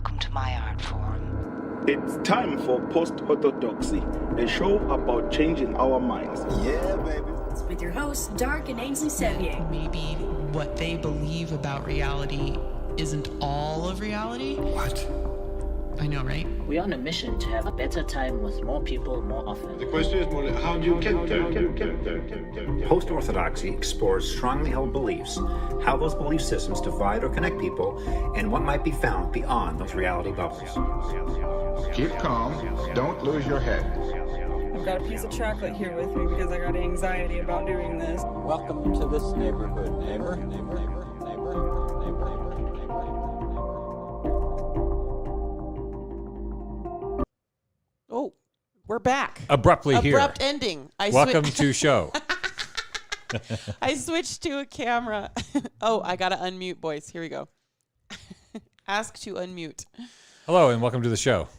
welcome to my art form. It's time for Post-Orthodoxy, a show about changing our minds. Yeah, baby. With your hosts, Dark and Ainsley Sevier. Maybe what they believe about reality isn't all of reality. What? I know, right? We're on a mission to have a better time with more people more often. The question is more, how do you get there? Post-Orthodoxy explores strongly held beliefs, how those belief systems divide or connect people, and what might be found beyond those reality bubbles. Keep calm. Don't lose your head. I've got a piece of chocolate here with me because I got anxiety about doing this. Welcome to this neighborhood, neighbor. Oh, we're back. Abruptly here. Abrupt ending. Welcome to show. I switched to a camera. Oh, I got to unmute, Boyce. Here we go. Ask to unmute. Hello, and welcome to the show.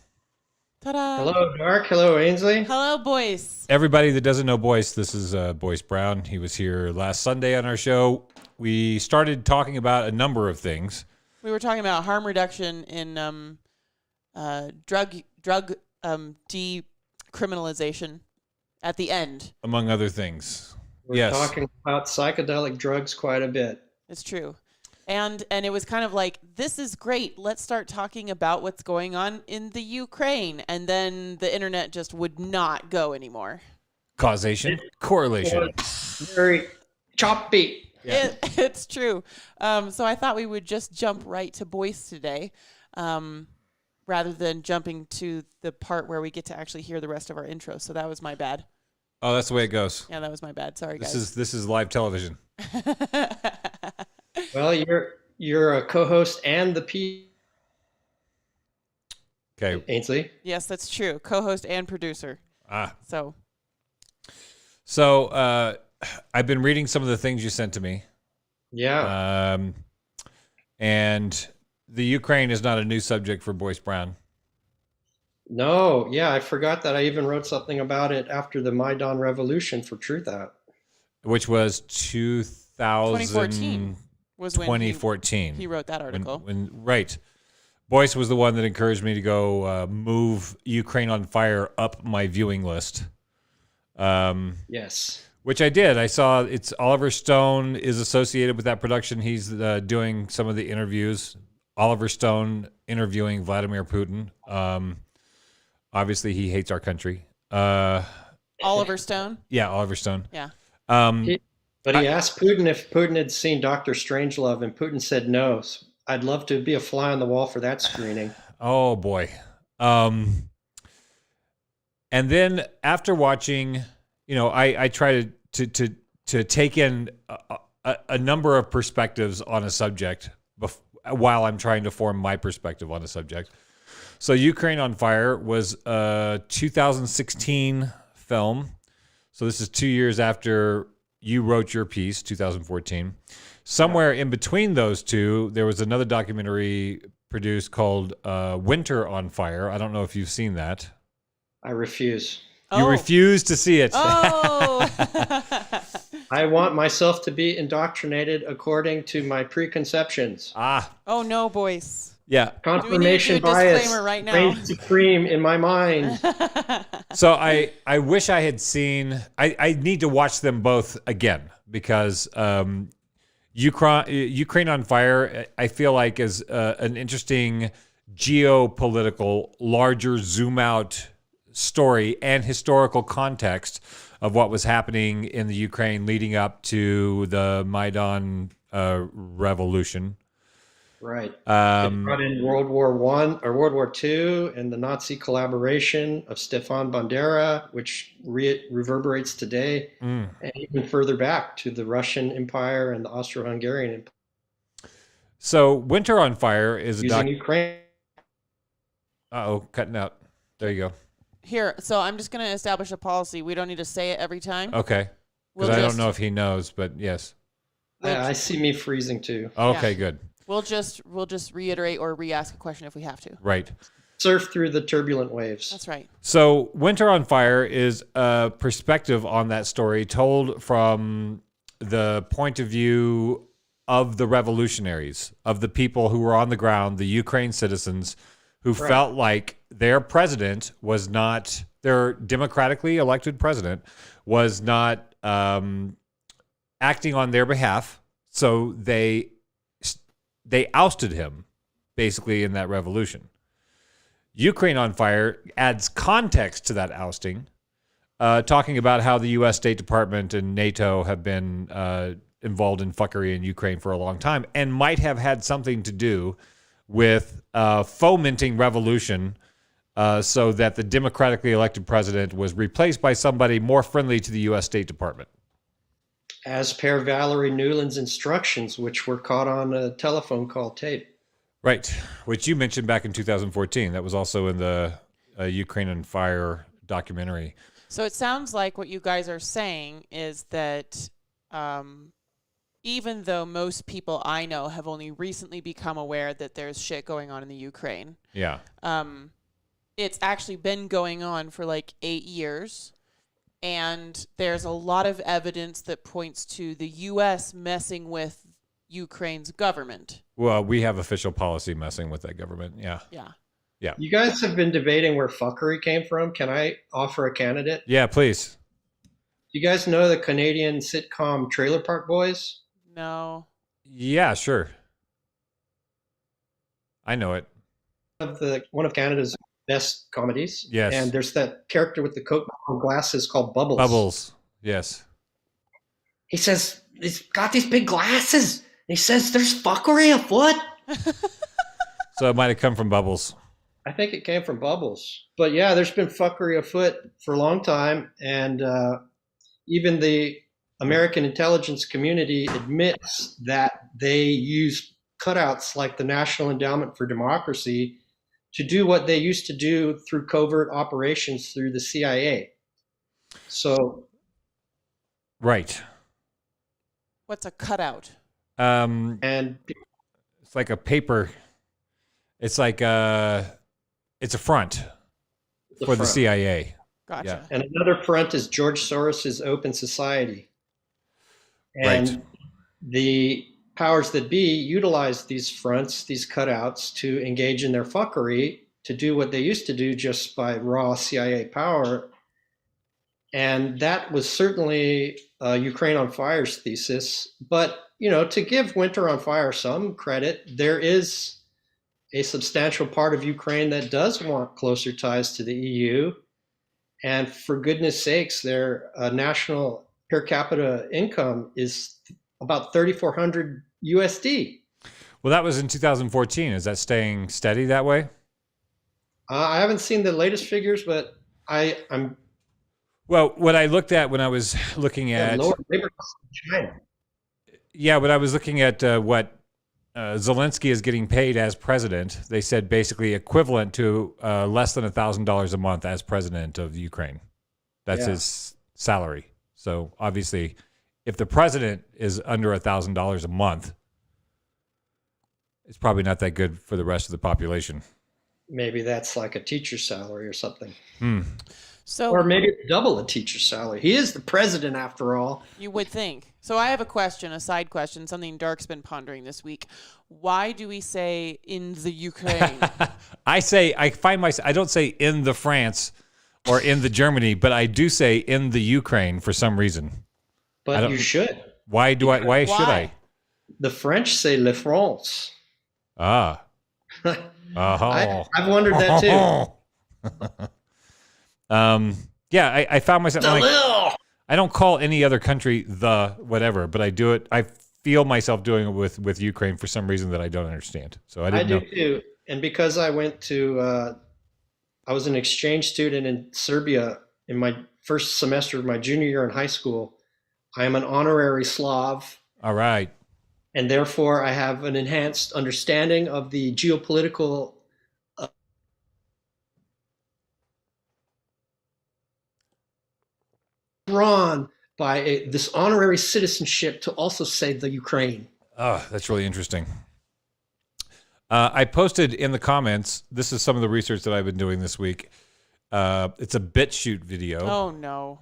Ta-da. Hello, Dark. Hello, Ainsley. Hello, Boyce. Everybody that doesn't know Boyce, this is Boyce Brown. He was here last Sunday on our show. We started talking about a number of things. We were talking about harm reduction in drug decriminalization at the end. Among other things. We're talking about psychedelic drugs quite a bit. It's true. And it was kind of like, this is great. Let's start talking about what's going on in the Ukraine. And then the internet just would not go anymore. Causation, correlation. Very choppy. Yeah. It's true. So I thought we would just jump right to Boyce today, rather than jumping to the part where we get to actually hear the rest of our intro. So that was my bad. Oh, that's the way it goes. Yeah, that was my bad. Sorry, guys. This is live television. Well, you're a co-host and the P. Okay, Ainsley. Yes, that's true. Co-host and producer. So I've been reading some of the things you sent to me. Yeah. And the Ukraine is not a new subject for Boyce Brown. No, yeah, I forgot that I even wrote something about it after the Maidan Revolution for Truth Out. Which was 2014. Was when 2014. He wrote that article. Right. Boyce was the one that encouraged me to go move Ukraine on Fire up my viewing list. Yes. Which I did. I saw it's Oliver Stone is associated with that production. He's doing some of the interviews. Oliver Stone interviewing Vladimir Putin. Obviously, he hates our country. Oliver Stone? Yeah, Oliver Stone. Yeah. But he asked Putin if Putin had seen Dr. Strangelove, and Putin said no. So I'd love to be a fly on the wall for that screening. Oh, boy. And then after watching, I try to take in a number of perspectives on a subject while I'm trying to form my perspective on a subject. So Ukraine on Fire was a 2016 film. So this is 2 years after you wrote your piece, 2014. Somewhere in between those two, there was another documentary produced called Winter on Fire. I don't know if you've seen that. I refuse. You refuse to see it. Oh. I want myself to be indoctrinated according to my preconceptions. Oh, no, Boyce. Yeah. Confirmation bias right now. reigns supreme in my mind. So I wish I had seen. I need to watch them both again because Ukraine on Fire, I feel like is an interesting geopolitical, larger zoom out story and historical context of what was happening in the Ukraine leading up to the Maidan revolution. Right. It brought in World War I or World War II and the Nazi collaboration of Stefan Bandera, which reverberates today, and even further back to the Russian Empire and the Austro-Hungarian Empire. So Winter on Fire is using Ukraine. Cutting out. There you go. Here, so I'm just going to establish a policy. We don't need to say it every time. Okay. Because I don't know if he knows, but yes. I see me freezing too. Okay, good. We'll just reiterate or re-ask a question if we have to. Right. Surf through the turbulent waves. That's right. So Winter on Fire is a perspective on that story told from the point of view of the revolutionaries, of the people who were on the ground, the Ukraine citizens who felt like their president was not, their democratically elected president was not acting on their behalf. So they ousted him, basically, in that revolution. Ukraine on Fire adds context to that ousting, talking about how the U.S. State Department and NATO have been involved in fuckery in Ukraine for a long time and might have had something to do with fomenting revolution so that the democratically elected president was replaced by somebody more friendly to the U.S. State Department. As per Valerie Newland's instructions, which were caught on a telephone call tape. Right, which you mentioned back in 2014. That was also in the Ukraine on Fire documentary. So it sounds like what you guys are saying is that even though most people I know have only recently become aware that there's shit going on in the Ukraine, it's actually been going on for like 8 years. And there's a lot of evidence that points to the U.S. messing with Ukraine's government. Well, we have official policy messing with that government. Yeah. You guys have been debating where fuckery came from. Can I offer a candidate? Yeah, please. You guys know the Canadian sitcom Trailer Park Boys? No. Yeah, sure. I know it. One of Canada's best comedies. Yes. And there's that character with the Coke glasses called Bubbles. Bubbles. Yes. He says, he's got these big glasses. He says there's fuckery afoot. So it might have come from Bubbles. I think it came from Bubbles. But yeah, there's been fuckery afoot for a long time. And even the American intelligence community admits that they use cutouts like the National Endowment for Democracy to do what they used to do through covert operations through the CIA. So. Right. What's a cutout? And it's like a paper. It's like it's a front for the CIA. Gotcha. Yeah. And another front is George Soros's Open Society. And the powers that be utilize these fronts, these cutouts, to engage in their fuckery, to do what they used to do just by raw CIA power. And that was certainly Ukraine on Fire's thesis. But, you know, to give Winter on Fire some credit, there is a substantial part of Ukraine that does want closer ties to the EU. And for goodness sakes, their national per capita income is about 3,400 USD. Well, that was in 2014. Is that staying steady that way? I haven't seen the latest figures, but I'm. Well, what I looked at when I was looking at lower labor costs in China. Yeah, but I was looking at what Zelensky is getting paid as president. They said basically equivalent to less than $1,000 a month as president of Ukraine. That's his salary. So obviously, if the president is under $1,000 a month, it's probably not that good for the rest of the population. Maybe that's like a teacher's salary or something. So, or maybe double a teacher's salary. He is the president after all. You would think. So I have a question, a side question, something Dark's been pondering this week. Why do we say in the Ukraine? I don't say in the France or in the Germany, but I do say in the Ukraine for some reason. But you should. Why should I? The French say Le France. Ah. I've wondered that too. I found myself I don't call any other country the whatever, but I do it. I feel myself doing it with Ukraine for some reason that I don't understand. So I do too. And because I went to, I was an exchange student in Serbia in my first semester of my junior year in high school. I am an honorary Slav. All right. And therefore, I have an enhanced understanding of the geopolitical drawn by this honorary citizenship to also say the Ukraine. Oh, that's really interesting. I posted in the comments, this is some of the research that I've been doing this week. It's a BitChute video. Oh, no.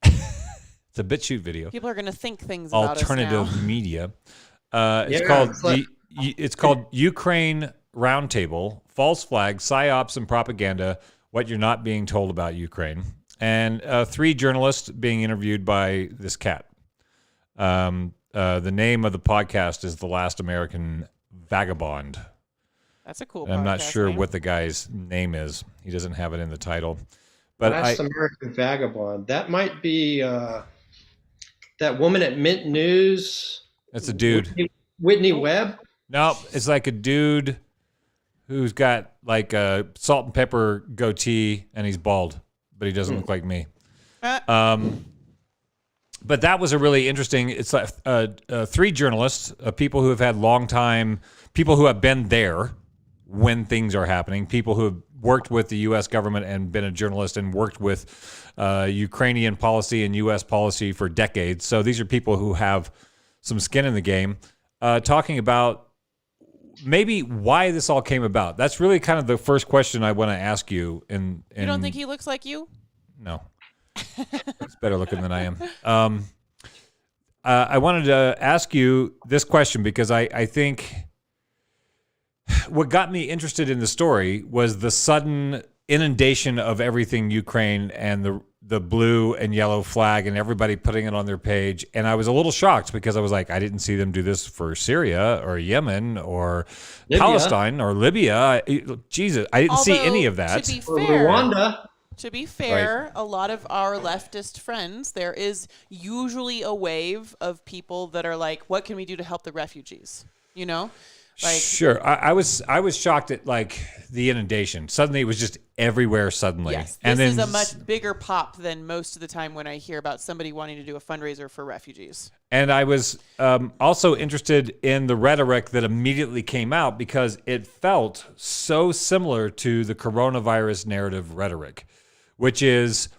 It's a BitChute video. People are going to think things about us now. Alternative media. It's called Ukraine Roundtable: False Flag, Psyops, and Propaganda. What you're not being told about Ukraine. And 3 journalists being interviewed by this cat. The name of the podcast is The Last American Vagabond. That's a cool I'm not sure name. what the guy's name is. He doesn't have it in the title. But Last American Vagabond. That might be that woman at Mint News. That's a dude. Whitney Webb? No, it's like a dude who's got like a salt and pepper goatee and he's bald, but he doesn't look like me. But that was a really interesting. It's like 3 journalists, people who have had long time, people who have been there when things are happening, people who have worked with the U.S. government and been a journalist and worked with Ukrainian policy and U.S. policy for decades. So these are people who have some skin in the game, talking about maybe why this all came about. That's really kind of the first question I want to ask you. You don't think he looks like you? No. He's better looking than I am. I wanted to ask you this question because I think what got me interested in the story was the sudden inundation of everything Ukraine and the blue and yellow flag and everybody putting it on their page. And I was a little shocked because I was like, I didn't see them do this for Syria or Yemen or Libya. Palestine or Libya. Jesus, I didn't see any of that. To be fair, Rwanda. To be fair, a lot of our leftist friends, there is usually a wave of people that are like, what can we do to help the refugees? You know? Like, sure. I was shocked at like the inundation. Suddenly it was just everywhere suddenly. Yes. And this is a much bigger pop than most of the time when I hear about somebody wanting to do a fundraiser for refugees. And I was also interested in the rhetoric that immediately came out because it felt so similar to the coronavirus narrative rhetoric, which is,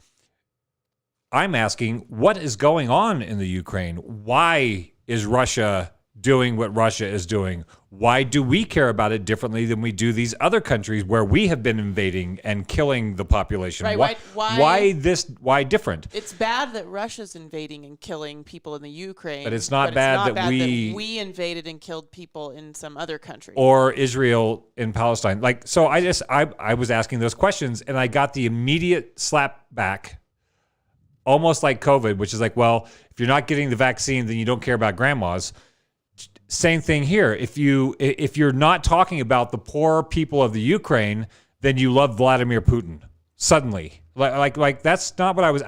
I'm asking, what is going on in the Ukraine? Why is Russia doing what Russia is doing? Why do we care about it differently than we do these other countries where we have been invading and killing the population? Right, Why different? It's bad that Russia's invading and killing people in the Ukraine. But it's not bad that we invaded and killed people in some other country. Or Israel in Palestine. So I was asking those questions and I got the immediate slap back, almost like COVID, which is like, well, if you're not getting the vaccine, then you don't care about grandmas. Same thing here. If you're not talking about the poor people of the Ukraine, then you love Vladimir Putin. Suddenly, like that's not what I was.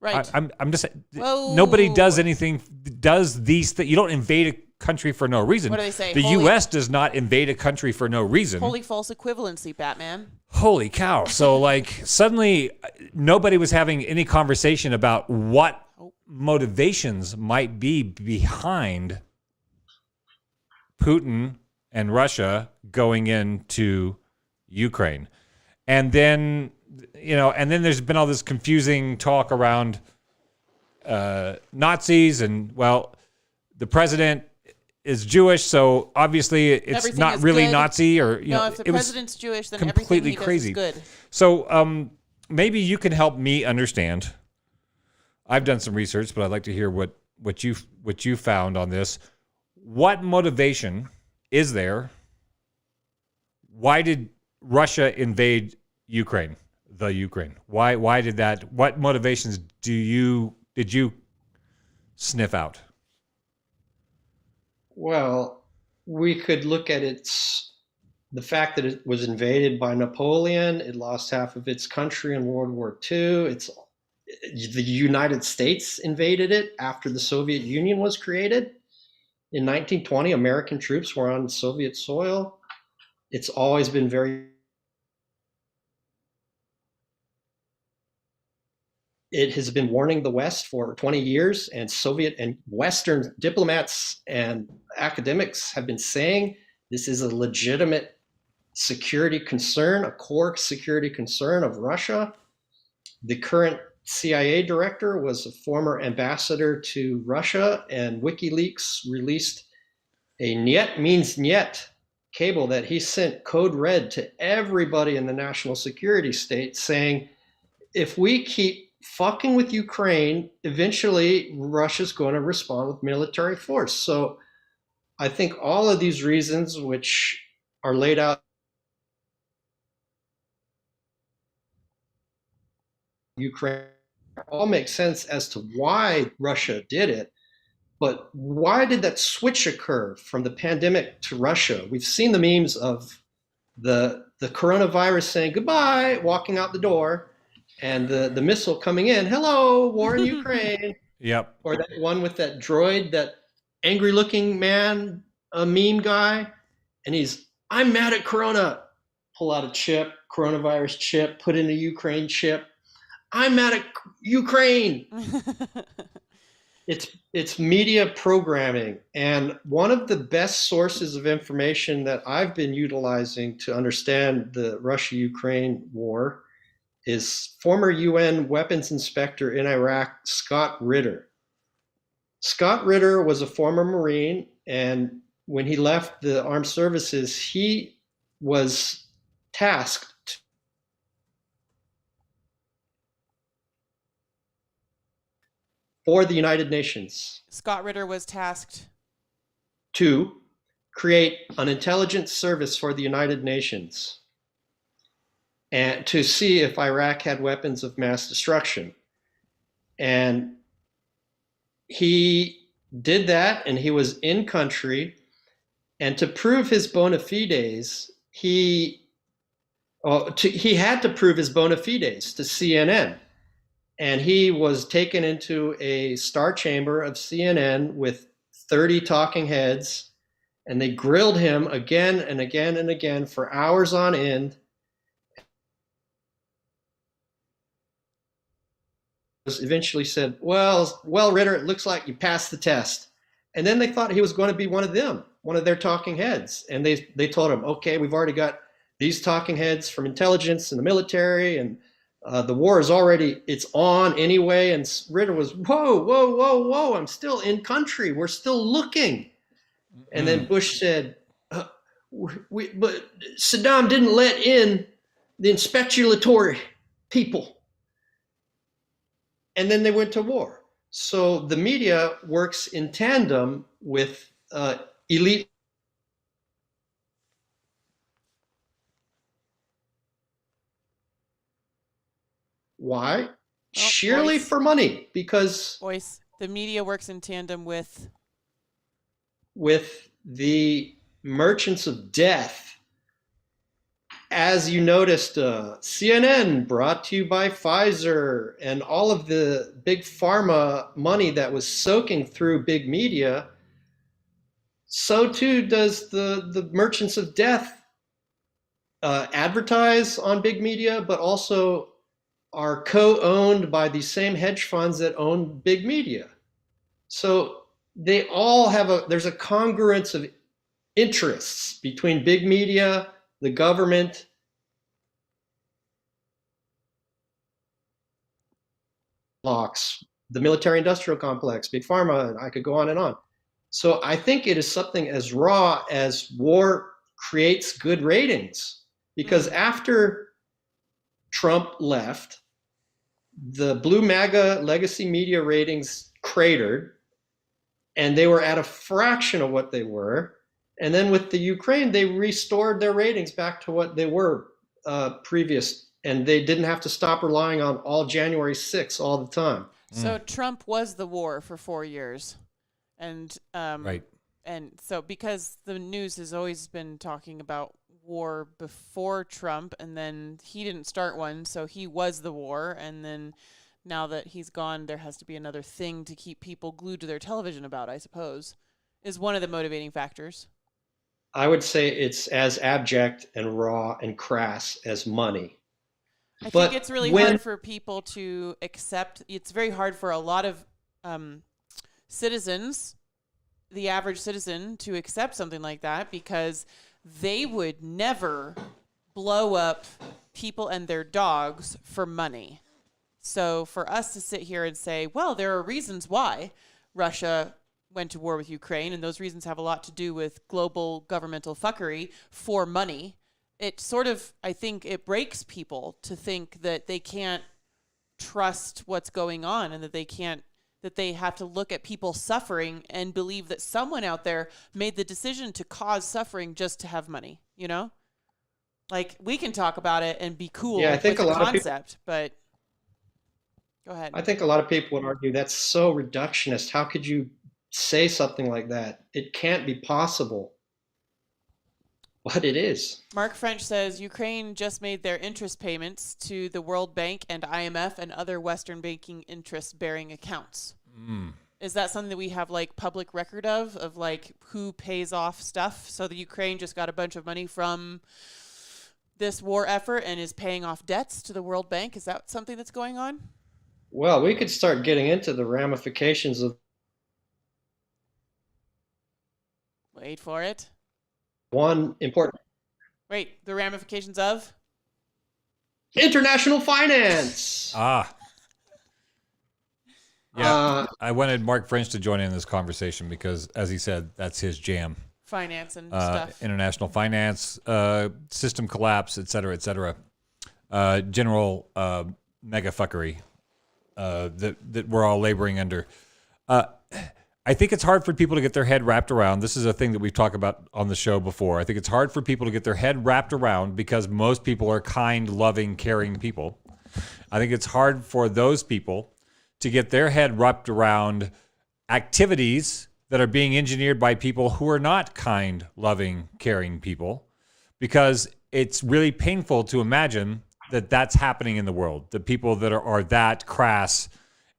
Right. I'm just. Nobody does anything. Does these things? You don't invade a country for no reason. What do they say? The U.S. does not invade a country for no reason. Holy false equivalency, Batman. Holy cow! So suddenly, nobody was having any conversation about what motivations might be behind Putin and Russia going into Ukraine. And then, there's been all this confusing talk around Nazis and, the president is Jewish, so obviously it's everything not is really good. Nazi or, if the president's Jewish, then completely everything he crazy. does is good. So maybe you can help me understand. I've done some research, but I'd like to hear what you found on this. What motivation is there? Why did Russia invade Ukraine? The Ukraine. Why did that? What motivations did you sniff out? Well, we could look at the fact that it was invaded by Napoleon. It lost half of its country in World War II. The United States invaded it after the Soviet Union was created. In 1920, American troops were on Soviet soil. It's always been It has been warning the West for 20 years, and Soviet and Western diplomats and academics have been saying this is a legitimate security concern, a core security concern of Russia. The current CIA director was a former ambassador to Russia, and WikiLeaks released a "Niet means Niet" cable that he sent code red to everybody in the national security state saying, if we keep fucking with Ukraine, eventually Russia's going to respond with military force. So I think all of these reasons, which are laid out in Ukraine, all make sense as to why Russia did it. But why did that switch occur from the pandemic to Russia? We've seen the memes of the coronavirus saying goodbye, walking out the door, and the missile coming in. Hello, war in Ukraine. Yep. Or that one with that droid, that angry-looking man, a meme guy, and I'm mad at Corona. Pull out a chip, coronavirus chip, put in a Ukraine chip. I'm mad at Ukraine. It's media programming. And one of the best sources of information that I've been utilizing to understand the Russia-Ukraine war is former UN weapons inspector in Iraq, Scott Ritter. Scott Ritter was a former Marine, and when he left the armed services, he was tasked for the United Nations. Scott Ritter was tasked to create an intelligence service for the United Nations and to see if Iraq had weapons of mass destruction. And he did that, and he was in country. And to prove his bona fides, he had to prove his bona fides to CNN. And he was taken into a star chamber of CNN with 30 talking heads, and they grilled him again and again and again for hours on end. Eventually said, well, Ritter, it looks like you passed the test. And then they thought he was going to be one of them, one of their talking heads. And they told him, okay, we've already got these talking heads from intelligence and the military, and the war is it's on anyway. And Ritter was, whoa, I'm still in country. We're still looking. And then Bush said, but Saddam didn't let in the inspectoratory people. And then they went to war. So the media works in tandem with elite. Why? Sheerly for money, because Boyce, the media works in tandem with the merchants of death. As you noticed, CNN brought to you by Pfizer, and all of the big pharma money that was soaking through big media, so too does the merchants of death advertise on big media, but also are co-owned by the same hedge funds that own big media. So they all there's a congruence of interests between big media, the government, locks, the military-industrial complex, big pharma, and I could go on and on. So I think it is something as raw as war creates good ratings, because after Trump left, the blue MAGA legacy media ratings cratered, and they were at a fraction of what they were. And then with the Ukraine, they restored their ratings back to what they were previous, and they didn't have to stop relying on all January 6th all the time. So Trump was the war for 4 years. And right. And so because the news has always been talking about war before Trump, and then he didn't start one, so he was the war, and then now that he's gone, there has to be another thing to keep people glued to their television about, I suppose, is one of the motivating factors. I would say it's as abject and raw and crass as money. I think it's really hard for people to accept. It's very hard for a lot of citizens, the average citizen, to accept something like that, because they would never blow up people and their dogs for money. So for us to sit here and say, well, there are reasons why Russia went to war with Ukraine, and those reasons have a lot to do with global governmental fuckery for money, it sort of, I think it breaks people to think that they can't trust what's going on, and that they that they have to look at people suffering and believe that someone out there made the decision to cause suffering just to have money, you know? Like, we can talk about it and be cool Yeah, I think with a the lot of concept, but go ahead. I think a lot of people would argue that's so reductionist. How could you say something like that? It can't be possible. But it is. Mark French says Ukraine just made their interest payments to the World Bank and IMF and other Western banking interest-bearing accounts. Is that something that we have like public record of like who pays off stuff? So the Ukraine just got a bunch of money from this war effort and is paying off debts to the World Bank. Is that something that's going on? Well, we could start getting into the ramifications of. Wait for it. One important. Wait, the ramifications of? International finance. Yeah, I wanted Mark French to join in this conversation because, as he said, that's his jam. Finance and stuff. International finance, system collapse, et cetera, general mega fuckery that we're all laboring under. I think it's hard for people to get their head wrapped around. This is a thing that we've talked about on the show before. I think it's hard for people to get their head wrapped around because most people are kind, loving, caring people. I think it's hard for those people to get their head wrapped around activities that are being engineered by people who are not kind, loving, caring people, because it's really painful to imagine that that's happening in the world. The people that are that crass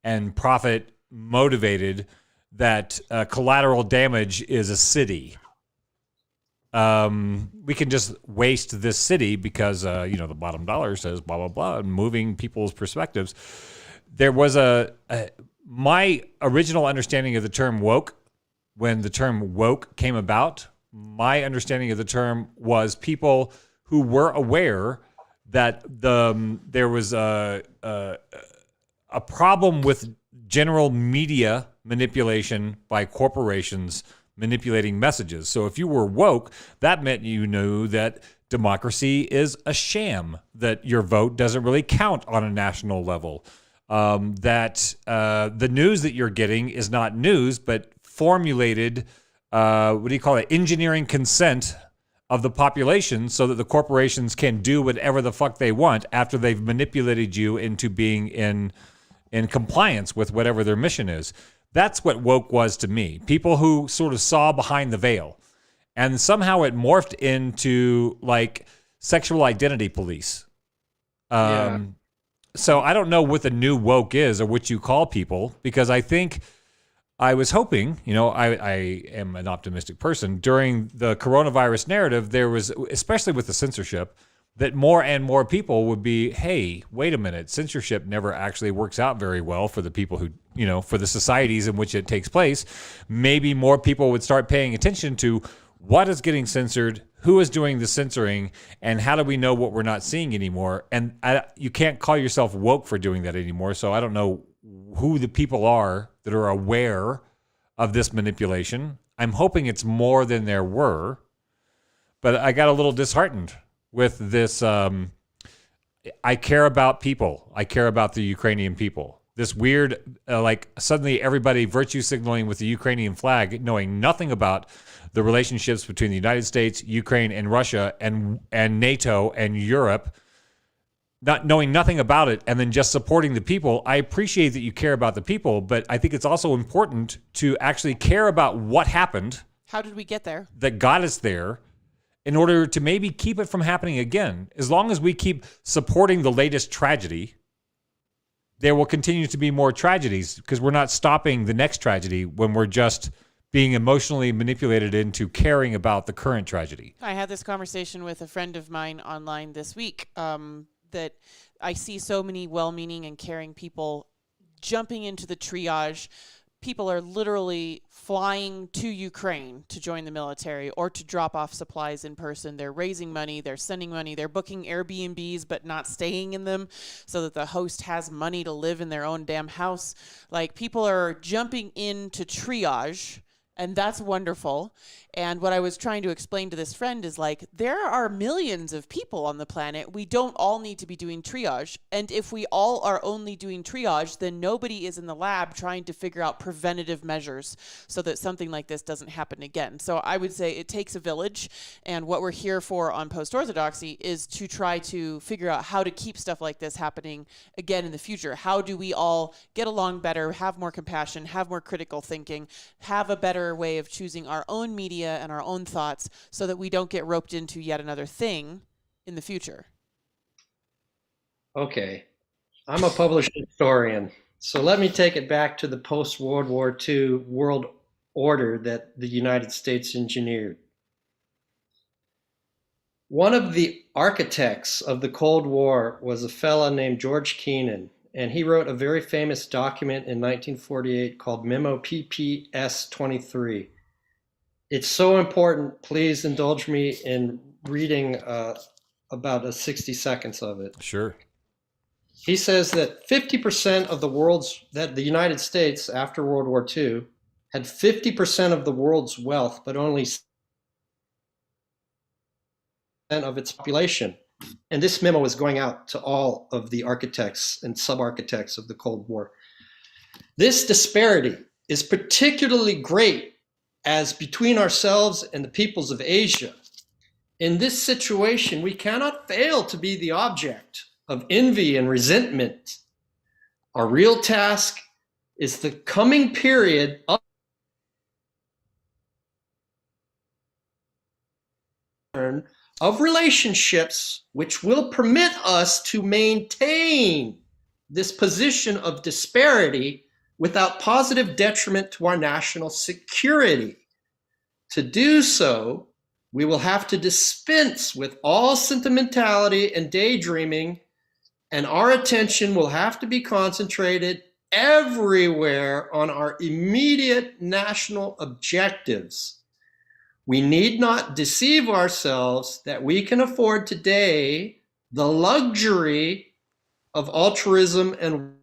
and profit motivated that collateral damage is a city. We can just waste this city because, the bottom dollar says blah, blah, blah, and moving people's perspectives. There was my original understanding of the term woke, when the term woke came about, my understanding of the term was people who were aware that there was a problem with general media manipulation by corporations manipulating messages. So if you were woke, that meant you knew that democracy is a sham, that your vote doesn't really count on a national level, that the news that you're getting is not news, but formulated, engineering consent of the population so that the corporations can do whatever the fuck they want after they've manipulated you into being in compliance with whatever their mission is. That's what woke was to me. People who sort of saw behind the veil. And somehow it morphed into like sexual identity police. So I don't know what the new woke is or what you call people, because I think I was hoping, I am an optimistic person. During the coronavirus narrative, there was, especially with the censorship, that more and more people would be, hey, wait a minute, censorship never actually works out very well for the people who, for the societies in which it takes place. Maybe more people would start paying attention to what is getting censored, who is doing the censoring, and how do we know what we're not seeing anymore? And you can't call yourself woke for doing that anymore, so I don't know who the people are that are aware of this manipulation. I'm hoping it's more than there were, but I got a little disheartened with this. I care about people. I care about the Ukrainian people. This weird, suddenly everybody virtue signaling with the Ukrainian flag, knowing nothing about the relationships between the United States, Ukraine, and Russia, and NATO and Europe, not knowing nothing about it, and then just supporting the people. I appreciate that you care about the people, but I think it's also important to actually care about what happened. How did we get there? That got us there, in order to maybe keep it from happening again. As long as we keep supporting the latest tragedy, there will continue to be more tragedies, because we're not stopping the next tragedy when we're just being emotionally manipulated into caring about the current tragedy. I had this conversation with a friend of mine online this week, that I see so many well-meaning and caring people jumping into the triage. People are literally flying to Ukraine to join the military or to drop off supplies in person. They're raising money, they're sending money, they're booking Airbnbs but not staying in them so that the host has money to live in their own damn house. Like, people are jumping into triage And that's wonderful. And what I was trying to explain to this friend is like, there are millions of people on the planet. We don't all need to be doing triage. And if we all are only doing triage, then nobody is in the lab trying to figure out preventative measures so that something like this doesn't happen again. So I would say it takes a village. And what we're here for on Post-Orthodoxy is to try to figure out how to keep stuff like this happening again in the future. How do we all get along better, have more compassion, have more critical thinking, have a better way of choosing our own media and our own thoughts so that we don't get roped into yet another thing in the future. Okay, I'm a published historian, so let me take it back to the post-World War II world order that the United States engineered. One of the architects of the Cold War was a fella named George Kennan, and he wrote a very famous document in 1948 called Memo PPS 23. It's so important, please indulge me in reading about 60 seconds of it. Sure. He says that 50% of the United States after World War II had 50% of the world's wealth, but only of its population. And this memo is going out to all of the architects and sub-architects of the Cold War. This disparity is particularly great as between ourselves and the peoples of Asia. In this situation, we cannot fail to be the object of envy and resentment. Our real task is the coming period of relationships which will permit us to maintain this position of disparity without positive detriment to our national security. To do so, we will have to dispense with all sentimentality and daydreaming, and our attention will have to be concentrated everywhere on our immediate national objectives. We need not deceive ourselves that we can afford today the luxury of altruism and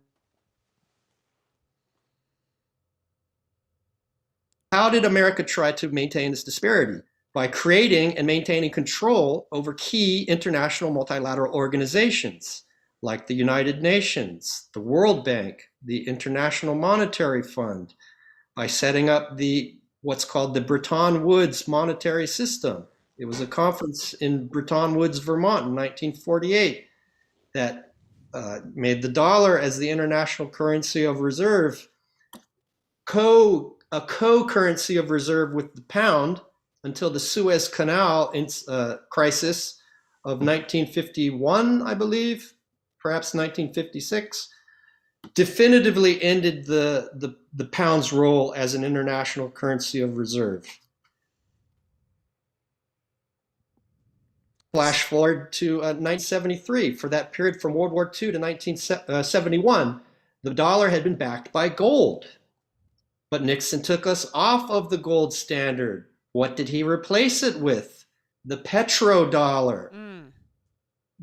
how did America try to maintain this disparity? By creating and maintaining control over key international multilateral organizations like the United Nations, the World Bank, the International Monetary Fund, by setting up what's called the Bretton Woods monetary system. It was a conference in Bretton Woods, Vermont in 1948 that made the dollar as the international currency of reserve, a co-currency of reserve with the pound until the Suez Canal crisis of 1951, I believe, perhaps 1956, definitively ended the pound's role as an international currency of reserve. Flash forward to 1973. For that period from World War II to 1971, the dollar had been backed by gold. But Nixon took us off of the gold standard. What did he replace it with? The petrodollar.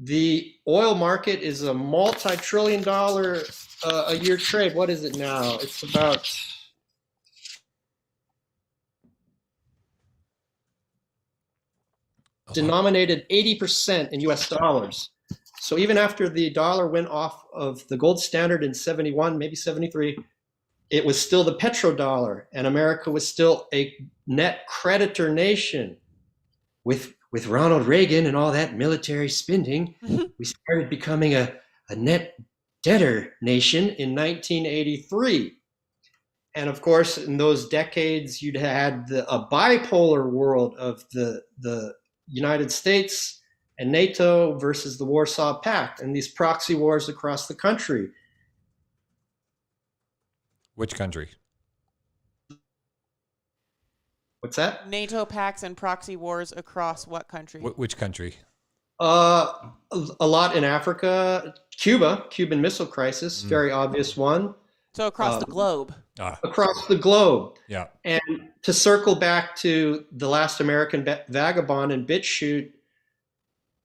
The oil market is a multi-trillion-dollar a year trade. What is it now? It's about denominated 80% in US dollars. So even after the dollar went off of the gold standard in 71, maybe 73, it was still the petrodollar, and America was still a net creditor nation. With Ronald Reagan and all that military spending, we started becoming a net debtor nation in 1983. And of course, in those decades, you'd had a bipolar world of the United States and NATO versus the Warsaw Pact and these proxy wars across the country. Which country? What's that? NATO pacts and proxy wars across what country? Which country? A lot in Africa. Cuban Missile Crisis, very obvious one. So across the globe. Across the globe. Yeah. And to circle back to The Last American Vagabond and BitChute,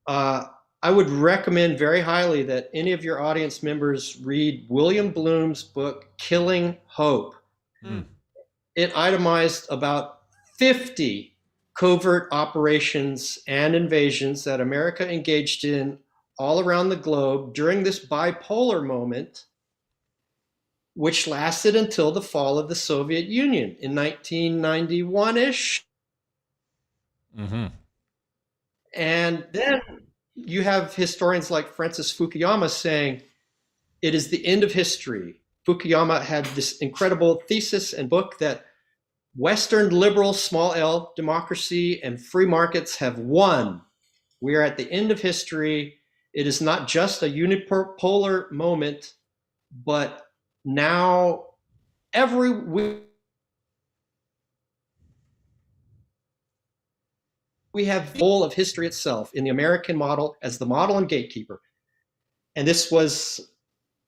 I would recommend very highly that any of your audience members read William Bloom's book, Killing Hope. it itemized about 50 covert operations and invasions that America engaged in all around the globe during this bipolar moment, which lasted until the fall of the Soviet Union in 1991-ish. Mm-hmm. And then you have historians like Francis Fukuyama saying, it is the end of history. Fukuyama had this incredible thesis and book that Western liberal small L democracy and free markets have won. We are at the end of history. It is not just a unipolar moment, but now we have the whole of history itself in the American model as the model and gatekeeper. And this was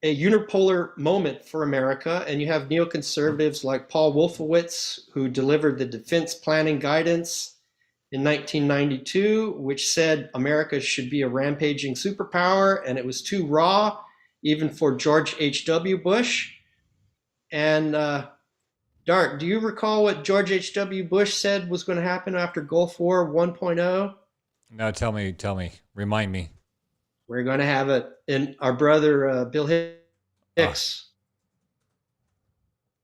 a unipolar moment for America. And you have neoconservatives like Paul Wolfowitz, who delivered the defense planning guidance in 1992, which said America should be a rampaging superpower, and it was too raw, even for George H.W. Bush. And Dark, do you recall what George H.W. Bush said was going to happen after Gulf War 1.0? No, tell me, remind me. We're going to have it in our brother Bill Hicks.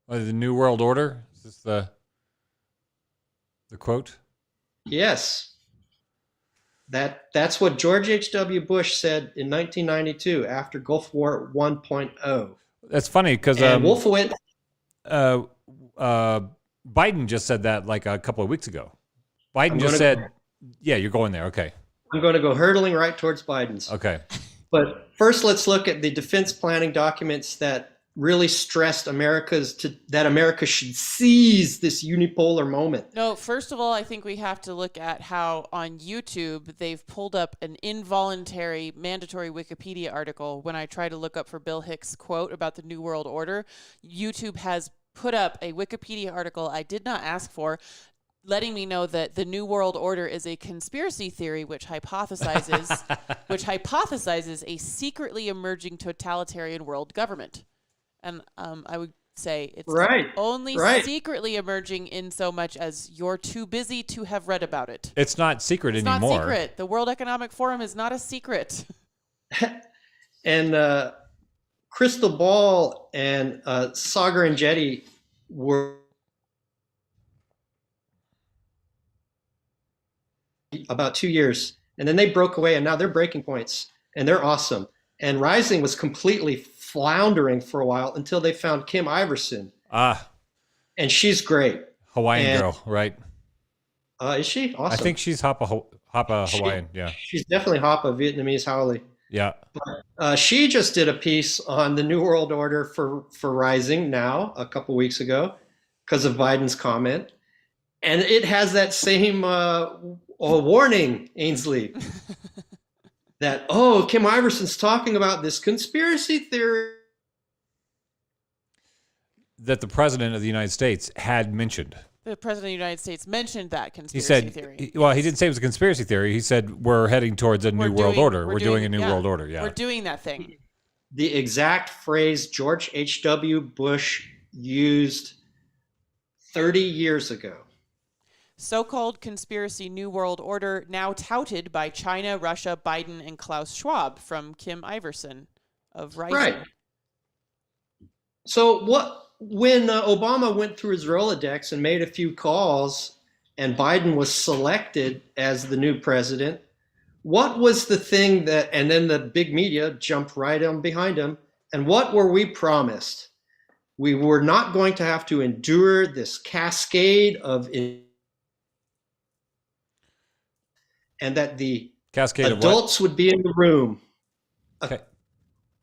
The New World Order? Is this the quote? Yes. That's what George H.W. Bush said in 1992 after Gulf War 1.0. That's funny because Wolfowitz. Biden just said that like a couple of weeks ago. Biden just said, yeah, you're going there. Okay. I'm going to go hurtling right towards Biden's. Okay. But first, let's look at the defense planning documents that really stressed that America should seize this unipolar moment. No, first of all, I think we have to look at how on YouTube they've pulled up an involuntary mandatory Wikipedia article. When I try to look up for Bill Hicks' quote about the New World Order, YouTube has put up a Wikipedia article I did not ask for, letting me know that the New World Order is a conspiracy theory which hypothesizes a secretly emerging totalitarian world government. And I would say it's only secretly emerging in so much as you're too busy to have read about it. It's not secret anymore. It's not secret. The World Economic Forum is not a secret. And Crystal Ball and Sagar and Jetty were about 2 years, and then they broke away, and now they're breaking points, and they're awesome. And Rising was completely floundering for a while until they found Kim Iverson. And she's great. Hawaiian girl, right? Is she? Awesome. I think she's Hapa Hawaiian, yeah. She's definitely Hapa Vietnamese Haole. Yeah. But, she just did a piece on the New World Order for Rising now, a couple weeks ago, because of Biden's comment. And it has that same warning, Ainsley, that, Kim Iverson's talking about this conspiracy theory that the President of the United States had mentioned. The President of the United States mentioned that conspiracy theory. Well, he didn't say it was a conspiracy theory. He said we're heading towards a new world order. We're doing a new world order, yeah. We're doing that thing. The exact phrase George H.W. Bush used 30 years ago. So-called conspiracy New World Order, now touted by China, Russia, Biden, and Klaus Schwab from Kim Iverson of Rising. Right. So when Obama went through his Rolodex and made a few calls and Biden was selected as the new president, what was the thing and then the big media jumped right on behind him, and what were we promised? We were not going to have to endure this cascade of and that the adults would be in the room. Okay.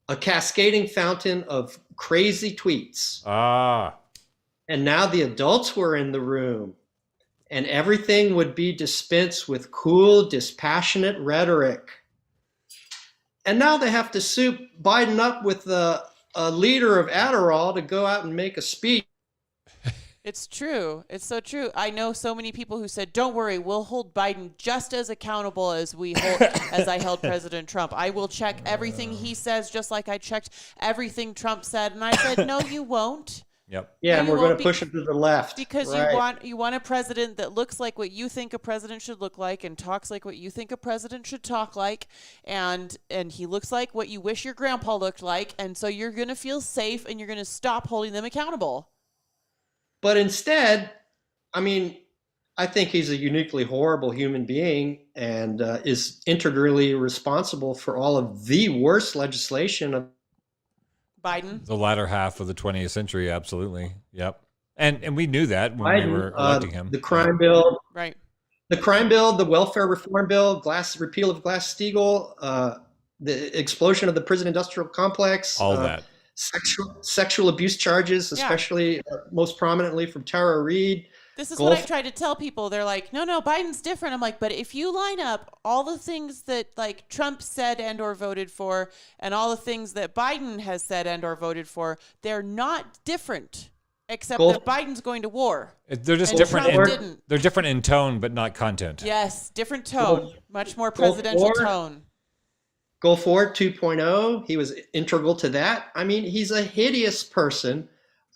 A cascading fountain of crazy tweets. And now the adults were in the room, and everything would be dispensed with cool, dispassionate rhetoric. And now they have to soup Biden up with a liter of Adderall to go out and make a speech. It's true. It's so true. I know so many people who said, don't worry, we'll hold Biden just as accountable as I held President Trump. I will check everything he says just like I checked everything Trump said. And I said, no, you won't. Yep. Yeah, No, and you we're going won't to push it to the left. Because right. you want a president that looks like what you think a president should look like and talks like what you think a president should talk like, and he looks like what you wish your grandpa looked like, and so you're going to feel safe and you're going to stop holding them accountable. But instead, I mean, I think he's a uniquely horrible human being and is integrally responsible for all of the worst legislation of Biden. The latter half of the 20th century, absolutely. Yep. And we knew that when we were electing him. The crime bill. Right. The crime bill, the welfare reform bill, repeal of Glass-Steagall, the explosion of the prison industrial complex. All that. Sexual abuse charges, especially most prominently from Tara Reid. This is what I try to tell people. They're like, no, Biden's different. I'm like, but if you line up all the things that like Trump said and or voted for and all the things that Biden has said and or voted for, they're not different, except that Biden's going to war. They're just different. They're different in tone, but not content. Yes, different tone, much more presidential tone. Gulf War 2.0, he was integral to that. I mean, he's a hideous person,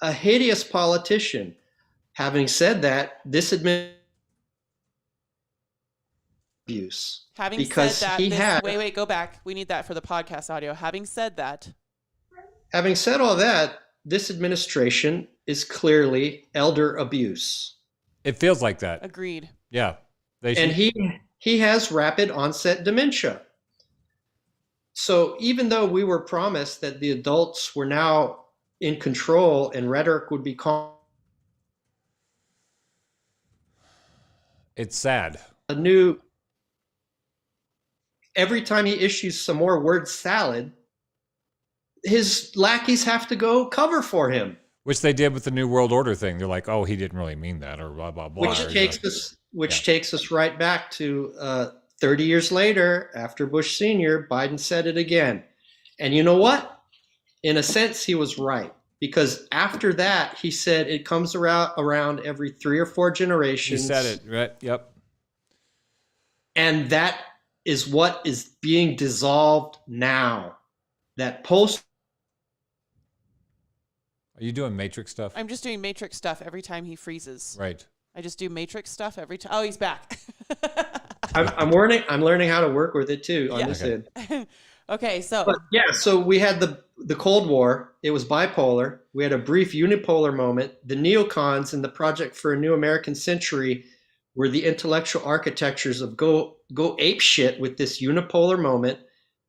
a hideous politician. Having said that, this administration abuse. Having said that, wait, go back. We need that for the podcast audio. Having said all that, this administration is clearly elder abuse. It feels like that. Agreed. Yeah. And he has rapid onset dementia. So even though we were promised that the adults were now in control and rhetoric would be calm, it's sad. Every time he issues some more word salad, his lackeys have to go cover for him. Which they did with the New World Order thing. They're like, oh, he didn't really mean that, or blah, blah, blah. Which takes us right back to 30 years later, after Bush Sr., Biden said it again. And you know what? In a sense, he was right. Because after that, he said it comes around every 3 or 4 generations. He said it, right? Yep. And that is what is being dissolved now. That post. Are you doing Matrix stuff? I'm just doing Matrix stuff every time he freezes. Right. I just do Matrix stuff every time. Oh, he's back. I'm learning how to work with it too on this end. Okay, so. But yeah, so we had the Cold War. It was bipolar. We had a brief unipolar moment. The neocons in the Project for a New American Century were the intellectual architectures of go ape shit with this unipolar moment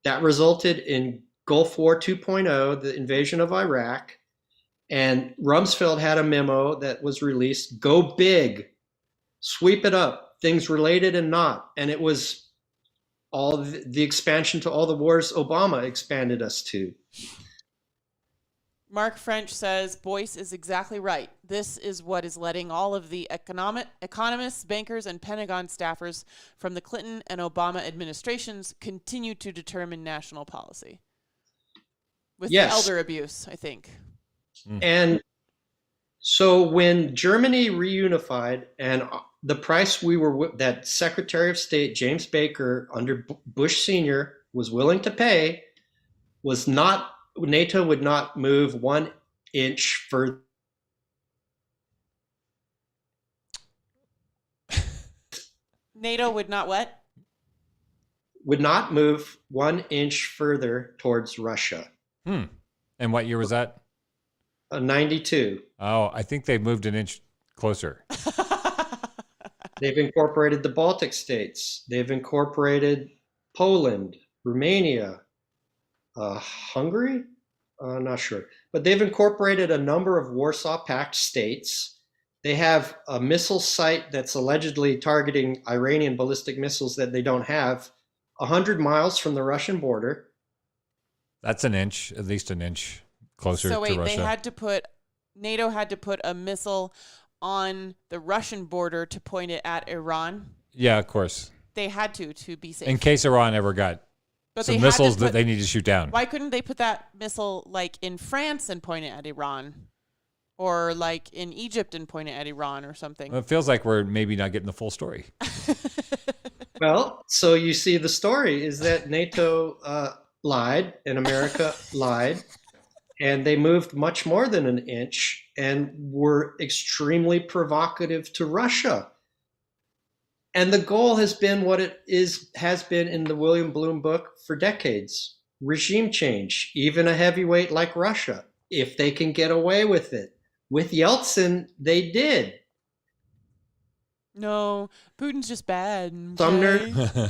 that resulted in Gulf War 2.0, the invasion of Iraq. And Rumsfeld had a memo that was released, go big, sweep it up, things related and not. And it was all the expansion to all the wars Obama expanded us to. Mark French says, Boyce is exactly right. This is what is letting all of the economists, bankers, and Pentagon staffers from the Clinton and Obama administrations continue to determine national policy. With the elder abuse, I think. And so when Germany reunified and the price that Secretary of State James Baker under Bush Sr. was willing to pay was not, NATO would not move 1 inch further. NATO would not what? Would not move 1 inch further towards Russia. And what year was that? 92. Oh, I think they moved an inch closer. They've incorporated the Baltic states. They've incorporated Poland, Romania, Hungary? I'm not sure. But they've incorporated a number of Warsaw Pact states. They have a missile site that's allegedly targeting Iranian ballistic missiles that they don't have 100 miles from the Russian border. That's an inch, at least an inch closer to Russia. NATO had to put a missile on the Russian border to point it at Iran. Yeah, of course. They had to be safe. In case Iran ever got some missiles that they need to shoot down. Why couldn't they put that missile like in France and point it at Iran? Or like in Egypt and point it at Iran or something? Well, it feels like we're maybe not getting the full story. Well, so you see the story is that NATO lied and America lied. And they moved much more than an inch and were extremely provocative to Russia. And the goal has been what has been in the William Bloom book for decades: regime change, even a heavyweight like Russia, if they can get away with it. With Yeltsin, they did. No, Putin's just bad. Okay? Sumner,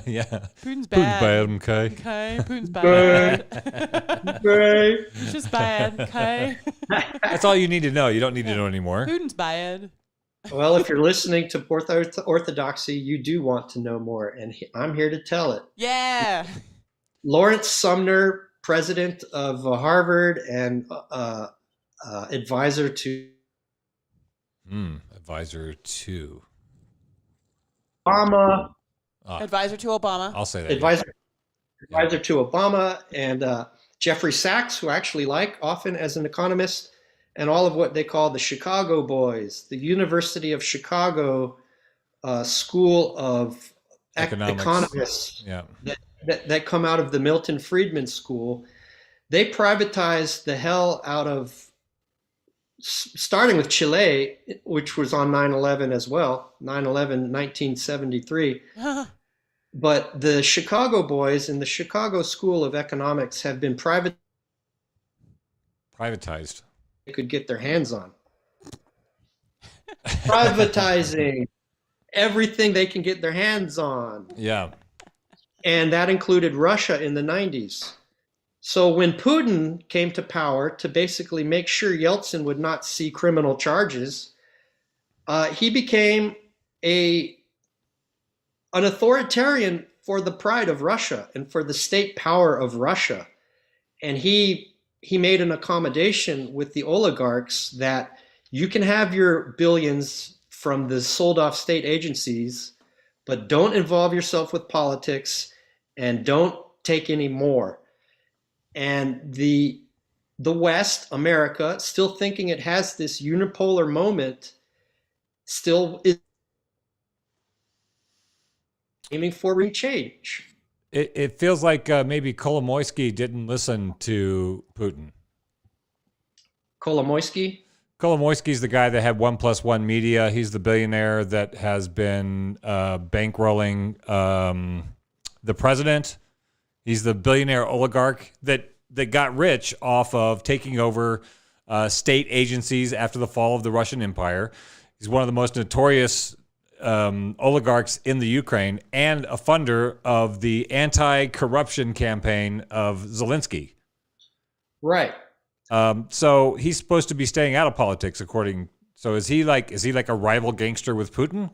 yeah, Putin's bad. Okay. Okay, Putin's bad. Right. He's just bad. Okay. That's all you need to know. You don't need to know anymore. Putin's bad. Well, if you're listening to Post-Orthodoxy, you do want to know more, and I'm here to tell it. Yeah. Lawrence Sumner, president of Harvard and advisor to Advisor to Obama. Advisor to Obama. I'll say that. Advisor to Obama, and Jeffrey Sachs, who I actually like often as an economist, and all of what they call the Chicago Boys, the University of Chicago School of Economists that come out of the Milton Friedman School. They privatized the hell out of, starting with Chile, which was on 9/11 as well, 9/11, 1973. But the Chicago Boys in the Chicago School of Economics have been privatized. They could get their hands on. Privatizing everything they can get their hands on. Yeah. And that included Russia in the 90s. So when Putin came to power to basically make sure Yeltsin would not see criminal charges, he became an authoritarian for the pride of Russia and for the state power of Russia. And he made an accommodation with the oligarchs that you can have your billions from the sold off state agencies, but don't involve yourself with politics and don't take any more. And the West, America, still thinking it has this unipolar moment, still is aiming for change. It feels like maybe Kolomoisky didn't listen to Putin. Kolomoisky? Kolomoisky's the guy that had 1+1 Media. He's the billionaire that has been bankrolling the president. He's the billionaire oligarch that got rich off of taking over state agencies after the fall of the Russian Empire. He's one of the most notorious oligarchs in the Ukraine and a funder of the anti-corruption campaign of Zelensky. Right. So he's supposed to be staying out of politics, according. So is he like a rival gangster with Putin?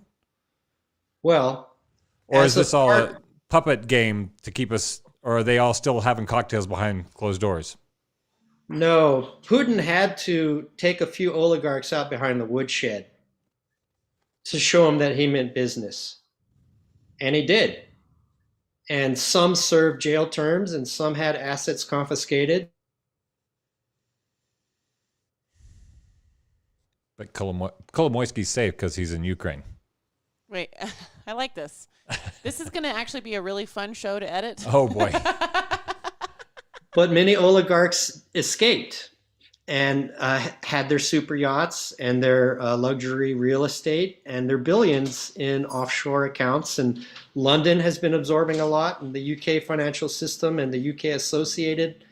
Well, or is this all a puppet game to keep us? Or are they all still having cocktails behind closed doors? No, Putin had to take a few oligarchs out behind the woodshed to show him that he meant business. And he did. And some served jail terms and some had assets confiscated. But Kolomoisky's safe because he's in Ukraine. Wait, I like this. This is going to actually be a really fun show to edit. Oh, boy. But many oligarchs escaped and had their super yachts and their luxury real estate and their billions in offshore accounts. And London has been absorbing a lot, and the UK financial system and the UK associated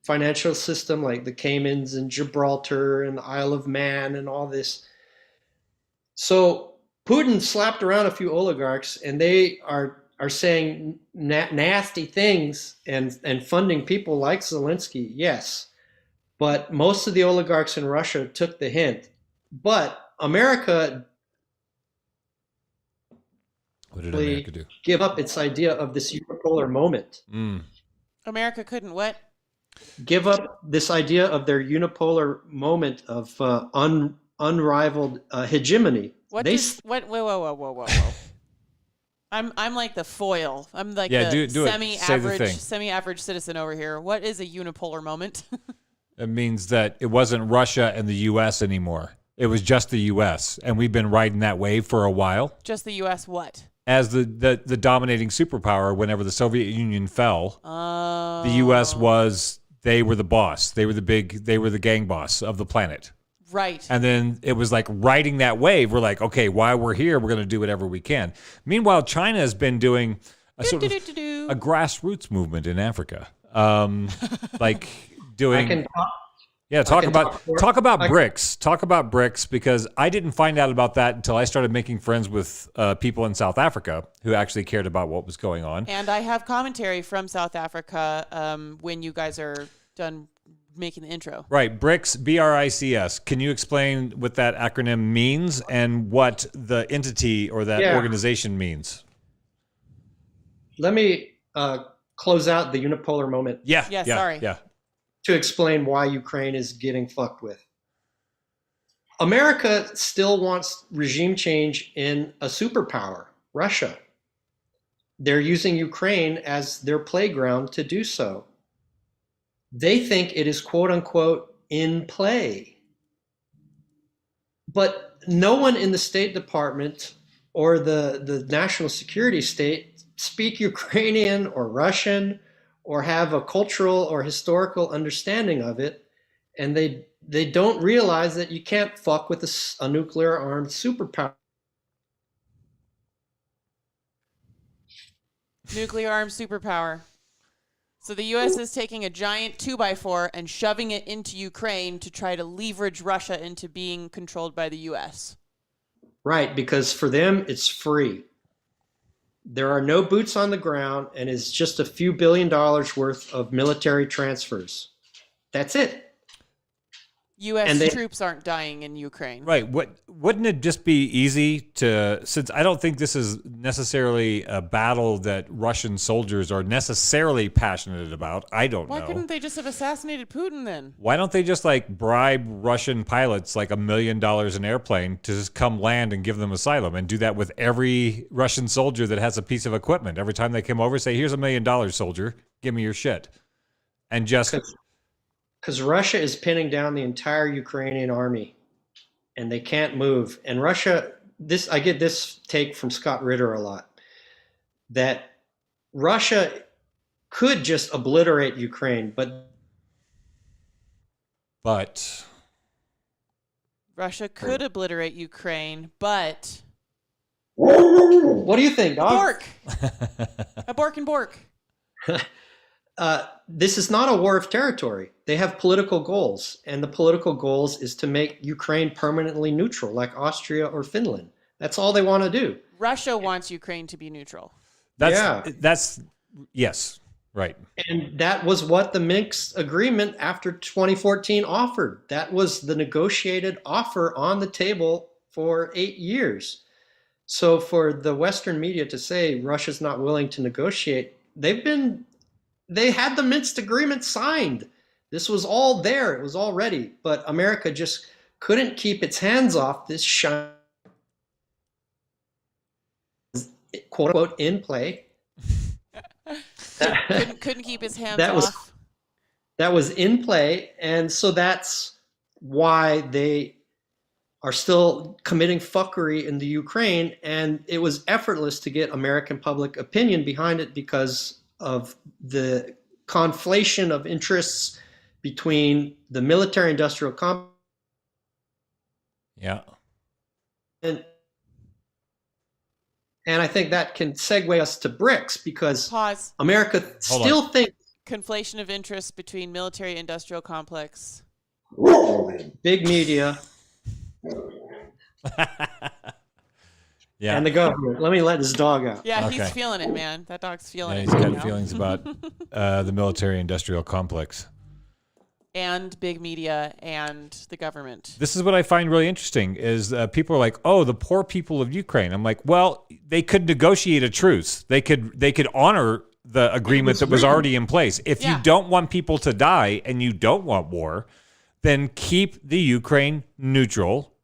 financial system, like the Caymans and Gibraltar and the Isle of Man and all this. So Putin slapped around a few oligarchs, and they are saying nasty things and funding people like Zelensky, yes. But most of the oligarchs in Russia took the hint. But America, what did America do? Give up its idea of this unipolar moment. America couldn't what? Give up this idea of their unipolar moment of unrivaled hegemony. Whoa. I'm like the foil. I'm like the semi-average citizen over here. What is a unipolar moment? It means that it wasn't Russia and the U.S. anymore. It was just the U.S. And we've been riding that wave for a while. Just the U.S. what? As the dominating superpower whenever the Soviet Union fell. The U.S. was they were the boss. They were the gang boss of the planet. Right. And then it was like riding that wave. We're like, okay, while we're here, we're going to do whatever we can. Meanwhile, China has been doing a sort of a grassroots movement in Africa. Like doing... Talk about BRICS. Talk about BRICS, because I didn't find out about that until I started making friends with people in South Africa who actually cared about what was going on. And I have commentary from South Africa when you guys are done making the intro. Right, BRICS, B-R-I-C-S. Can you explain what that acronym means and what the entity or that organization means? Let me close out the unipolar moment. Yeah, sorry. To explain why Ukraine is getting fucked with. America still wants regime change in a superpower, Russia. They're using Ukraine as their playground to do so. They think it is quote unquote in play. But no one in the State Department or the national security state speak Ukrainian or Russian or have a cultural or historical understanding of it. And they don't realize that you can't fuck with a nuclear armed superpower. Nuclear armed superpower. So the U.S. is taking a giant 2x4 and shoving it into Ukraine to try to leverage Russia into being controlled by the U.S. Right, because for them, it's free. There are no boots on the ground, and it's just a few $1 billion worth of military transfers. That's it. U.S. troops aren't dying in Ukraine. Right. Wouldn't it just be easy to, since I don't think this is necessarily a battle that Russian soldiers are necessarily passionate about. I don't know. Why couldn't they just have assassinated Putin then? Why don't they just like bribe Russian pilots like $1 million an airplane to just come land and give them asylum, and do that with every Russian soldier that has a piece of equipment? Every time they come over, say, here's $1 million, soldier, give me your shit. And just... Because Russia is pinning down the entire Ukrainian army, and they can't move. And Russia, I get this take from Scott Ritter a lot, that Russia could just obliterate Ukraine, but Russia could obliterate Ukraine, but what do you think, dog? Bork. A Bork and Bork. This is not a war of territory. They have political goals, and the political goals is to make Ukraine permanently neutral, like Austria or Finland. That's all they want to do. Russia wants Ukraine to be neutral. That's yes, right. And that was what the Minsk agreement after 2014 offered. That was the negotiated offer on the table for 8 years. So for the Western media to say Russia's not willing to negotiate, they had the Minsk agreement signed. This was all there. It was all ready. But America just couldn't keep its hands off this shiny, quote unquote, in play. couldn't keep his hands off. That was in play. And so that's why they are still committing fuckery in the Ukraine. And it was effortless to get American public opinion behind it because of the conflation of interests between the military-industrial complex. Yeah. And I think that can segue us to BRICS, because America still thinks... Conflation of interests between military-industrial complex. Big media. Yeah. And the government. Let me let this dog out. Yeah, he's feeling it, man. That dog's feeling it. He's got feelings about the military-industrial complex. And big media and the government. This is what I find really interesting is people are like, oh, the poor people of Ukraine. I'm like, well, they could negotiate a truce. They could honor the agreement that was already in place. If you don't want people to die and you don't want war, then keep the Ukraine neutral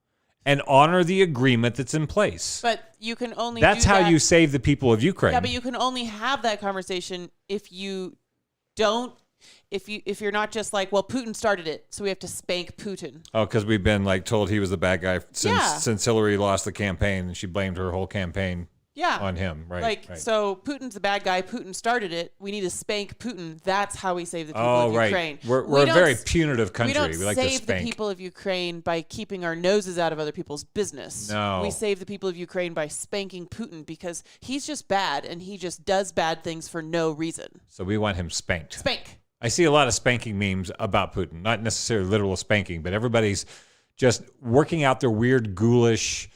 and honor the agreement that's in place. But you can only That's do how that. you save the people of Ukraine. Yeah, but you can only have that conversation if you don't, if you're not just like, well, Putin started it, so we have to spank Putin. Oh, because we've been like told he was the bad guy since Hillary lost the campaign and she blamed her whole campaign on him. Right. Like, right. so Putin's the bad guy. Putin started it. We need to spank Putin. That's how we save the people of right. Ukraine. We're a very punitive country. We don't We like to save spank the people of Ukraine by keeping our noses out of other people's business. No. We save the people of Ukraine by spanking Putin because he's just bad and he just does bad things for no reason. So we want him spanked. Spank. I see a lot of spanking memes about Putin. Not necessarily literal spanking, but everybody's just working out their weird, ghoulish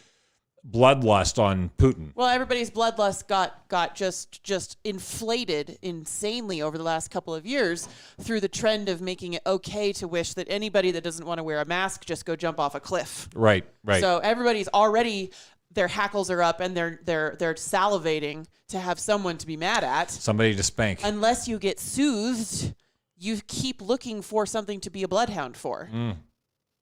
bloodlust on Putin. Well, everybody's bloodlust got just inflated insanely over the last couple of years through the trend of making it okay to wish that anybody that doesn't want to wear a mask just go jump off a cliff. Right. So everybody's already, their hackles are up and they're salivating to have someone to be mad at. Somebody to spank. Unless you get soothed, you keep looking for something to be a bloodhound for.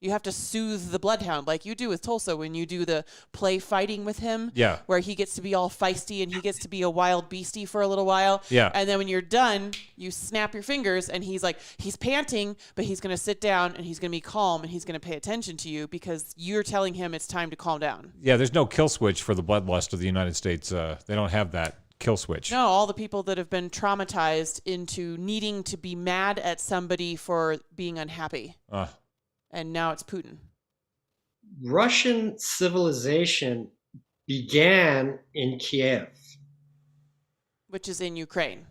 You have to soothe the bloodhound like you do with Tulsa when you do the play fighting with him. Yeah. Where he gets to be all feisty and he gets to be a wild beastie for a little while. Yeah. And then when you're done, you snap your fingers and he's panting, but he's going to sit down and he's going to be calm and he's going to pay attention to you because you're telling him it's time to calm down. Yeah, there's no kill switch for the bloodlust of the United States. They don't have that kill switch. No, all the people that have been traumatized into needing to be mad at somebody for being unhappy. And now it's Putin. Russian civilization began in Kiev, which is in Ukraine.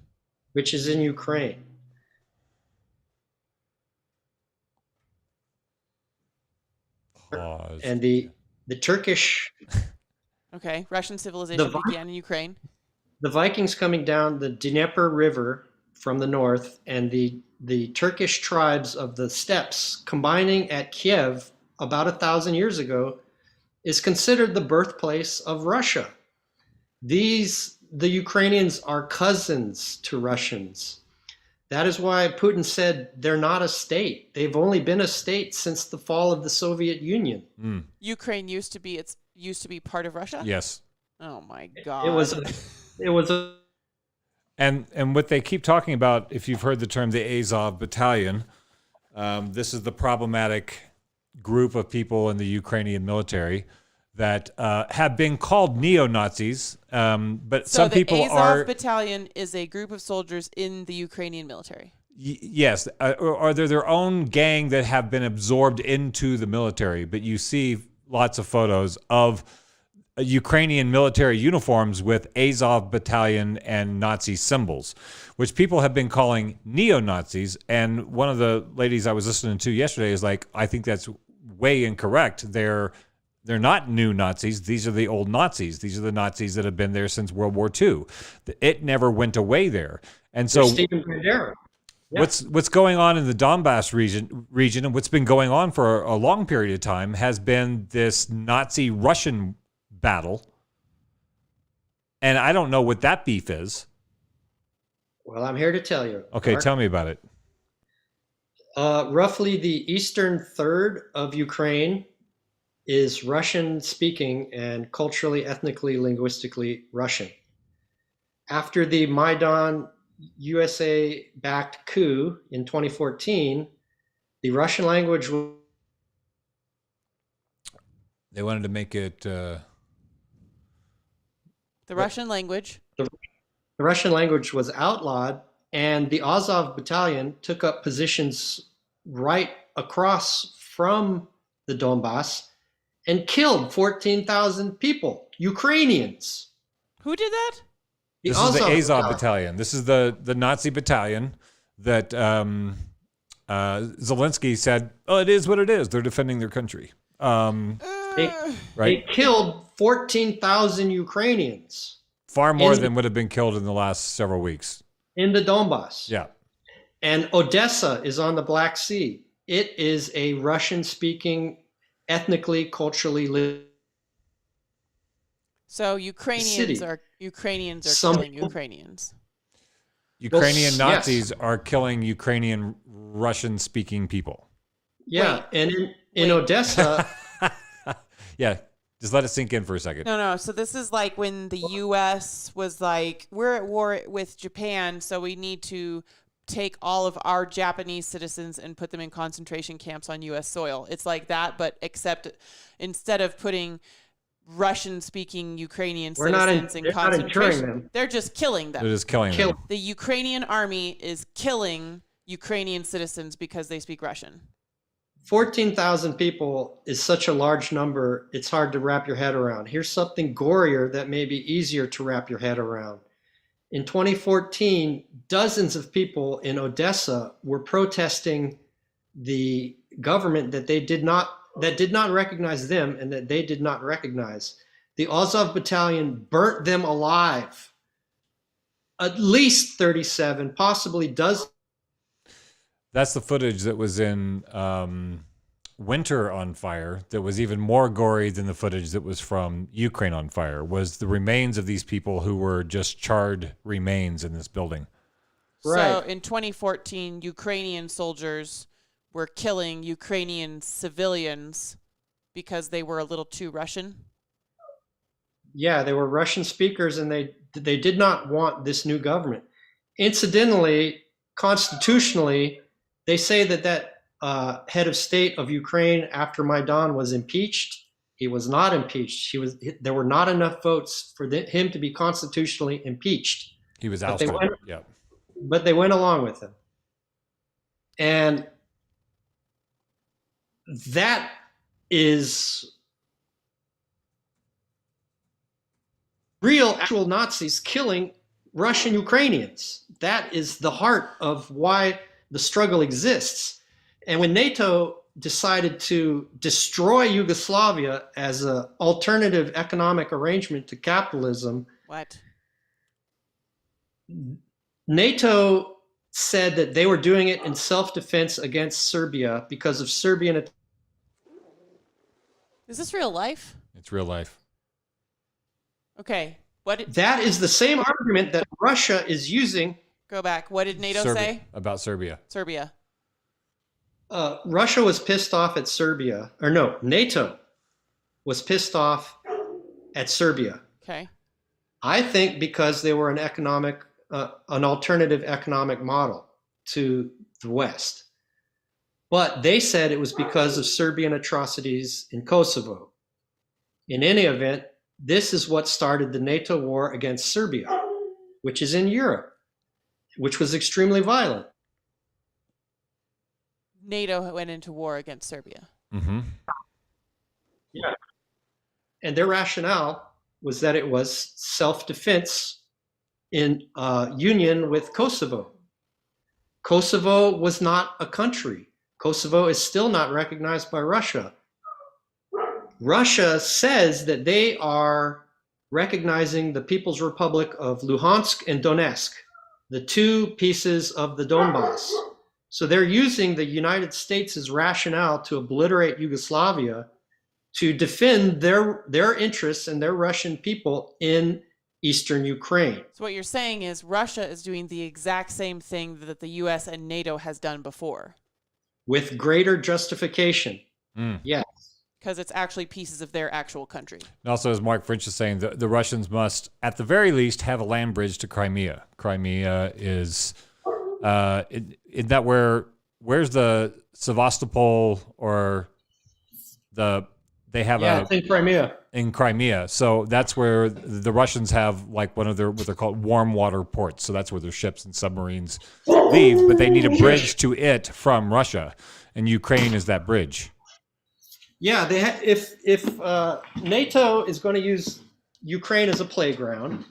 Pause. And the Turkish... Okay, Russian civilization began in Ukraine. The Vikings coming down the Dnieper River from the north and the Turkish tribes of the steppes combining at Kiev about 1,000 years ago is considered the birthplace of Russia. The Ukrainians are cousins to Russians. That is why Putin said they're not a state. They've only been a state since the fall of the Soviet Union. Ukraine used to be part of Russia? Yes. Oh my God. It was a And what they keep talking about, if you've heard the term the Azov Battalion, this is the problematic group of people in the Ukrainian military that have been called neo-Nazis, but some people are... So the Azov Battalion is a group of soldiers in the Ukrainian military? Yes, or they're their own gang that have been absorbed into the military, but you see lots of photos of Ukrainian military uniforms with Azov Battalion and Nazi symbols, which people have been calling neo-Nazis. And one of the ladies I was listening to yesterday is like, I think that's way incorrect. They're not new Nazis. These are the old Nazis. These are the Nazis that have been there since World War II. It never went away there. And so Bandera. Yeah. What's going on in the Donbass region and what's been going on for a long period of time has been this Nazi-Russian battle, and I don't know what that beef is. Well, I'm here to tell you. Okay, Mark. Tell me about it. Roughly the eastern third of Ukraine is Russian-speaking and culturally, ethnically, linguistically Russian. After the Maidan USA-backed coup in 2014, the Russian language... They wanted to make it... The Russian language. The Russian language was outlawed, and the Azov Battalion took up positions right across from the Donbass and killed 14,000 people, Ukrainians. Who did that? This is the Azov Battalion. This is the Nazi battalion that Zelensky said, oh, it is what it is. They're defending their country. They killed 14,000 Ukrainians. Far more than would have been killed in the last several weeks. In the Donbass. Yeah. And Odessa is on the Black Sea. It is a Russian-speaking, ethnically, culturally... So Ukrainians are killing Ukrainians. Ukrainian Nazis are killing Ukrainian Russian-speaking people. Yeah, and in Odessa... Yeah, just let it sink in for a second. No. So this is like when the U.S. was like, we're at war with Japan, so we need to take all of our Japanese citizens and put them in concentration camps on U.S. soil. It's like that, but except instead of putting Russian-speaking Ukrainian We're not citizens in they're not concentration. interring them. They're just killing them. They're just killing them. The Ukrainian army is killing Ukrainian citizens because they speak Russian. 14,000 people is such a large number, it's hard to wrap your head around. Here's something gorier that may be easier to wrap your head around. In 2014, dozens of people in Odessa were protesting the government that did not recognize them and that they did not recognize. The Azov Battalion burnt them alive. At least 37, possibly dozens. That's the footage that was in Winter on Fire that was even more gory than the footage that was from Ukraine on Fire, was the remains of these people who were just charred remains in this building. Right. So in 2014, Ukrainian soldiers were killing Ukrainian civilians because they were a little too Russian. Yeah, they were Russian speakers and they did not want this new government. Incidentally, constitutionally, they say that head of state of Ukraine after Maidan was impeached. He was not impeached. There were not enough votes for him to be constitutionally impeached. He was ousted. But they went along with him. And that is real, actual Nazis killing Russian Ukrainians. That is the heart of why the struggle exists. And when NATO decided to destroy Yugoslavia as an alternative economic arrangement to capitalism, NATO said that they were doing it in self-defense against Serbia because of Serbian. Is this real life? It's real life. Okay. That is the same argument that Russia is using. Go back. What did NATO say? About Serbia. Serbia. Russia was pissed off at Serbia. Or no, NATO was pissed off at Serbia. Okay. I think because they were an alternative economic model to the West. But they said it was because of Serbian atrocities in Kosovo. In any event, this is what started the NATO war against Serbia, which is in Europe, which was extremely violent. NATO went into war against Serbia. Mm-hmm. Yeah. And their rationale was that it was self-defense in union with Kosovo. Kosovo was not a country. Kosovo is still not recognized by Russia. Russia says that they are recognizing the People's Republic of Luhansk and Donetsk, the two pieces of the Donbass. So they're using the United States' rationale to obliterate Yugoslavia to defend their interests and their Russian people in eastern Ukraine. So what you're saying is Russia is doing the exact same thing that the US and NATO has done before. With greater justification. Yes. Because it's actually pieces of their actual country. And also, as Mark French is saying, the Russians must, at the very least, have a land bridge to Crimea. Crimea is, in that where's the Sevastopol or they have it's in Crimea. In Crimea. So that's where the Russians have like one of their, what they're called warm water ports. So that's where their ships and submarines leave, but they need a bridge to it from Russia. And Ukraine is that bridge. Yeah, if NATO is going to use Ukraine as a playground,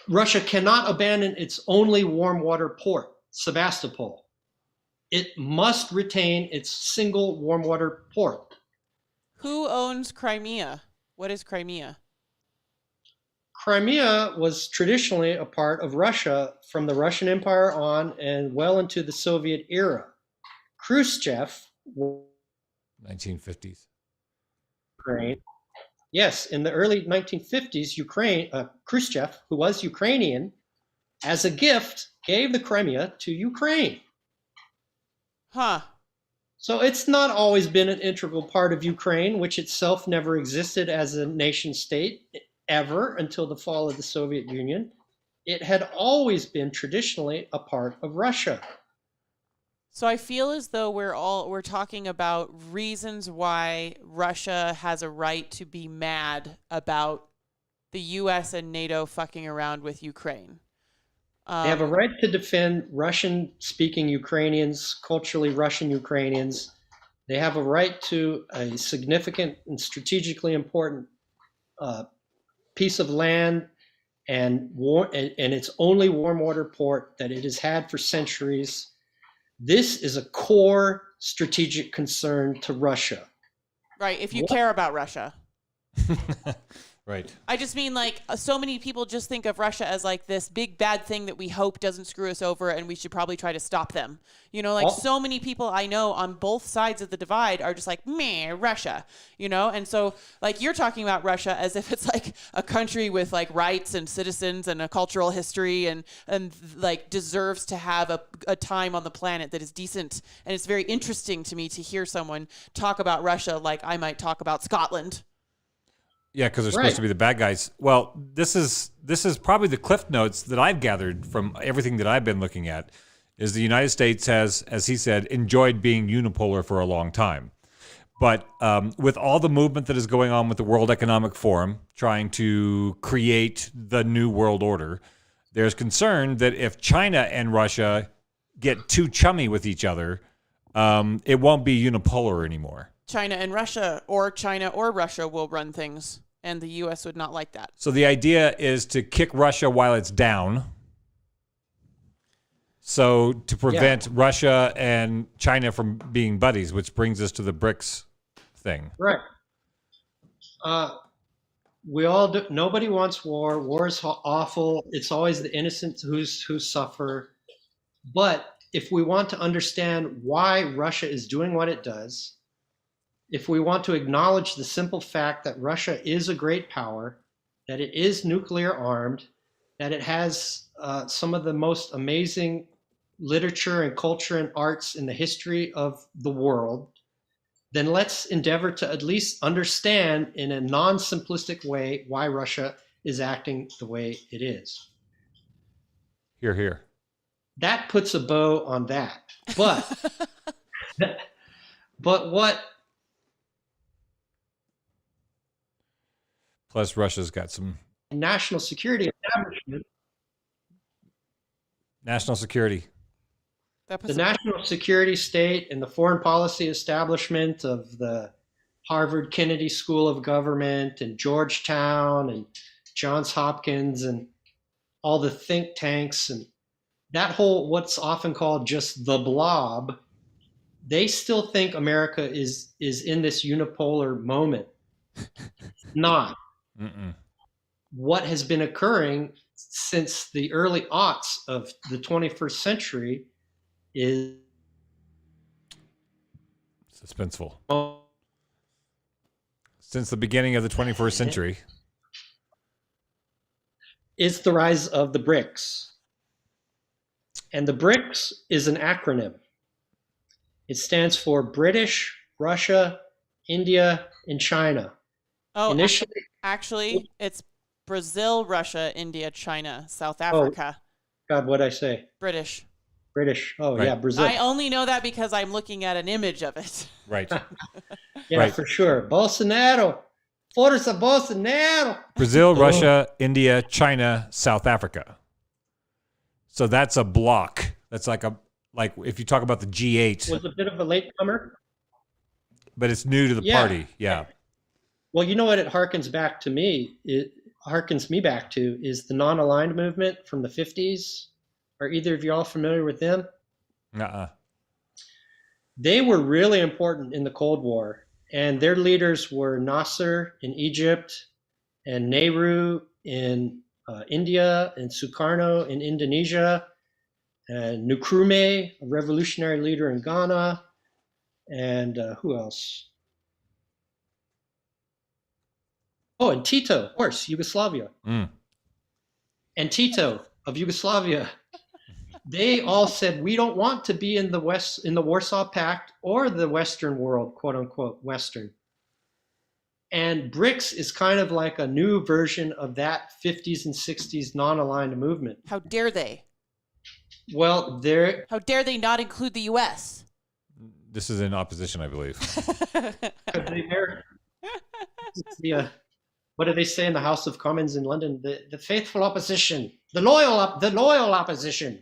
Russia cannot abandon its only warm water port, Sevastopol. It must retain its single warm water port. Who owns Crimea? What is Crimea? Crimea was traditionally a part of Russia from the Russian Empire on and well into the Soviet era. Khrushchev 1950s. Ukraine. Yes, in the early 1950s, Khrushchev, who was Ukrainian, as a gift, gave the Crimea to Ukraine. Huh. So it's not always been an integral part of Ukraine, which itself never existed as a nation state ever until the fall of the Soviet Union. It had always been traditionally a part of Russia. So I feel as though we're talking about reasons why Russia has a right to be mad about the U.S. and NATO fucking around with Ukraine. They have a right to defend Russian-speaking Ukrainians, culturally Russian Ukrainians. They have a right to a significant and strategically important piece of land and its only warm water port that it has had for centuries. This is a core strategic concern to Russia. Right, if you care about Russia. Right. I just mean, like, so many people just think of Russia as like this big bad thing that we hope doesn't screw us over and we should probably try to stop them. You know, like so many people I know on both sides of the divide are just like, meh, Russia, you know? And so, like, you're talking about Russia as if it's like a country with like rights and citizens and a cultural history and like deserves to have a time on the planet that is decent. And it's very interesting to me to hear someone talk about Russia like I might talk about Scotland. Yeah, because they're supposed to be the bad guys. Well, this is probably the cliff notes that I've gathered from everything that I've been looking at, is the United States has, as he said, enjoyed being unipolar for a long time. But with all the movement that is going on with the World Economic Forum, trying to create the new world order, there's concern that if China and Russia get too chummy with each other, it won't be unipolar anymore. China and Russia will run things, and the U.S. would not like that. So the idea is to kick Russia while it's down. So to prevent Russia and China from being buddies, which brings us to the BRICS thing. Right. We all do. Nobody wants war. War is awful. It's always the innocent who suffer. But if we want to understand why Russia is doing what it does, if we want to acknowledge the simple fact that Russia is a great power, that it is nuclear armed, that it has some of the most amazing literature and culture and arts in the history of the world, then let's endeavor to at least understand in a non-simplistic way why Russia is acting the way it is. Hear, hear. That puts a bow on that. But what... Plus, Russia's got some national security establishment. National security. The national security state and the foreign policy establishment of the Harvard Kennedy School of Government and Georgetown and Johns Hopkins and all the think tanks and that whole what's often called just the blob, they still think America is in this unipolar moment. It's not. Mm-mm. What has been occurring since the early aughts of the 21st century is suspenseful. Since the beginning of the 21st century is the rise of the BRICS. And the BRICS is an acronym. It stands for British, Russia, India, and China. Oh, initially, actually, it's Brazil, Russia, India, China, South Africa. Oh, God, what'd I say? British. Oh, right. Yeah, Brazil. I only know that because I'm looking at an image of it. Right. Yeah, right. For sure. Bolsonaro. Força Bolsonaro. Brazil, Russia, India, China, South Africa. So that's a block. That's like if you talk about the G8. Was a bit of a latecomer. But it's new to the party. Yeah. Well, you know what it harkens back to me? It harkens me back to is the non-aligned movement from the 50s. Are either of y'all familiar with them? Uh-uh. They were really important in the Cold War, and their leaders were Nasser in Egypt and Nehru in India and Sukarno in Indonesia and Nkrumah, a revolutionary leader in Ghana, and who else? Oh, and Tito, of course, Yugoslavia. Mm. And Tito of Yugoslavia. They all said, we don't want to be in the West, in the Warsaw Pact or the Western world, quote unquote, Western. And BRICS is kind of like a new version of that 50s and 60s non-aligned movement. How dare they? Well, there. How dare they not include the U.S.? This is in opposition, I believe. What do they say in the House of Commons in London? The faithful opposition, the loyal opposition.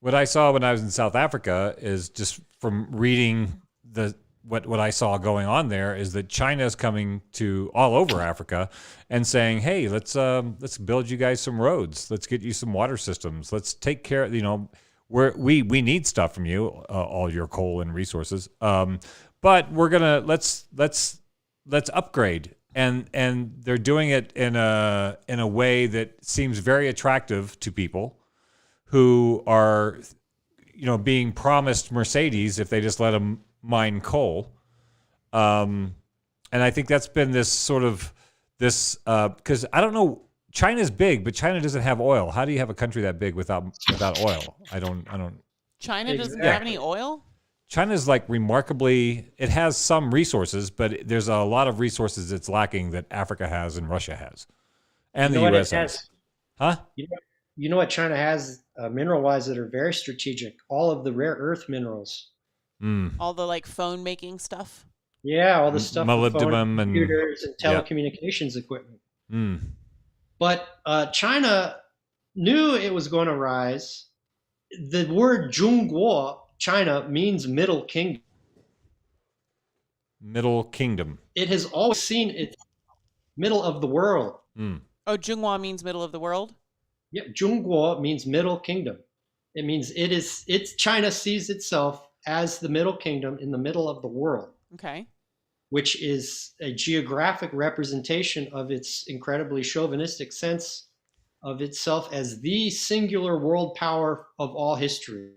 What I saw when I was in South Africa is just from reading what I saw going on there is that China is coming to all over Africa and saying, "Hey, let's build you guys some roads. Let's get you some water systems. Let's take care. We need stuff from you, all your coal and resources. But we're gonna let's upgrade." And they're doing it in a way that seems very attractive to people who are, being promised Mercedes if they just let them mine coal. And I think that's been this sort of because I don't know, China's big, but China doesn't have oil. How do you have a country that big without oil? I don't. China doesn't have any oil? China's remarkably, it has some resources, but there's a lot of resources it's lacking that Africa has and Russia has. And the US has. Huh? You know what China has mineral-wise that are very strategic? All of the rare earth minerals. All the phone making stuff. Yeah, all the stuff. Molybdenum and computers and telecommunications equipment. But China knew it was going to rise. The word Zhongguo, China, means Middle Kingdom. Middle Kingdom. It has always seen it middle of the world. Oh, Zhonghua means middle of the world? Yeah, Zhongguo means Middle Kingdom. It means China sees itself as the Middle Kingdom in the middle of the world. Okay. Which is a geographic representation of its incredibly chauvinistic sense of itself as the singular world power of all history.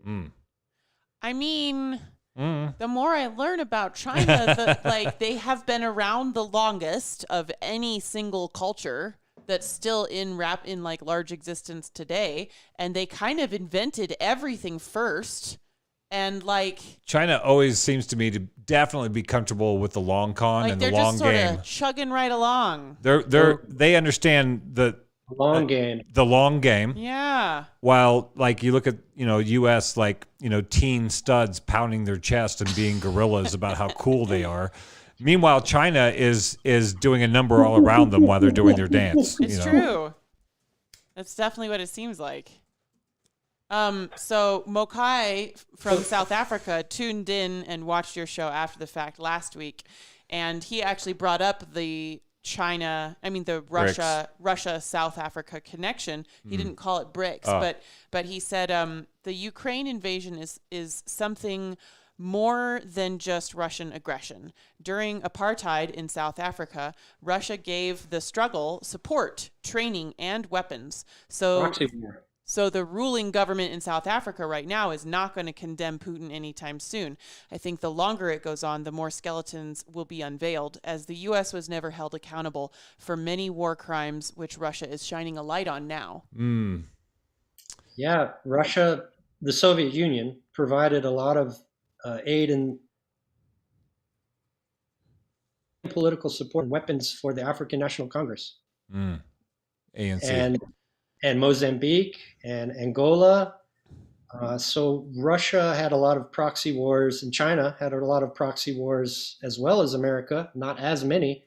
I mean, the more I learn about China, they have been around the longest of any single culture that's still in large existence today, and they kind of invented everything first. And China always seems to me to definitely be comfortable with the long con and the long game. They're just sort of chugging right along. They understand the long game. The long game. Yeah. While you look at U.S. teen studs pounding their chest and being gorillas about how cool they are. Meanwhile, China is doing a number all around them while they're doing their dance. It's true. That's definitely what it seems like. So Mokai from South Africa tuned in and watched your show after the fact last week, and he actually brought up the Russia South Africa connection. He didn't call it BRICS, but he said the Ukraine invasion is something more than just Russian aggression. During apartheid in South Africa, Russia gave the struggle support, training, and weapons. So the ruling government in South Africa right now is not going to condemn Putin anytime soon. I think the longer it goes on, the more skeletons will be unveiled, as the U.S. was never held accountable for many war crimes, which Russia is shining a light on now. Yeah, Russia, the Soviet Union, provided a lot of aid and political support and weapons for the African National Congress. ANC. And Mozambique and Angola. So Russia had a lot of proxy wars, and China had a lot of proxy wars as well as America, not as many,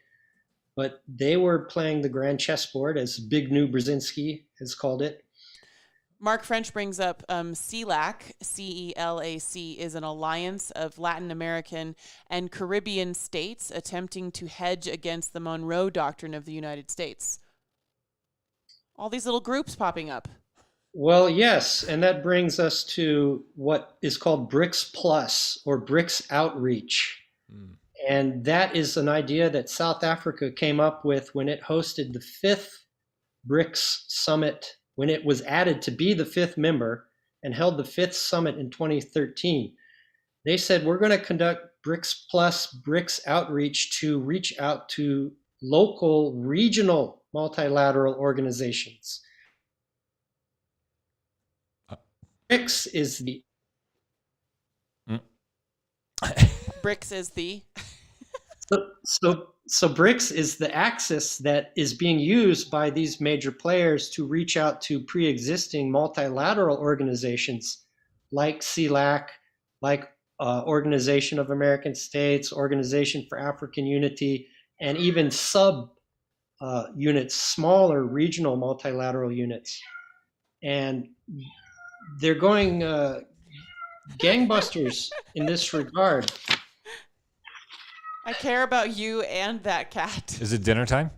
but they were playing the grand chessboard, as Big New Brzezinski has called it. Mark French brings up CELAC, C-E-L-A-C, is an alliance of Latin American and Caribbean states attempting to hedge against the Monroe Doctrine of the United States. All these little groups popping up. Well, yes, and that brings us to what is called BRICS Plus or BRICS Outreach. And that is an idea that South Africa came up with when it hosted the 5th BRICS Summit, when it was added to be the 5th member and held the 5th Summit in 2013. They said, we're going to conduct BRICS Plus, BRICS Outreach to reach out to local, regional, multilateral organizations. BRICS is the... BRICS is the... So So BRICS is the axis that is being used by these major players to reach out to pre-existing multilateral organizations like CELAC, like Organization of American States, Organization for African Unity, and even sub units, smaller regional multilateral units. And they're going gangbusters in this regard. I care about you and that cat. Is it dinner time?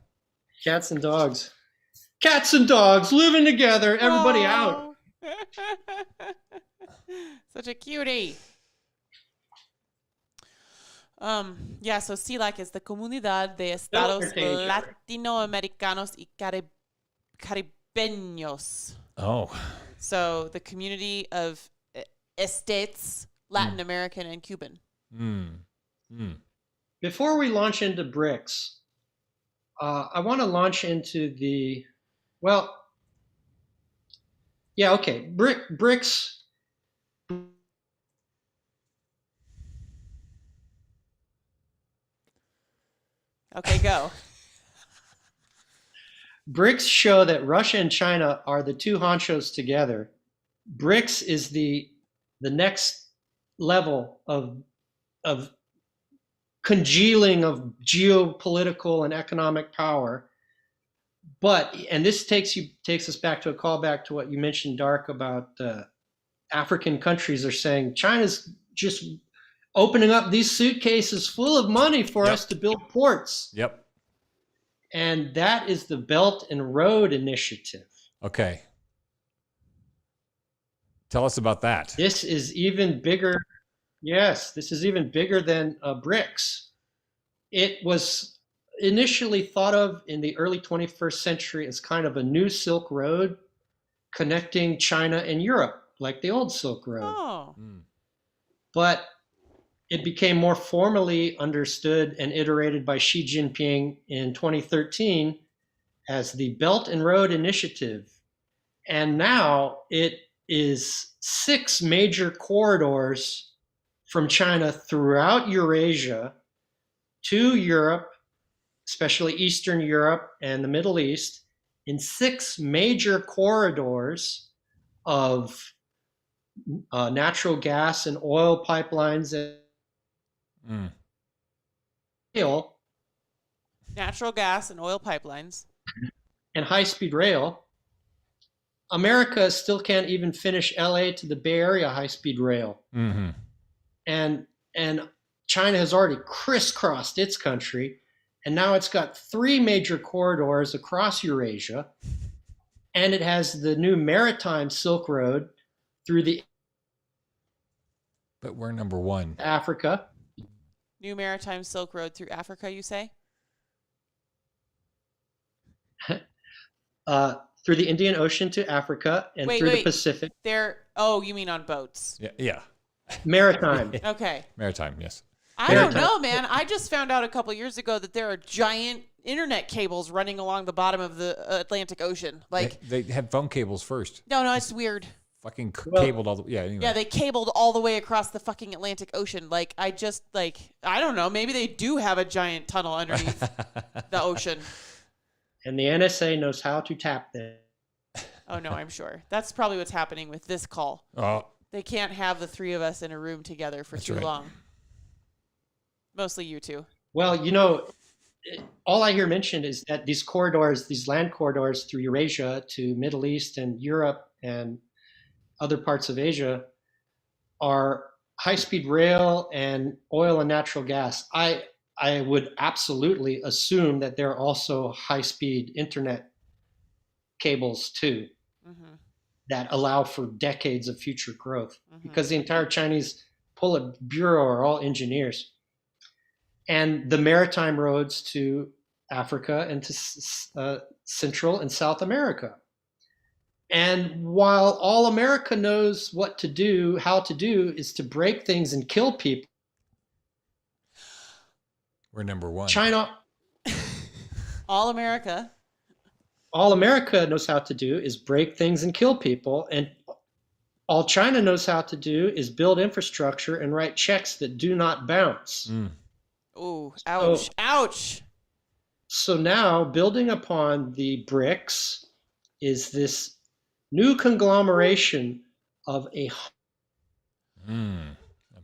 Cats and dogs. Cats and dogs living together. Everybody out. Such a cutie. Yeah, so CELAC is the Comunidad de Estados Latinoamericanos y Caribeños. Oh. So the community of estates, Latin American and Cuban. Before we launch into BRICS, I want to launch into the, BRICS. Okay, go. BRICS show that Russia and China are the two honchos together. BRICS is the next level of congealing of geopolitical and economic power. And this takes us back to a callback to what you mentioned, Dark, about African countries are saying China's just opening up these suitcases full of money for us to build ports. Yep. And that is the Belt and Road Initiative. Okay. Tell us about that. This is even bigger. Yes, this is even bigger than BRICS. It was initially thought of in the early 21st century as kind of a new Silk Road connecting China and Europe, like the old Silk Road. Oh. But it became more formally understood and iterated by Xi Jinping in 2013 as the Belt and Road Initiative. And now it is 6 major corridors from China throughout Eurasia to Europe, especially Eastern Europe and the Middle East, in 6 major corridors of natural gas and oil pipelines and natural gas and oil pipelines and high-speed rail. America still can't even finish LA to the Bay Area high-speed rail. Mm-hmm. And China has already crisscrossed its country, and now it's got 3 major corridors across Eurasia, and it has the new maritime Silk Road through the But we're number 1. Africa. New maritime Silk Road through Africa, you say? Through the Indian Ocean to Africa and through the Pacific. You mean on boats? Yeah. Maritime. Okay. Maritime, yes. I don't know, man. I just found out a couple years ago that there are giant internet cables running along the bottom of the Atlantic Ocean. Like they had phone cables first. No, it's weird. Fucking cabled all the anyway. Yeah, they cabled all the way across the fucking Atlantic Ocean. Like I don't know, maybe they do have a giant tunnel underneath the ocean. And the NSA knows how to tap them. Oh no, I'm sure. That's probably what's happening with this call. Oh. They can't have the 3 of us in a room together for too long. Mostly you two. Well, all I hear mentioned is that these corridors, these land corridors through Eurasia to Middle East and Europe and other parts of Asia are high-speed rail and oil and natural gas. I would absolutely assume that there are also high-speed internet cables too, that allow for decades of future growth, because the entire Chinese Politburo are all engineers. And the maritime roads to Africa and to Central and South America. And while all America knows what to do, how to do, is to break things and kill people. We're number 1. China. All America knows how to do is break things and kill people. And all China knows how to do is build infrastructure and write checks that do not bounce. Ooh, ouch, ouch. So now, building upon the BRICS is this new conglomeration of a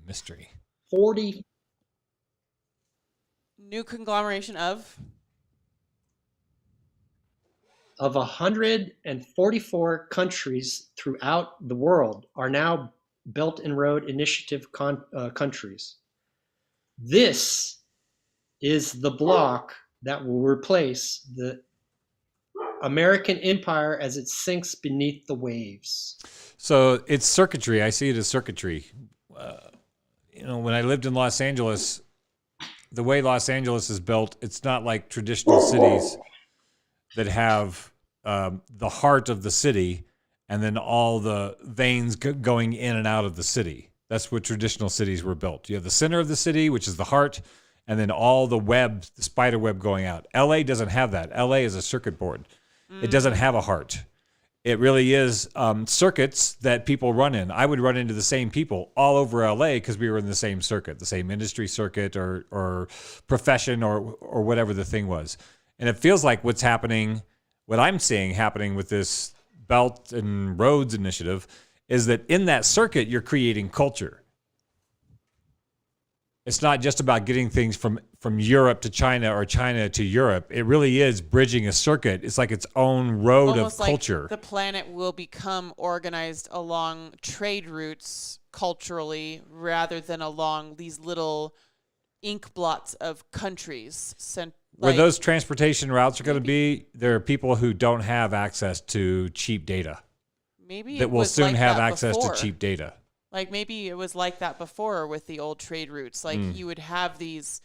mystery. 40 New conglomeration of 144 countries throughout the world are now Belt and Road Initiative countries. This is the bloc that will replace the American empire as it sinks beneath the waves. So it's circuitry. I see it as circuitry. When I lived in Los Angeles, the way Los Angeles is built, it's not like traditional cities that have the heart of the city and then all the veins going in and out of the city. That's what traditional cities were built. You have the center of the city, which is the heart, and then all the web, the spider web going out. LA doesn't have that. LA is a circuit board. It doesn't have a heart. It really is circuits that people run in. I would run into the same people all over LA because we were in the same circuit, the same industry circuit or profession or whatever the thing was. And it feels like what I'm seeing happening with this Belt and Roads Initiative is that in that circuit, you're creating culture. It's not just about getting things from Europe to China or China to Europe. It really is bridging a circuit. It's like its own road almost of culture. like the planet will become organized along trade routes culturally rather than along these little ink blots of countries. Where those transportation routes are going to be, there are people who don't have access to cheap data. Maybe that will soon have access to cheap data. Like maybe it was like that before with the old trade routes. Like you would have these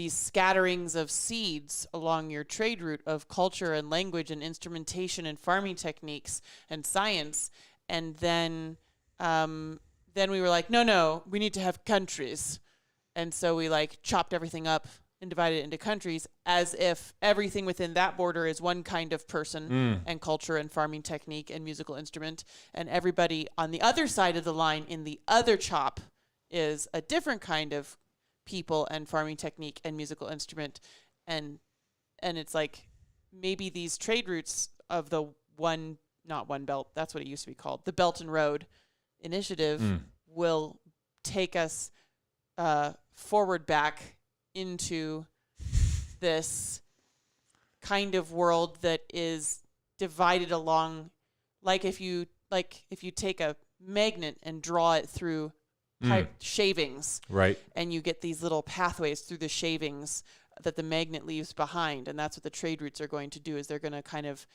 scatterings of seeds along your trade route of culture and language and instrumentation and farming techniques and science. And then we were like, no, we need to have countries. And so we like chopped everything up and divided it into countries as if everything within that border is one kind of person and culture and farming technique and musical instrument. And everybody on the other side of the line in the other chop is a different kind of people and farming technique and musical instrument. And it's like maybe these trade routes of the not one belt, that's what it used to be called, the Belt and Road Initiative will take us forward back into this kind of world that is divided along, like if you take a magnet and draw it through shavings, right, and you get these little pathways through the shavings that the magnet leaves behind, and that's what the trade routes are going to do, is they're going to kind of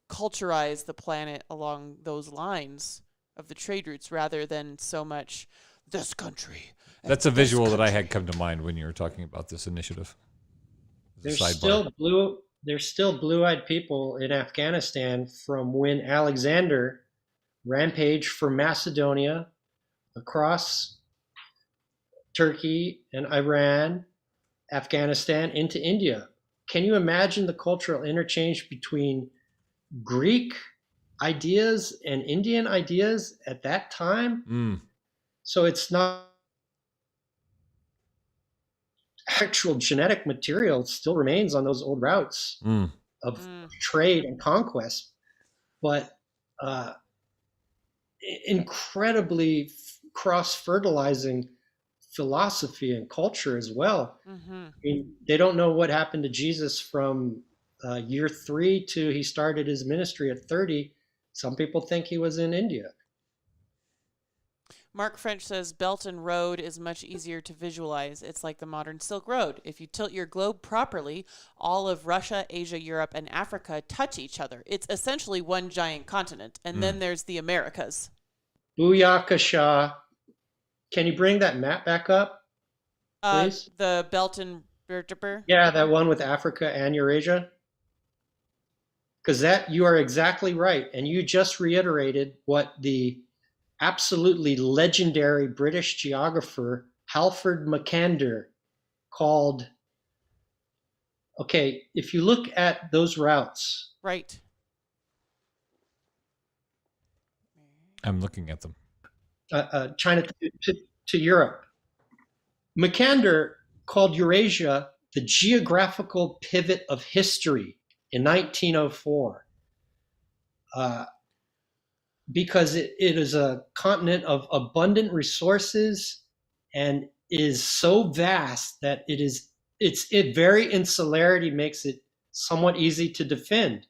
culturize the planet along those lines of the trade routes rather than so much this country. That's a visual that I had come to mind when you were talking about this initiative. There's still blue-eyed people in Afghanistan from when Alexander rampaged from Macedonia across Turkey and Iran, Afghanistan into India. Can you imagine the cultural interchange between Greek ideas and Indian ideas at that time? So it's not actual genetic material still remains on those old routes of trade and conquest, but incredibly cross-fertilizing philosophy and culture as well. I mean, they don't know what happened to Jesus from year 3 to he started his ministry at 30. Some people think he was in India. Mark French says Belt and Road is much easier to visualize. It's like the modern Silk Road. If you tilt your globe properly, all of Russia, Asia, Europe, and Africa touch each other. It's essentially one giant continent. And then there's the Americas. Booyakasha. Can you bring that map back up, please? The Belt and... Yeah, that one with Africa and Eurasia. Because you are exactly right. And you just reiterated what the absolutely legendary British geographer Halford Mackander called, okay, if you look at those routes. Right. I'm looking at them. China to Europe. Mackander called Eurasia the geographical pivot of history in 1904, because it is a continent of abundant resources and is so vast that its very insularity makes it somewhat easy to defend.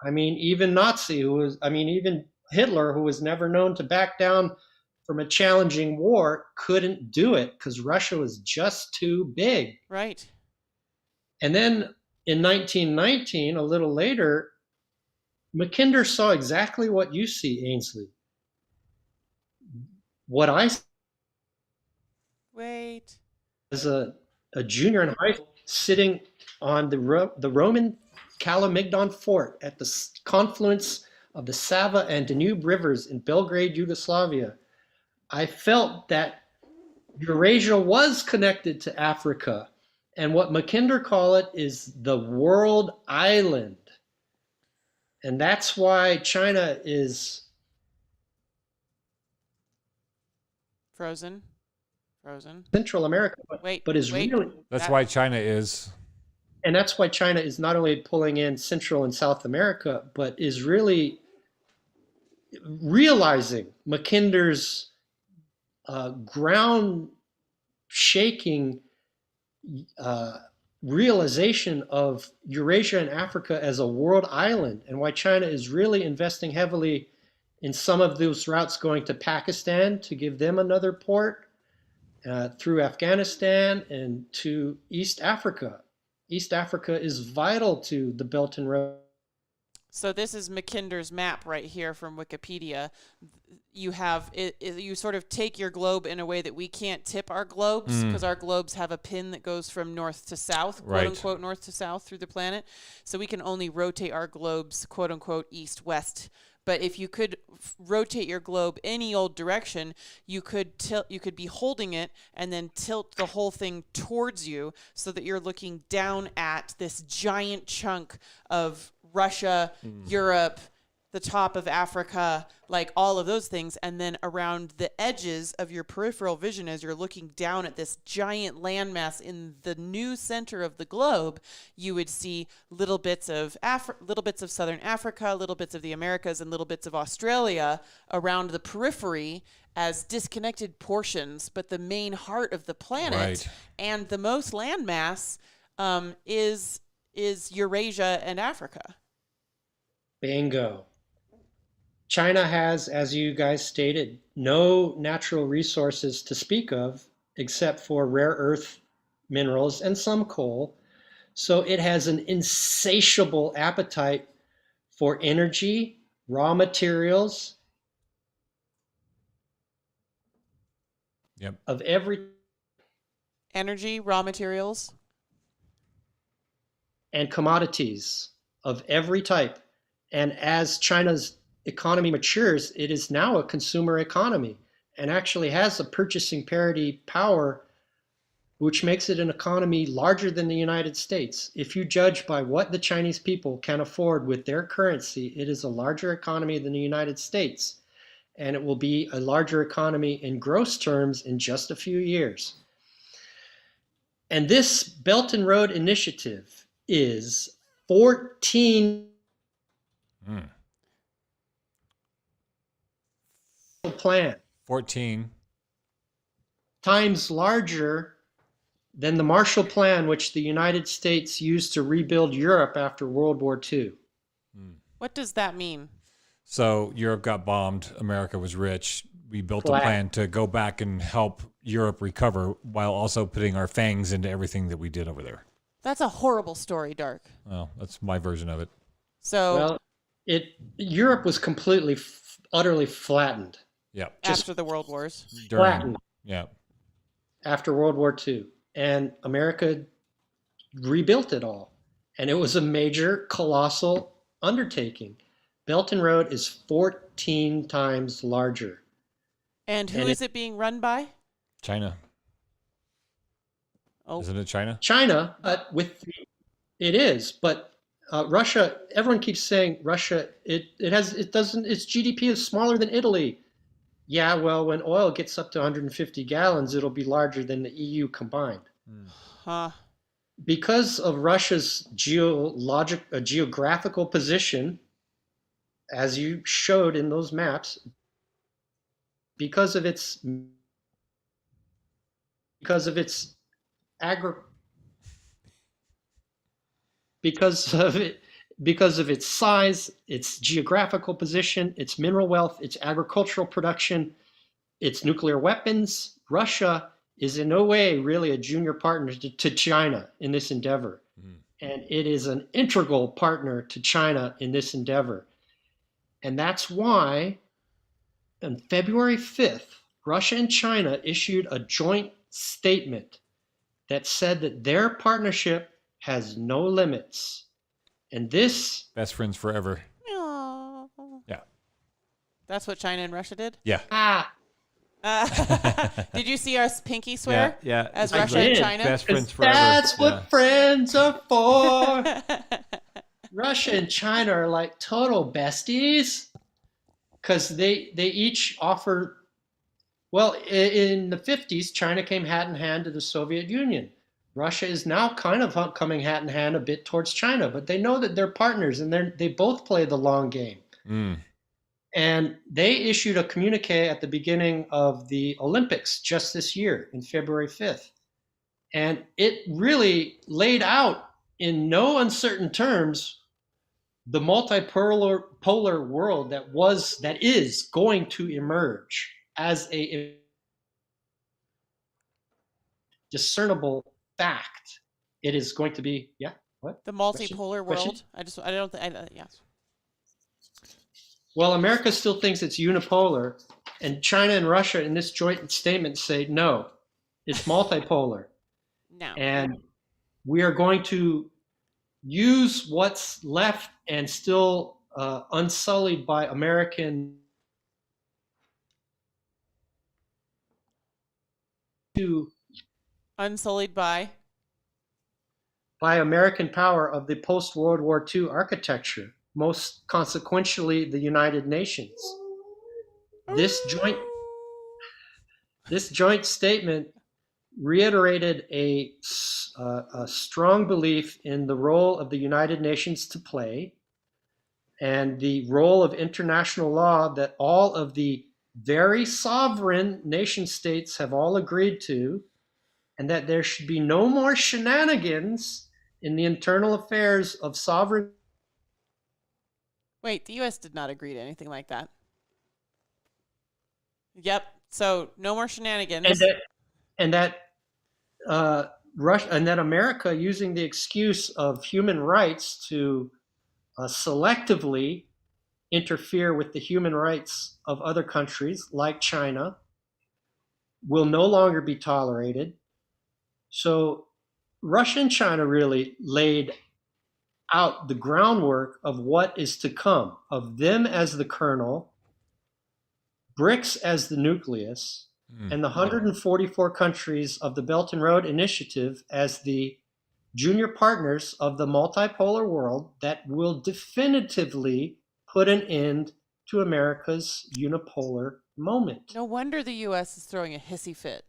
I mean, even even Hitler, who was never known to back down from a challenging war, couldn't do it because Russia was just too big. Right. And then in 1919, a little later, Mackinder saw exactly what you see, Ainsley. What I Wait. as a junior in high school, sitting on the Roman Kalamigdon fort at the confluence of the Sava and Danube rivers in Belgrade, Yugoslavia, I felt that Eurasia was connected to Africa. And what Mackinder called it is the world island. And that's why China is frozen. Central America, but is really. That's why China is. And that's why China is not only pulling in Central and South America, but is really realizing Mackinder's ground-shaking realization of Eurasia and Africa as a world island, and why China is really investing heavily in some of those routes going to Pakistan to give them another port, through Afghanistan and to East Africa. East Africa is vital to the Belt and Road. So this is Mackinder's map right here from Wikipedia. You have you sort of take your globe in a way that we can't tip our globes, because our globes have a pin that goes from north to south, quote unquote, north to south through the planet. So we can only rotate our globes, quote unquote, east west. But if you could rotate your globe any old direction, you could be holding it and then tilt the whole thing towards you so that you're looking down at this giant chunk of Russia, Europe, the top of Africa, like all of those things. And then around the edges of your peripheral vision, as you're looking down at this giant landmass in the new center of the globe, you would see little bits of Southern Africa, little bits of the Americas, and little bits of Australia around the periphery as disconnected portions, but the main heart of the planet and the most landmass is Eurasia and Africa. Bingo. China has, as you guys stated, no natural resources to speak of except for rare earth minerals and some coal. So it has an insatiable appetite for energy, raw materials, of every energy, raw materials, and commodities of every type. And as China's economy matures, it is now a consumer economy and actually has a purchasing parity power, which makes it an economy larger than the United States. If you judge by what the Chinese people can afford with their currency, it is a larger economy than the United States. And it will be a larger economy in gross terms in just a few years. And this Belt and Road Initiative is 14 plan. 14 times larger than the Marshall Plan, which the United States used to rebuild Europe after World War II. What does that mean? So Europe got bombed. America was rich. We built a plan to go back and help Europe recover while also putting our fangs into everything that we did over there. That's a horrible story, Dark. Well, that's my version of it. So, Europe was completely, utterly flattened. Yeah. After the World Wars. Flattened. Yeah. After World War II. And America rebuilt it all. And it was a major, colossal undertaking. Belt and Road is 14 times larger. And who is it being run by? China. Oh. Isn't it China? China, but it is. But Russia, everyone keeps saying Russia, its GDP is smaller than Italy. Yeah, well, when oil gets up to 150 gallons, it'll be larger than the EU combined. because of Russia's geographical position, as you showed in those maps, because of its because of its size, its geographical position, its mineral wealth, its agricultural production, its nuclear weapons, Russia is in no way really a junior partner to China in this endeavor. And it is an integral partner to China in this endeavor. And that's why on February 5th, Russia and China issued a joint statement that said that their partnership has no limits. And this... Best friends forever. Aww. Yeah. That's what China and Russia did? Yeah. Did you see our pinky swear? Yeah. As Russia and China? Best friends forever. That's what friends are for. Russia and China are like total besties because they each offer. Well, in the 50s, China came hat in hand to the Soviet Union. Russia is now kind of coming hat in hand a bit towards China, but they know that they're partners and they both play the long game. And they issued a communique at the beginning of the Olympics just this year, in February 5th. And it really laid out in no uncertain terms the multipolar world that is going to emerge as a discernible fact. It is going to be, what? The multipolar Question? world? Yeah. Well, America still thinks it's unipolar, and China and Russia in this joint statement say, no, it's multipolar. No. And we are going to use what's left and still unsullied by American Unsullied by American power of the post-World War II architecture, most consequentially the United Nations. This joint statement reiterated a strong belief in the role of the United Nations to play and the role of international law that all of the very sovereign nation states have all agreed to, and that there should be no more shenanigans in the internal affairs of sovereign. Wait, the U.S. did not agree to anything like that. Yep. So no more shenanigans. And that Russia and that America, using the excuse of human rights to selectively interfere with the human rights of other countries like China, will no longer be tolerated. So Russia and China really laid out the groundwork of what is to come, of them as the kernel, BRICS as the nucleus, and the 144 countries of the Belt and Road Initiative as the junior partners of the multipolar world that will definitively put an end to America's unipolar moment. No wonder the U.S. is throwing a hissy fit.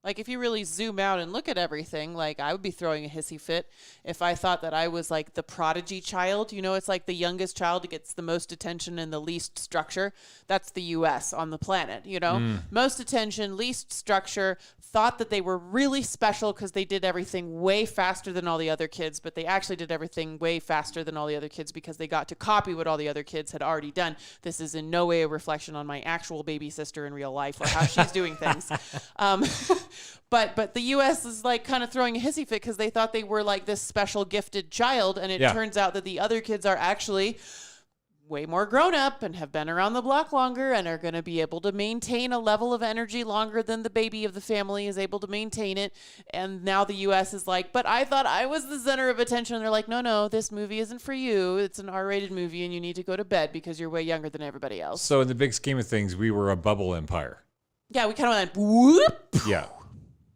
Like, if you really zoom out and look at everything, like, I would be throwing a hissy fit if I thought that I was, like, the prodigy child. You know, it's like the youngest child gets the most attention and the least structure. That's the U.S. on the planet, you know? Most attention, least structure, thought that they were really special because they did everything way faster than all the other kids, but they actually did everything way faster than all the other kids because they got to copy what all the other kids had already done. This is in no way a reflection on my actual baby sister in real life or how she's doing things. But the U.S. is like kind of throwing a hissy fit because they thought they were like this special gifted child, and it turns out that the other kids are actually way more grown up and have been around the block longer and are going to be able to maintain a level of energy longer than the baby of the family is able to maintain it. And now the U.S. is like, but I thought I was the center of attention. And they're like, no, this movie isn't for you. It's an R-rated movie and you need to go to bed because you're way younger than everybody else. So in the big scheme of things, we were a bubble empire. Yeah, we kind of went whoop. Yeah.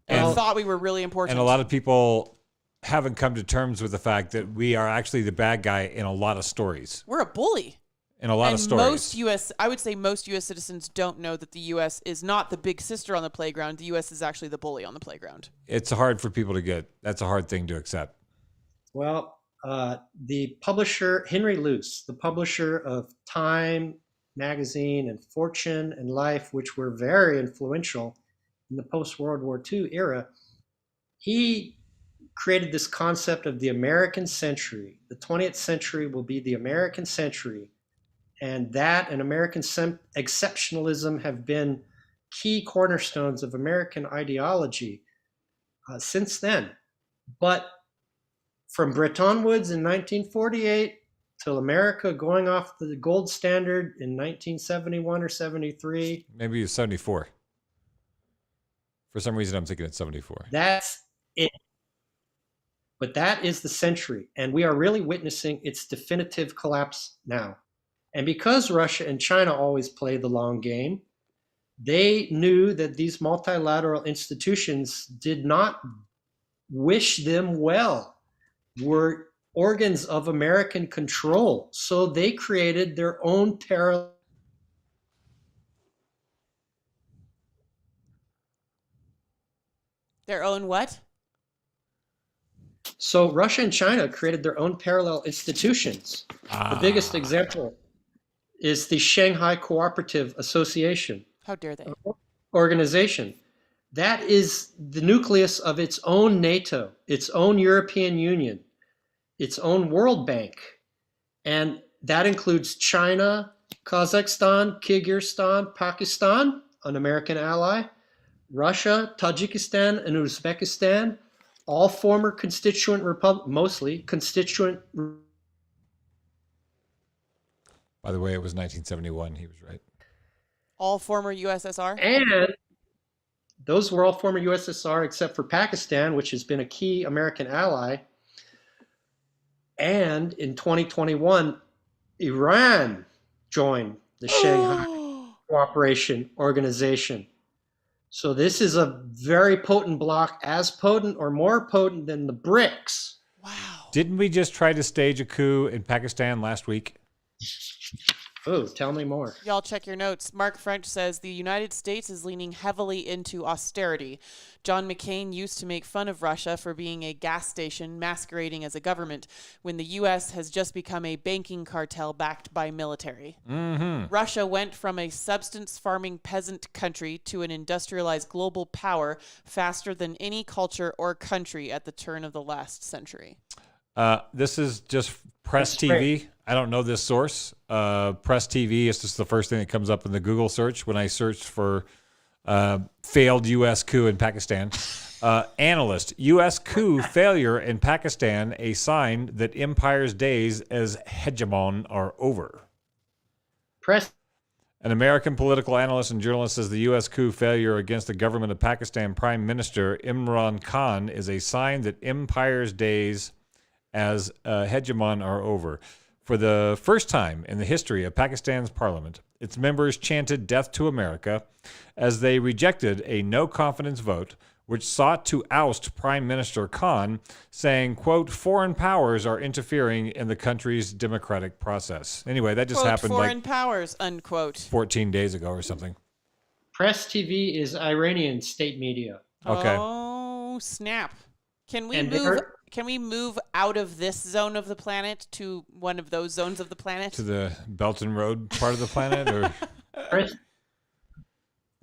And thought we were really important. And a lot of people haven't come to terms with the fact that we are actually the bad guy in a lot of stories. We're a bully. in a lot of stories. I would say most U.S. citizens don't know that the U.S. is not the big sister on the playground. The U.S. is actually the bully on the playground. It's hard for people to get. That's a hard thing to accept. Well, the publisher, Henry Luce, the publisher of Time magazine and Fortune and Life, which were very influential in the post-World War II era, he created this concept of the American century. The 20th century will be the American century. And that and American exceptionalism have been key cornerstones of American ideology since then. But from Breton Woods in 1948 till America going off the gold standard in 1971 or 73. Maybe it's 74. For some reason, I'm thinking it's 74. That's it. But that is the century. And we are really witnessing its definitive collapse now. And because Russia and China always play the long game, they knew that these multilateral institutions did not wish them well, were organs of American control. So they created their own parallel. Their own what? So Russia and China created their own parallel institutions. The biggest example is the Shanghai Cooperative Association. How dare they? Organization. That is the nucleus of its own NATO, its own European Union, its own World Bank. And that includes China, Kazakhstan, Kyrgyzstan, Pakistan, an American ally, Russia, Tajikistan, and Uzbekistan, all former constituent republics, mostly constituent. By the way, it was 1971. He was right. All former USSR? And those were all former USSR except for Pakistan, which has been a key American ally. And in 2021, Iran joined the Shanghai Cooperation Organization. So this is a very potent bloc, as potent or more potent than the BRICS. Wow. Didn't we just try to stage a coup in Pakistan last week? Oh, tell me more. Y'all check your notes. Mark French says the United States is leaning heavily into austerity. John McCain used to make fun of Russia for being a gas station masquerading as a government when the U.S. has just become a banking cartel backed by military. Mm-hmm. Russia went from a substance farming peasant country to an industrialized global power faster than any culture or country at the turn of the last century. This is just Press TV. Great. I don't know this source. Press TV is just the first thing that comes up in the Google search when I searched for failed U.S. coup in Pakistan. Analyst, U.S. coup failure in Pakistan, a sign that empire's days as hegemon are over. Press. An American political analyst and journalist says the U.S. coup failure against the government of Pakistan Prime Minister Imran Khan is a sign that empire's days as hegemon are over. For the first time in the history of Pakistan's parliament, its members chanted death to America as they rejected a no-confidence vote which sought to oust Prime Minister Khan, saying, quote, foreign powers are interfering in the country's democratic process. Anyway, that just quote, happened foreign like powers, unquote. 14 days ago or something. Press TV is Iranian state media. Okay. Oh, snap. Can we move out of this zone of the planet to one of those zones of the planet? To the Belton Road part of the planet? Or Press,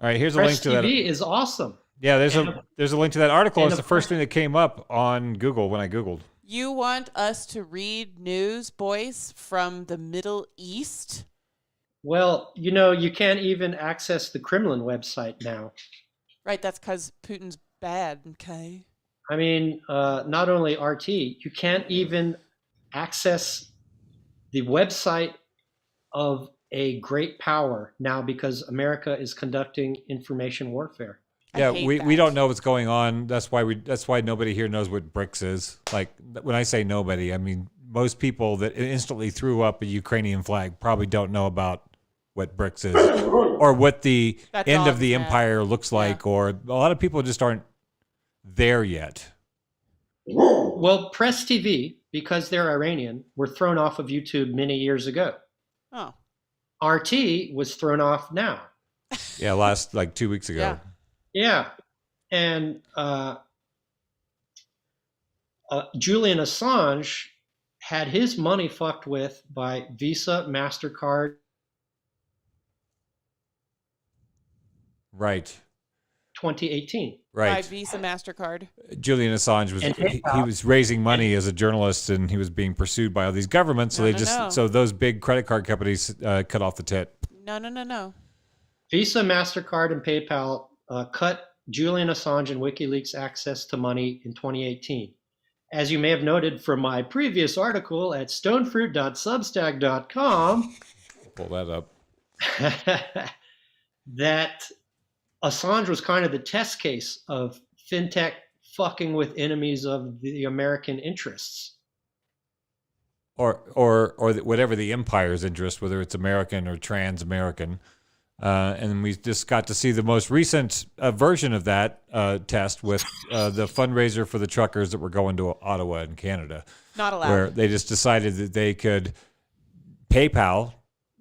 all right, here's a Press link to that. TV is awesome. Yeah, there's a link to that article. It's the first thing that came up on Google when I Googled. You want us to read news, Boyce, from the Middle East? Well, you can't even access the Kremlin website now. Right, that's because Putin's bad, okay? I mean, not only RT, you can't even access the website of a great power now because America is conducting information warfare. Yeah, we don't know what's going on. That's why nobody here knows what BRICS is. Like, when I say nobody, I mean most people that instantly threw up a Ukrainian flag probably don't know about what BRICS is or what the end of the empire looks like, or a lot of people just aren't there yet. Well, Press TV, because they're Iranian, were thrown off of YouTube many years ago. Oh. RT was thrown off now. Yeah, last like 2 weeks ago. Yeah. And Julian Assange had his money fucked with by Visa, MasterCard. Right. 2018. Right. By Visa, MasterCard. Julian Assange was he was raising money as a journalist, and he was being pursued by all these governments. So so those big credit card companies cut off the tit. No. Visa, MasterCard, and PayPal cut Julian Assange and WikiLeaks access to money in 2018. As you may have noted from my previous article at stonefruit.substack.com, pull that up, that Assange was kind of the test case of fintech fucking with enemies of the American interests. Or whatever the empire's interest, whether it's American or trans-American. And we just got to see the most recent version of that test with the fundraiser for the truckers that were going to Ottawa in Canada. Not allowed. Where they just decided that they could PayPal.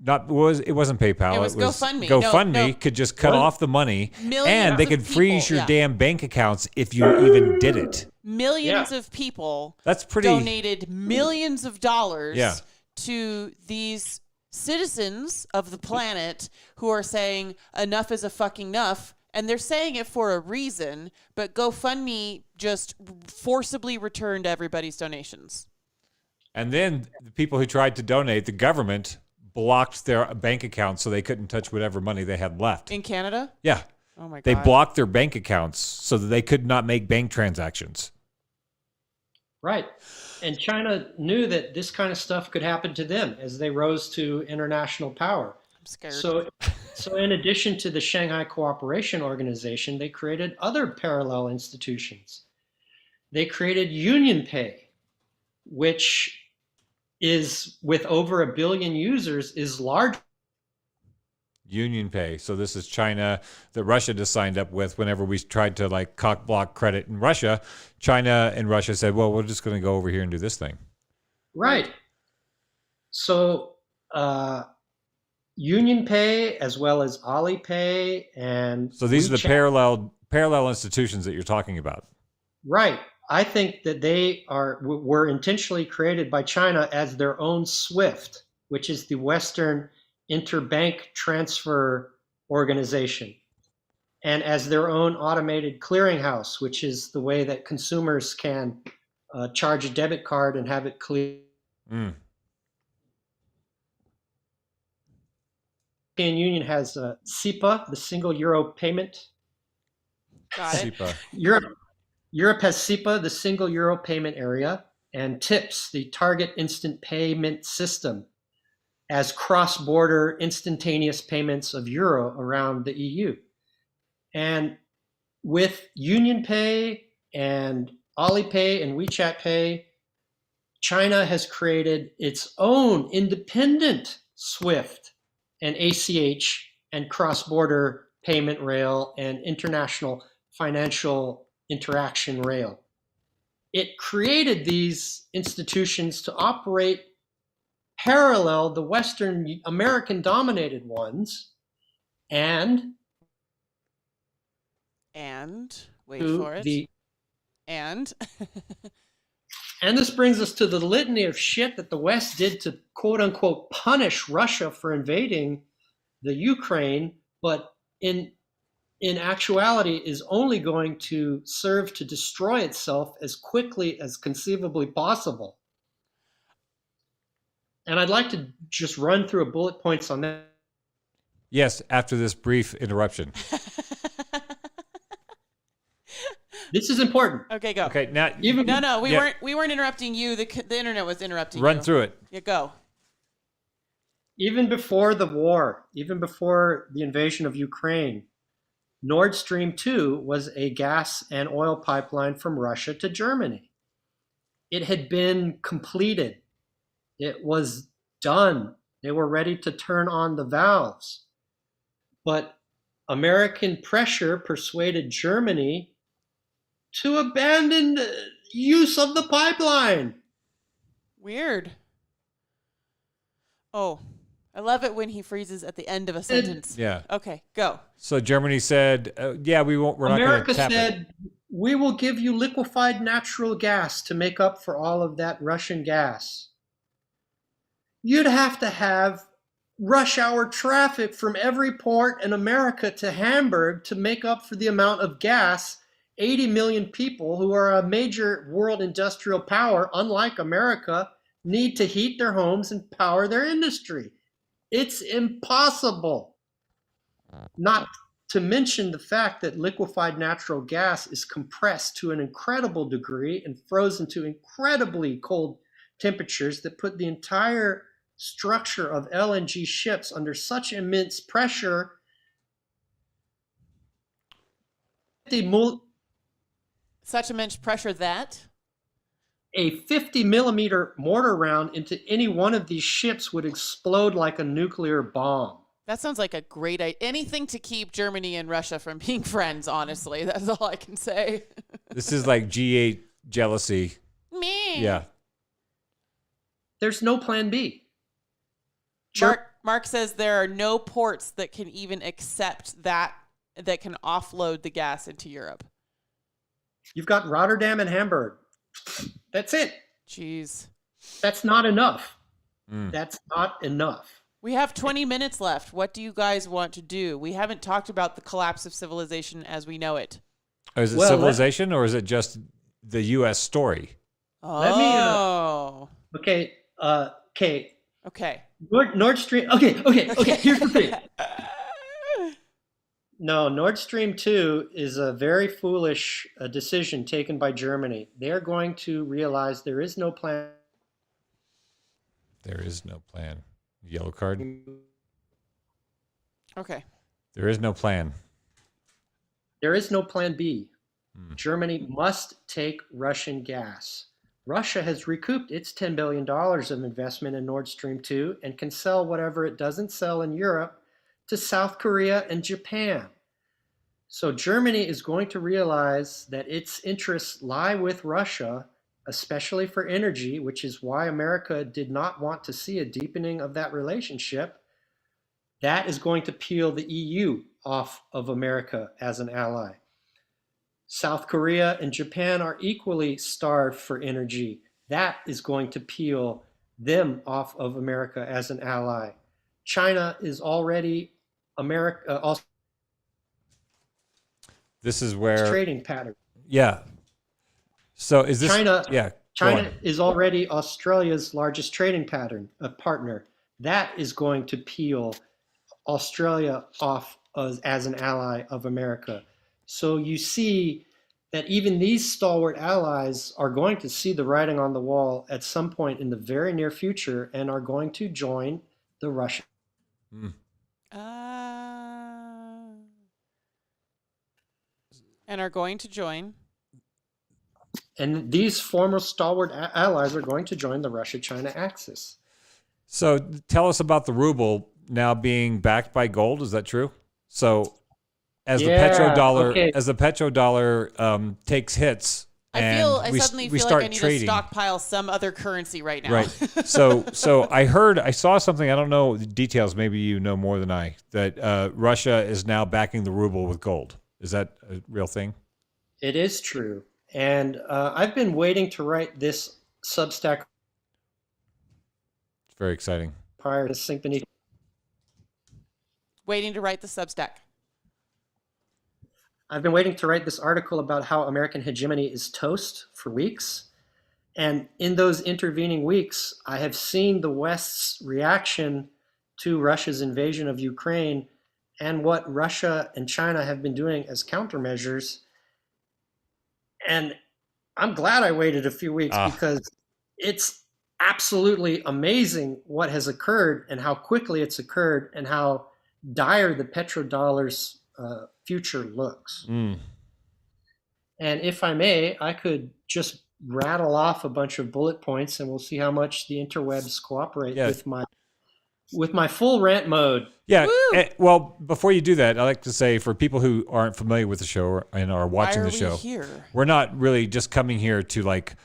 It wasn't PayPal. It was GoFundMe. GoFundMe could just cut off the money, and they could freeze your damn bank accounts if you even did it. Millions of people donated millions of dollars to these citizens of the planet who are saying enough is a fucking enough, and they're saying it for a reason, but GoFundMe just forcibly returned everybody's donations. And then the people who tried to donate, the government blocked their bank accounts so they couldn't touch whatever money they had left. In Canada? Yeah. Oh my God. They blocked their bank accounts so that they could not make bank transactions. Right. And China knew that this kind of stuff could happen to them as they rose to international power. I'm scared. So in addition to the Shanghai Cooperation Organization, they created other parallel institutions. They created UnionPay, which is, with over 1 billion users, is large. UnionPay. So this is China that Russia just signed up with. Whenever we tried to like cock block credit in Russia, China and Russia said, well, we're just going to go over here and do this thing. Right. So UnionPay as well as Alipay and so these WeChat. are the parallel institutions that you're talking about. Right. I think that they were intentionally created by China as their own SWIFT, which is the Western Interbank Transfer Organization, and as their own automated clearinghouse, which is the way that consumers can charge a debit card and have it clear. Mm. The European Union has SEPA, the Single Euro Payment. Got it. SEPA. Europe has SEPA, the Single Euro Payment Area, and TIPS, the Target Instant Payment System, as cross-border instantaneous payments of euro around the EU. And with UnionPay and Alipay and WeChat Pay, China has created its own independent SWIFT and ACH and cross-border payment rail and international financial interaction rail. It created these institutions to operate parallel the Western American-dominated ones, and wait for it. And this brings us to the litany of shit that the West did to quote-unquote punish Russia for invading the Ukraine, but in actuality is only going to serve to destroy itself as quickly as conceivably possible. And I'd like to just run through a bullet points on that. Yes, after this brief interruption. This is important. Okay, go. Okay, now we weren't interrupting you. The internet was interrupting you. Run through it. Yeah, go. Even before the war, even before the invasion of Ukraine, Nord Stream 2 was a gas and oil pipeline from Russia to Germany. It had been completed. It was done. They were ready to turn on the valves. But American pressure persuaded Germany to abandon the use of the pipeline. Weird. Oh, I love it when he freezes at the end of a sentence. Yeah. Okay, go. So Germany said, "Yeah, we won't. We're not going America to tap it." said, we will give you liquefied natural gas to make up for all of that Russian gas. You'd have to have rush hour traffic from every port in America to Hamburg to make up for the amount of gas 80 million people who are a major world industrial power, unlike America, need to heat their homes and power their industry. It's impossible. Not to mention the fact that liquefied natural gas is compressed to an incredible degree and frozen to incredibly cold temperatures that put the entire structure of LNG ships under such immense pressure. Such immense pressure that a 50 millimeter mortar round into any one of these ships would explode like a nuclear bomb. that sounds like a great idea. Anything to keep Germany and Russia from being friends, honestly. That's all I can say. This is like G8 jealousy. Me. Yeah. There's no plan B. Mark says there are no ports that can even accept that can offload the gas into Europe. You've got Rotterdam and Hamburg. That's it. Jeez. That's not enough. That's not enough. We have 20 minutes left. What do you guys want to do? We haven't talked about the collapse of civilization as we know it. Is it civilization or is it just the U.S. story? Oh. Okay. Okay. Nord Stream. Okay. Here's the thing. No, Nord Stream 2 is a very foolish decision taken by Germany. They're going to realize there is no plan. There is no plan. Yellow card. Okay. There is no plan. There is no plan B. Germany must take Russian gas. Russia has recouped its $10 billion of investment in Nord Stream 2 and can sell whatever it doesn't sell in Europe to South Korea and Japan. So Germany is going to realize that its interests lie with Russia, especially for energy, which is why America did not want to see a deepening of that relationship. That is going to peel the EU off of America as an ally. South Korea and Japan are equally starved for energy. That is going to peel them off of America as an ally. China is already also this is where trading pattern. Yeah. So is this China? Yeah. China is already Australia's largest trading partner. That is going to peel Australia off as an ally of America. So you see that even these stalwart allies are going to see the writing on the wall at some point in the very near future and are going to join the Russian. And are going to join. And these former stalwart allies are going to join the Russia-China axis. So tell us about the ruble now being backed by gold. Is that true? So as the petrodollar takes hits, I suddenly feel start like I need trading. to stockpile some other currency right now. Right. So I saw something. I don't know the details. Maybe you know more than I. That Russia is now backing the ruble with gold. Is that a real thing? It is true. And I've been waiting to write this Substack. It's very exciting. Prior to sink beneath. Waiting to write the Substack. I've been waiting to write this article about how American hegemony is toast for weeks. And in those intervening weeks, I have seen the West's reaction to Russia's invasion of Ukraine and what Russia and China have been doing as countermeasures. And I'm glad I waited a few weeks because it's absolutely amazing what has occurred and how quickly it's occurred and how dire the petrodollar's future looks. And if I may, I could just rattle off a bunch of bullet points and we'll see how much the interwebs cooperate with my full rant mode. Yeah. Well, before you do that, I'd like to say for people who aren't familiar with the show and are watching the show, here? we're not really just coming here to like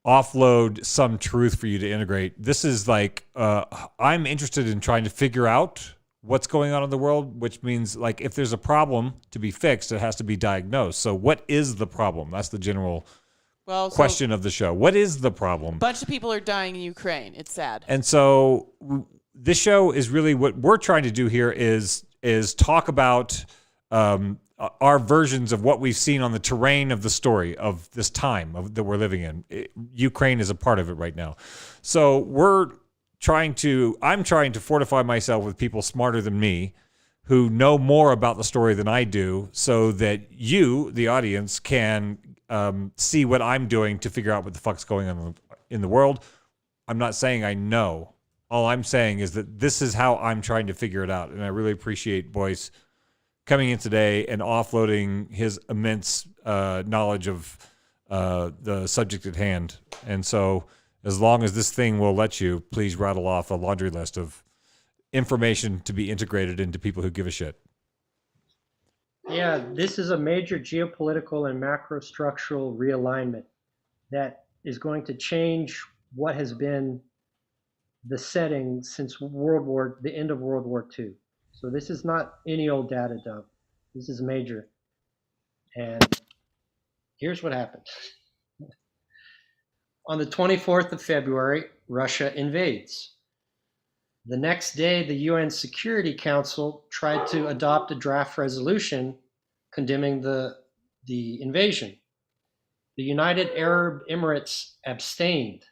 offload some truth for you to integrate. This is like, I'm interested in trying to figure out what's going on in the world, which means like if there's a problem to be fixed, it has to be diagnosed. So what is the problem? That's the general question of the show. What is the problem? A bunch of people are dying in Ukraine. It's sad. And so this show is really what we're trying to do here is talk about our versions of what we've seen on the terrain of the story of this time that we're living in. Ukraine is a part of it right now. So I'm trying to fortify myself with people smarter than me who know more about the story than I do, so that you, the audience, can see what I'm doing to figure out what the fuck's going on in the world. I'm not saying I know. All I'm saying is that this is how I'm trying to figure it out. And I really appreciate Boyce coming in today and offloading his immense knowledge of the subject at hand. And so as long as this thing will let you, please rattle off a laundry list of information to be integrated into people who give a shit. Yeah, this is a major geopolitical and macrostructural realignment that is going to change what has been the setting since the end of World War II. So this is not any old data dump. This is major. And here's what happened. On the 24th of February, Russia invades. The next day, the UN Security Council tried to adopt a draft resolution condemning the invasion. The United Arab Emirates abstained.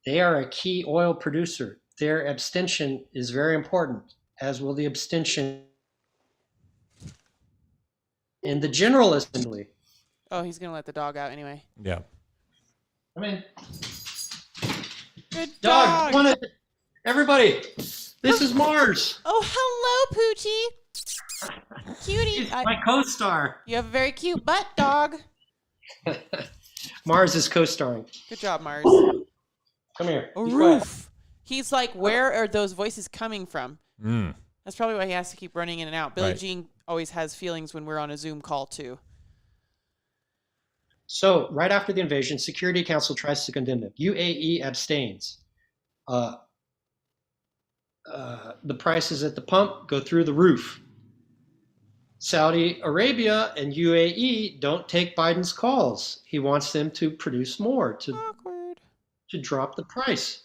They are a key oil producer. Their abstention is very important, as will the abstention in the General Assembly. Oh, he's going to let the dog out anyway. Yeah. Come in. Good dog. dog. Everybody, this is Mars. Oh, hello, Poochie. Cutie. He's my co-star. You have a very cute butt, dog. Mars is co-starring. Good job, Mars. Come here. A roof. He's like, where are those voices coming from? That's probably why he has to keep running in and out. Billie Jean always has feelings when we're on a Zoom call, too. So, right after the invasion, Security Council tries to condemn them. UAE abstains. The prices at the pump go through the roof. Saudi Arabia and UAE don't take Biden's calls. He wants them to produce more, to drop the price.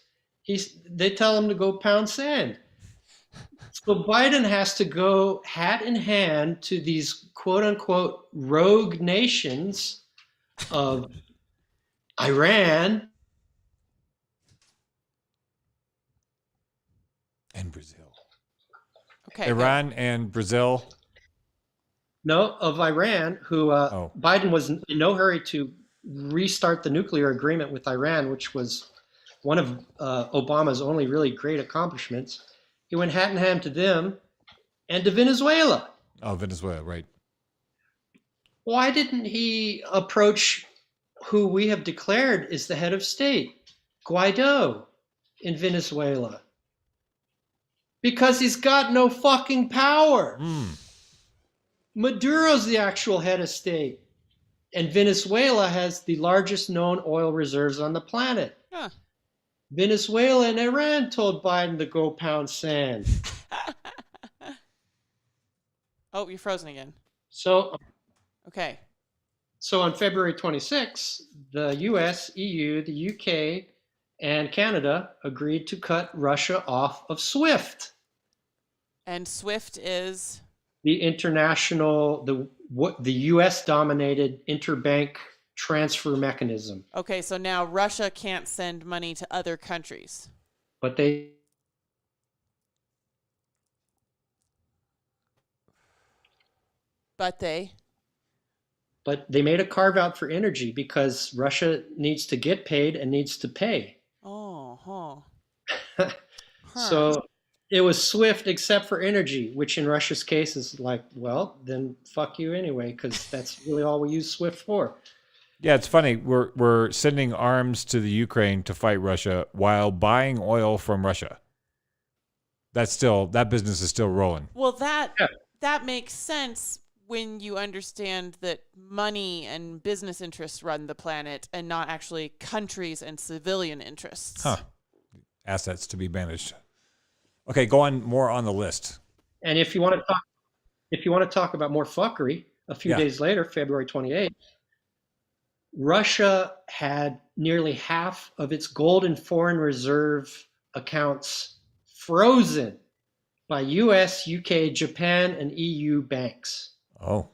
They tell him to go pound sand. So Biden has to go hat in hand to these quote-unquote rogue nations of Iran and Brazil. Okay. Iran and Brazil. No, of Iran, who Biden was in no hurry to restart the nuclear agreement with Iran, which was one of Obama's only really great accomplishments. He went hat in hand to them and to Venezuela. Oh, Venezuela, right. Why didn't he approach who we have declared is the head of state, Guaido, in Venezuela? Because he's got no fucking power. Maduro's the actual head of state. And Venezuela has the largest known oil reserves on the planet. Huh. Venezuela and Iran told Biden to go pound sand. Oh, you're frozen again. Okay. So on February 26, the US, EU, the UK, and Canada agreed to cut Russia off of SWIFT. And SWIFT is? The international, the US-dominated interbank transfer mechanism. Okay, so now Russia can't send money to other countries. But they made a carve out for energy because Russia needs to get paid and needs to pay. Oh, So it was SWIFT except for energy, which in Russia's case is like, well, then fuck you anyway, because that's really all we use SWIFT for. Yeah, it's funny. We're sending arms to the Ukraine to fight Russia while buying oil from Russia. That business is still rolling. Well, that makes sense when you understand that money and business interests run the planet and not actually countries and civilian interests. Huh. Assets to be managed. Okay, go on more on the list. And if you want to talk about more fuckery, a few days later, February 28th, Russia had nearly half of its gold and foreign reserve accounts frozen by US, UK, Japan, and EU banks. Oh.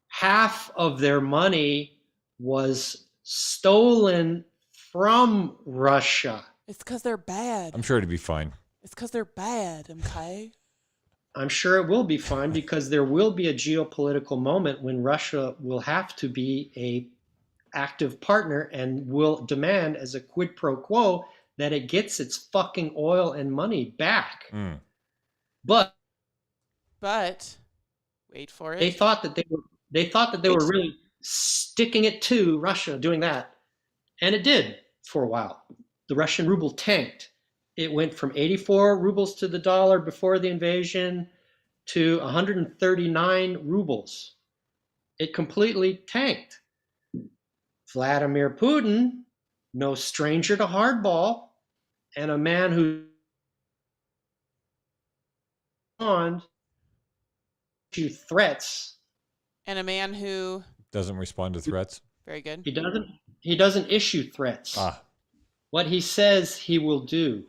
Half of their money was stolen from Russia. It's because they're bad. I'm sure it'd be fine. It's because they're bad, okay? I'm sure it will be fine because there will be a geopolitical moment when Russia will have to be a active partner and will demand as a quid pro quo that it gets its fucking oil and money back. But wait for it. They thought that they were really sticking it to Russia doing that. And it did for a while. The Russian ruble tanked. It went from 84 rubles to the dollar before the invasion to 139 rubles. It completely tanked. Vladimir Putin, no stranger to hardball, and a man who to threats. And a man who doesn't respond to threats. Very good. He doesn't issue threats. What he says he will do.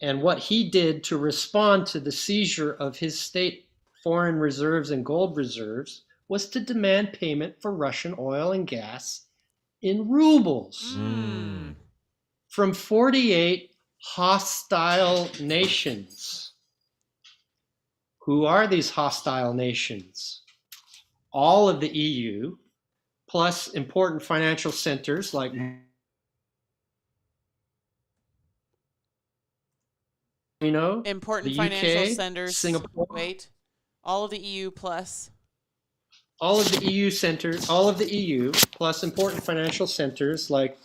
And what he did to respond to the seizure of his state foreign reserves and gold reserves was to demand payment for Russian oil and gas in rubles from 48 hostile nations. Who are these hostile nations? All of the EU, plus important financial centers like important the financial UK, centers. Singapore. Wait. All of the EU plus. All of the EU centers, all of the EU, plus important financial centers like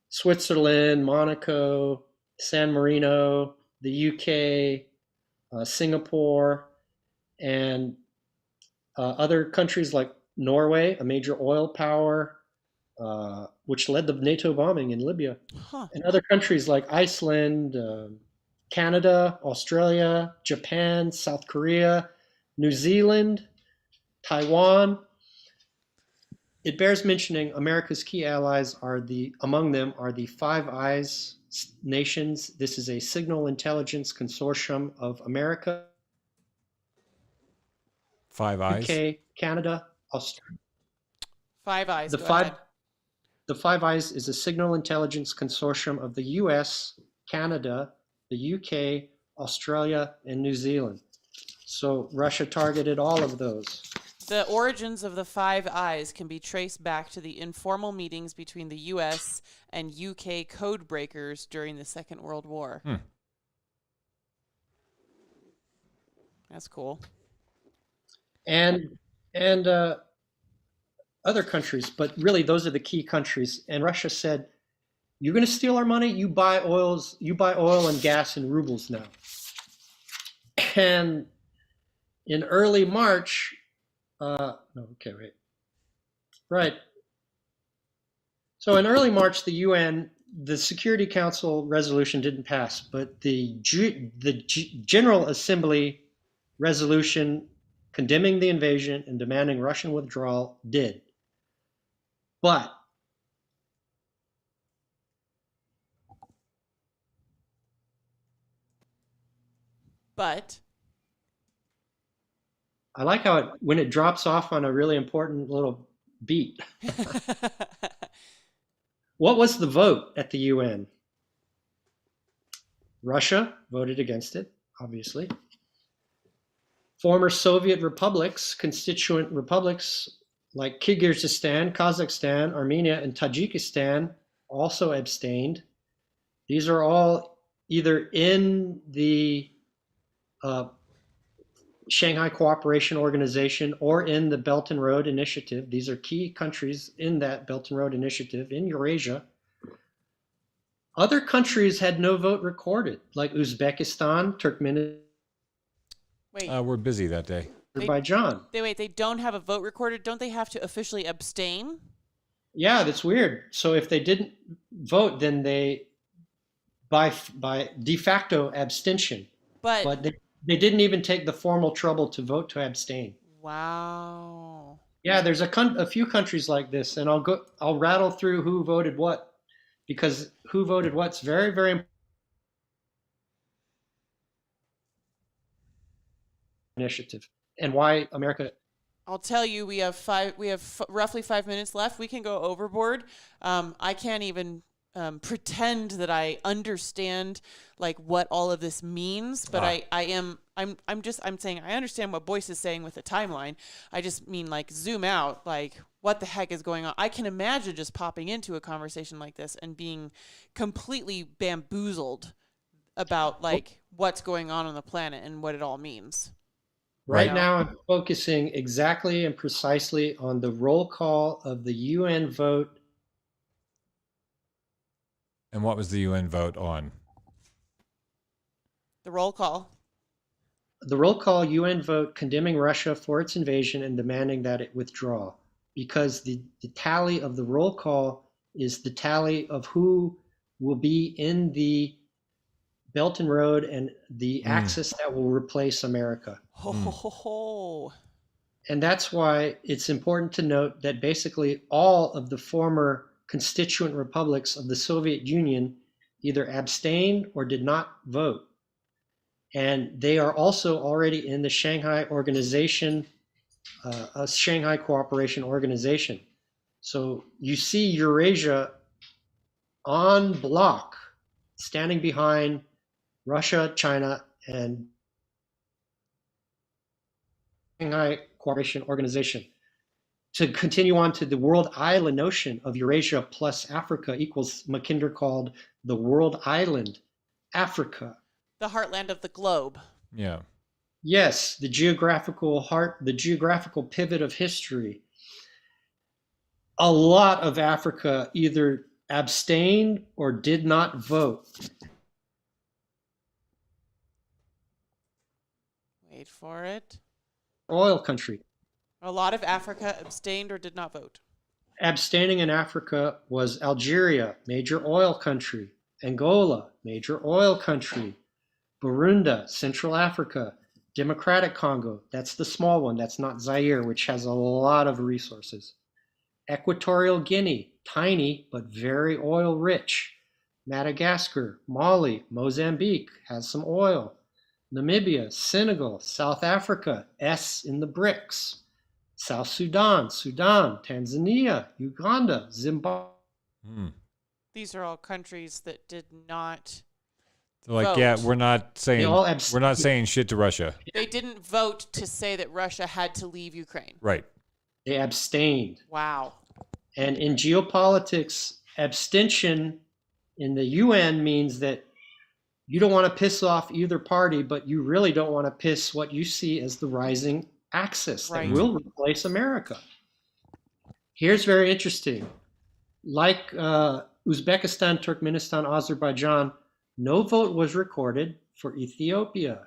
Switzerland, Monaco, San Marino, the UK, Singapore, and other countries like Norway, a major oil power, which led the NATO bombing in Libya, and other countries like Iceland, Canada, Australia, Japan, South Korea, New Zealand, Taiwan. It bears mentioning America's key allies among them are the Five Eyes nations. This is a signal intelligence consortium of America, Five Eyes, UK, Canada, Australia. Five Eyes. The Five Eyes is a signal intelligence consortium of the US, Canada, the UK, Australia, and New Zealand. So Russia targeted all of those. The origins of the Five Eyes can be traced back to the informal meetings between the US and UK code breakers during the Second World War. That's cool. And other countries, but really those are the key countries. And Russia said, "You're going to steal our money. You buy oil and gas in rubles now." And in early March, right. So in early March, the Security Council resolution didn't pass, but the General Assembly resolution condemning the invasion and demanding Russian withdrawal did. But I like how when it drops off on a really important little beat. What was the vote at the UN? Russia voted against it, obviously. Former Soviet republics, constituent republics like Kyrgyzstan, Kazakhstan, Armenia, and Tajikistan also abstained. These are all either in the Shanghai Cooperation Organization or in the Belt and Road Initiative. These are key countries in that Belt and Road Initiative in Eurasia. Other countries had no vote recorded, like Uzbekistan, Turkmenistan. Wait. We're busy that day. Azerbaijan. They don't have a vote recorded. Don't they have to officially abstain? Yeah, that's weird. So if they didn't vote, then they, by de facto abstention. But they didn't even take the formal trouble to vote to abstain. Wow. Yeah, there's a few countries like this, and I'll rattle through who voted what, because who voted what's very, very important. Initiative, and why America. I'll tell you, we have roughly 5 minutes left. We can go overboard. I can't even pretend that I understand like what all of this means, but I'm saying I understand what Boyce is saying with the timeline. I just mean like zoom out, like what the heck is going on? I can imagine just popping into a conversation like this and being completely bamboozled about like what's going on the planet and what it all means. Right now, I'm focusing exactly and precisely on the roll call of the UN vote. And what was the UN vote on? The roll call. The roll call UN vote condemning Russia for its invasion and demanding that it withdraw. Because the tally of the roll call is the tally of who will be in the Belt and Road and the axis that will replace America. And that's why it's important to note that basically all of the former constituent republics of the Soviet Union either abstained or did not vote. And they are also already in the Shanghai Organization, a Shanghai Cooperation Organization. So you see Eurasia en bloc, standing behind Russia, China, and Shanghai Cooperation Organization. To continue on to the world island notion of Eurasia plus Africa equals Mackinder called the world island, Africa. The heartland of the globe. Yeah. Yes, the geographical heart, the geographical pivot of history. A lot of Africa either abstained or did not vote. Wait for it. Oil country. A lot of Africa abstained or did not vote. Abstaining in Africa was Algeria, major oil country. Angola, major oil country. Burundi, Central Africa. Democratic Congo, that's the small one, that's not Zaire, which has a lot of resources. Equatorial Guinea, tiny but very oil rich. Madagascar, Mali, Mozambique has some oil. Namibia, Senegal, South Africa, S in the BRICS. South Sudan, Tanzania, Uganda, Zimbabwe. These are all countries that did not vote. Yeah, we're not saying shit to Russia. They didn't vote to say that Russia had to leave Ukraine. Right. They abstained. Wow. And in geopolitics, abstention in the UN means that you don't want to piss off either party, but you really don't want to piss what you see as the rising axis that will replace America. Here's very interesting. Like Uzbekistan, Turkmenistan, Azerbaijan, no vote was recorded for Ethiopia.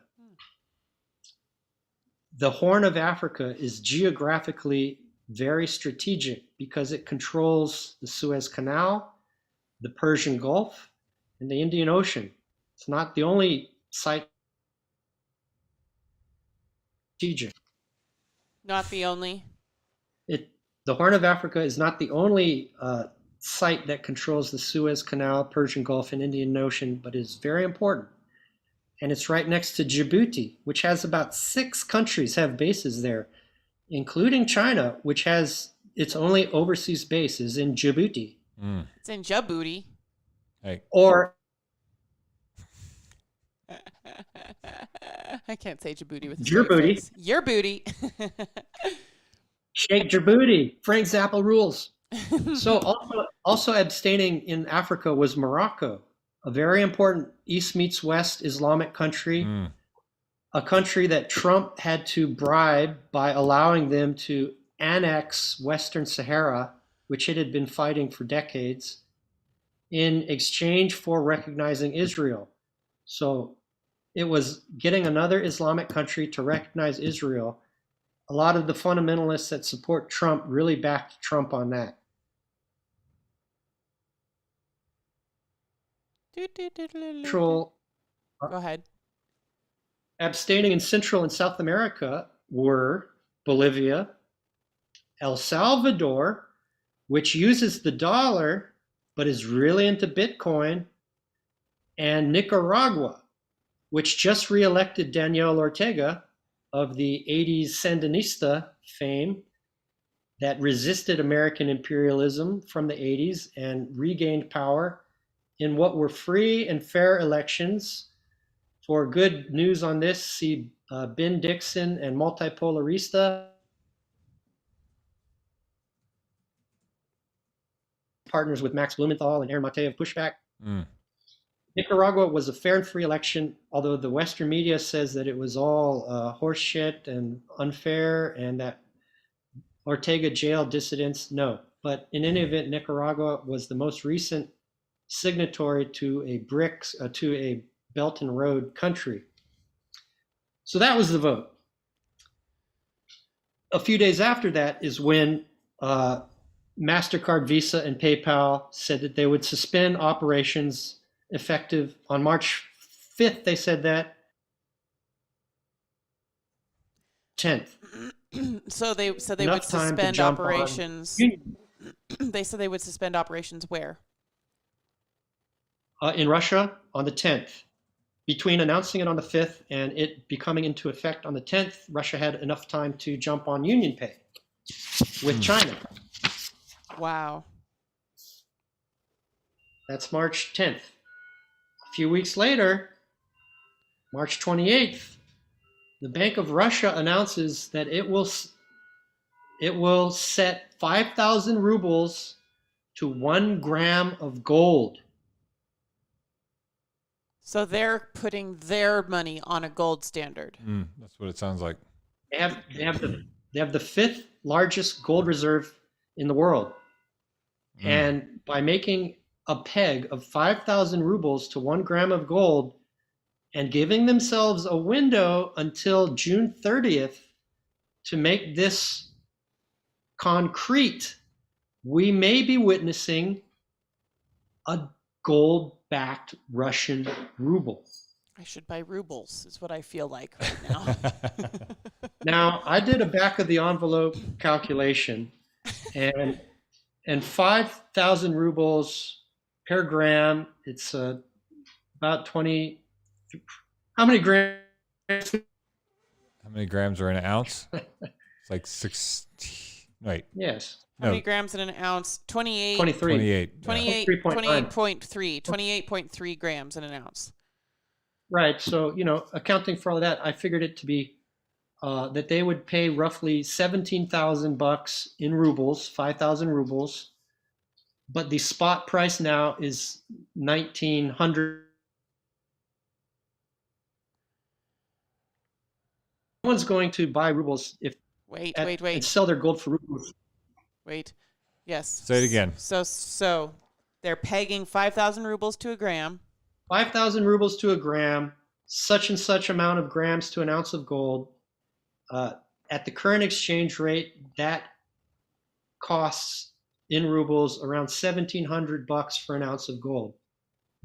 The Horn of Africa is geographically very strategic because it controls the Suez Canal, the Persian Gulf, and the Indian Ocean. It's not the only site strategic. Not the only? The Horn of Africa is not the only site that controls the Suez Canal, Persian Gulf, and Indian Ocean, but is very important. And it's right next to Djibouti, which has about 6 countries have bases there, including China, which has its only overseas base is in Djibouti. It's in Djibouti. Hey. Or I can't say Djibouti with your booty. Your booty. Shake your booty. Frank Zappa rules. So also abstaining in Africa was Morocco, a very important East meets West Islamic country, a country that Trump had to bribe by allowing them to annex Western Sahara, which it had been fighting for decades, in exchange for recognizing Israel. So it was getting another Islamic country to recognize Israel. a lot of the fundamentalists that support Trump really backed Trump on that. Go ahead. Abstaining in Central and South America were Bolivia, El Salvador, which uses the dollar but is really into Bitcoin, and Nicaragua, which just reelected Daniel Ortega of the 80s Sandinista fame that resisted American imperialism from the 80s and regained power in what were free and fair elections. For good news on this, see Ben Dixon and Multipolarista, partners with Max Blumenthal and Aaron Mate of Pushback. Nicaragua was a fair and free election, although the Western media says that it was all horse shit and unfair and that Ortega jailed dissidents. No, but in any event, Nicaragua was the most recent signatory to a Belt and Road country. So that was the vote. A few days after that is when MasterCard, Visa, and PayPal said that they would suspend operations effective on March 5th. They said that 10th. So they said they would suspend operations. They said they would suspend operations where? In Russia on the 10th. Between announcing it on the 5th and it becoming into effect on the 10th, Russia had enough time to jump on UnionPay with China. Wow. That's March 10th. A few weeks later, March 28th, the Bank of Russia announces that it will set 5,000 rubles to 1 gram of gold. So they're putting their money on a gold standard. That's what it sounds like. They have the 5th largest gold reserve in the world. And by making a peg of 5,000 rubles to 1 gram of gold and giving themselves a window until June 30th to make this concrete, we may be witnessing a gold-backed Russian ruble. I should buy rubles, is what I feel like right now. Now, I did a back-of-the-envelope calculation, and 5,000 rubles per gram, it's about 20. How many grams? How many grams are in an ounce? It's like 60. Wait. Yes. How many grams in an ounce? 28. 28.3 grams in an ounce. Right. So, accounting for all of that, I figured it to be that they would pay roughly $17,000 in rubles, 5,000 rubles. But the spot price now is 1,900. No one's going to buy rubles wait. and sell their gold for rubles. Wait. Yes. Say it again. So they're pegging 5,000 rubles to a gram. 5,000 rubles to a gram, such and such amount of grams to an ounce of gold. At the current exchange rate, that costs in rubles around $1,700 for an ounce of gold.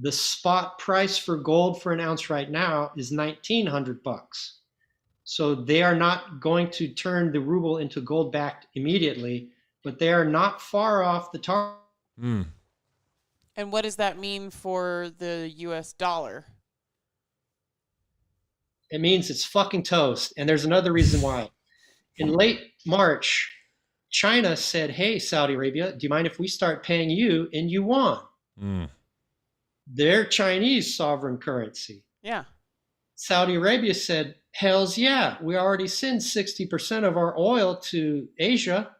The spot price for gold for an ounce right now is $1,900. So they are not going to turn the ruble into gold backed immediately, but they are not far off the target. And what does that mean for the US dollar? It means it's fucking toast. And there's another reason why. In late March, China said, hey, Saudi Arabia, do you mind if we start paying you in yuan? Their Chinese sovereign currency. Yeah. Saudi Arabia said, hells yeah, we already send 60% of our oil to Asia.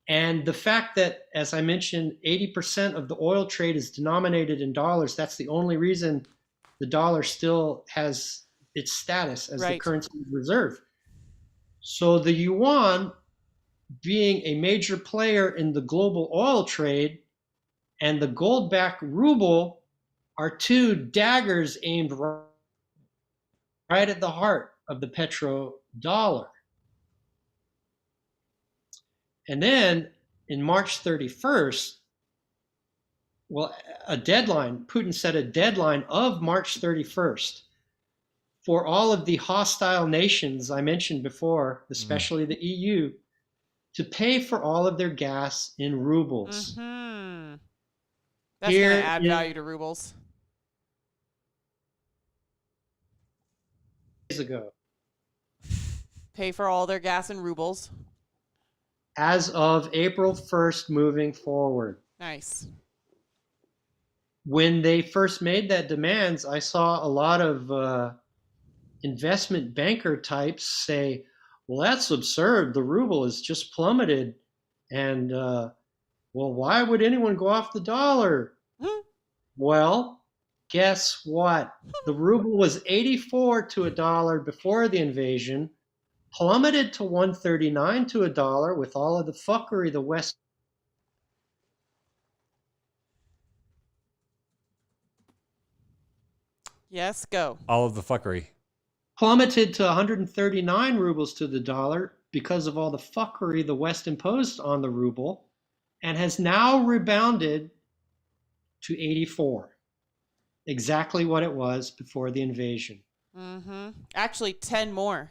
And the fact that, as I mentioned, 80% of the oil trade is denominated in dollars, that's the only reason the dollar still has its status as the currency reserve. So the yuan, being a major player in the global oil trade, and the gold-backed ruble are two daggers aimed right at the heart of the petrodollar. And then in March 31st, Putin set a deadline of March 31st for all of the hostile nations I mentioned before, especially the EU, to pay for all of their gas in rubles. Mm-hmm. That's going to add value to rubles. Days ago. Pay for all their gas in rubles. As of April 1st moving forward. Nice. When they first made that demands, I saw a lot of investment banker types say, well, that's absurd. The ruble has just plummeted. And, well, why would anyone go off the dollar? Well, guess what? The ruble was 84 to a dollar before the invasion, plummeted to 139 to a dollar with all of the fuckery the West. Yes, go. All of the fuckery. Plummeted to 139 rubles to the dollar because of all the fuckery the West imposed on the ruble, and has now rebounded to 84. Exactly what it was before the invasion. Mm-hmm. Actually, 10 more.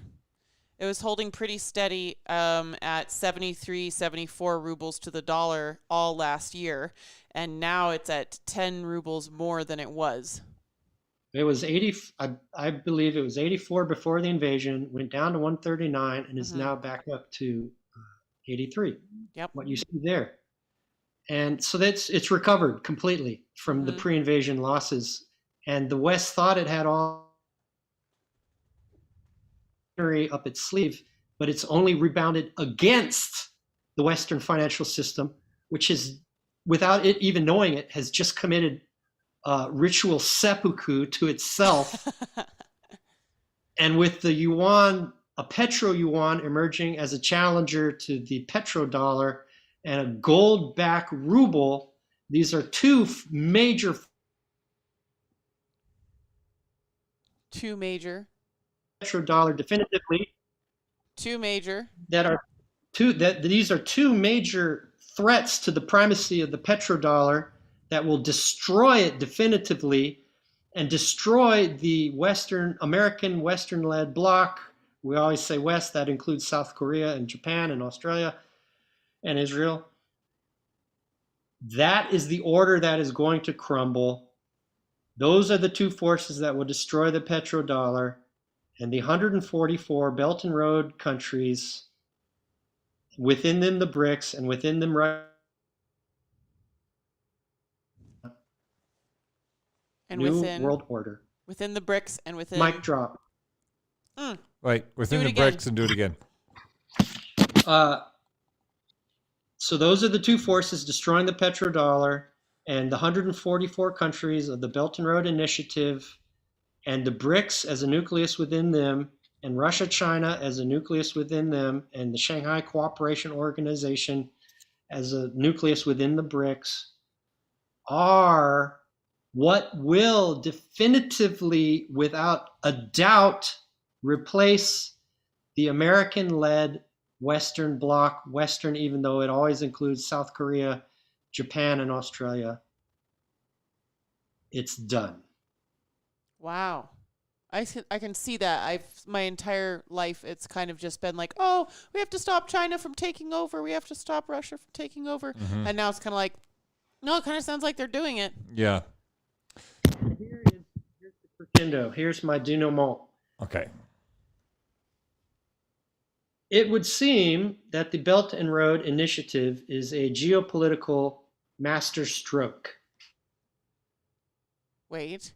It was holding pretty steady at 73, 74 rubles to the dollar all last year, and now it's at 10 rubles more than it was. It was 80. I believe it was 84 before the invasion, went down to 139, and is now back up to 83. Yep. What you see there. And so it's recovered completely from the pre-invasion losses. And the West thought it had all up its sleeve, but it's only rebounded against the Western financial system, which is, without it even knowing it, has just committed ritual seppuku to itself. And with the yuan, a petro-yuan emerging as a challenger to the petrodollar, and a gold-backed ruble, these are two major petrodollar definitively. These are two major threats to the primacy of the petrodollar that will destroy it definitively and destroy the Western-led bloc. We always say West, that includes South Korea and Japan and Australia and Israel. That is the order that is going to crumble. Those are the two forces that will destroy the petrodollar, and the 144 Belt and Road countries, within them the BRICS, and within them world order. Within the BRICS and within... Mic drop. Right, within the BRICS, and do it again. So those are the two forces destroying the petrodollar, and the 144 countries of the Belt and Road Initiative, and the BRICS as a nucleus within them, and Russia, China as a nucleus within them, and the Shanghai Cooperation Organization as a nucleus within the BRICS, are what will definitively, without a doubt, replace the American-led Western bloc, Western, even though it always includes South Korea, Japan, and Australia. It's done. Wow. I can see that. My entire life, it's kind of just been like, oh, we have to stop China from taking over. We have to stop Russia from taking over. And now it's kind of like, no, it kind of sounds like they're doing it. Yeah. Here's the crescendo. Here's my denouement. Okay. It would seem that the Belt and Road Initiative is a geopolitical masterstroke. Wait.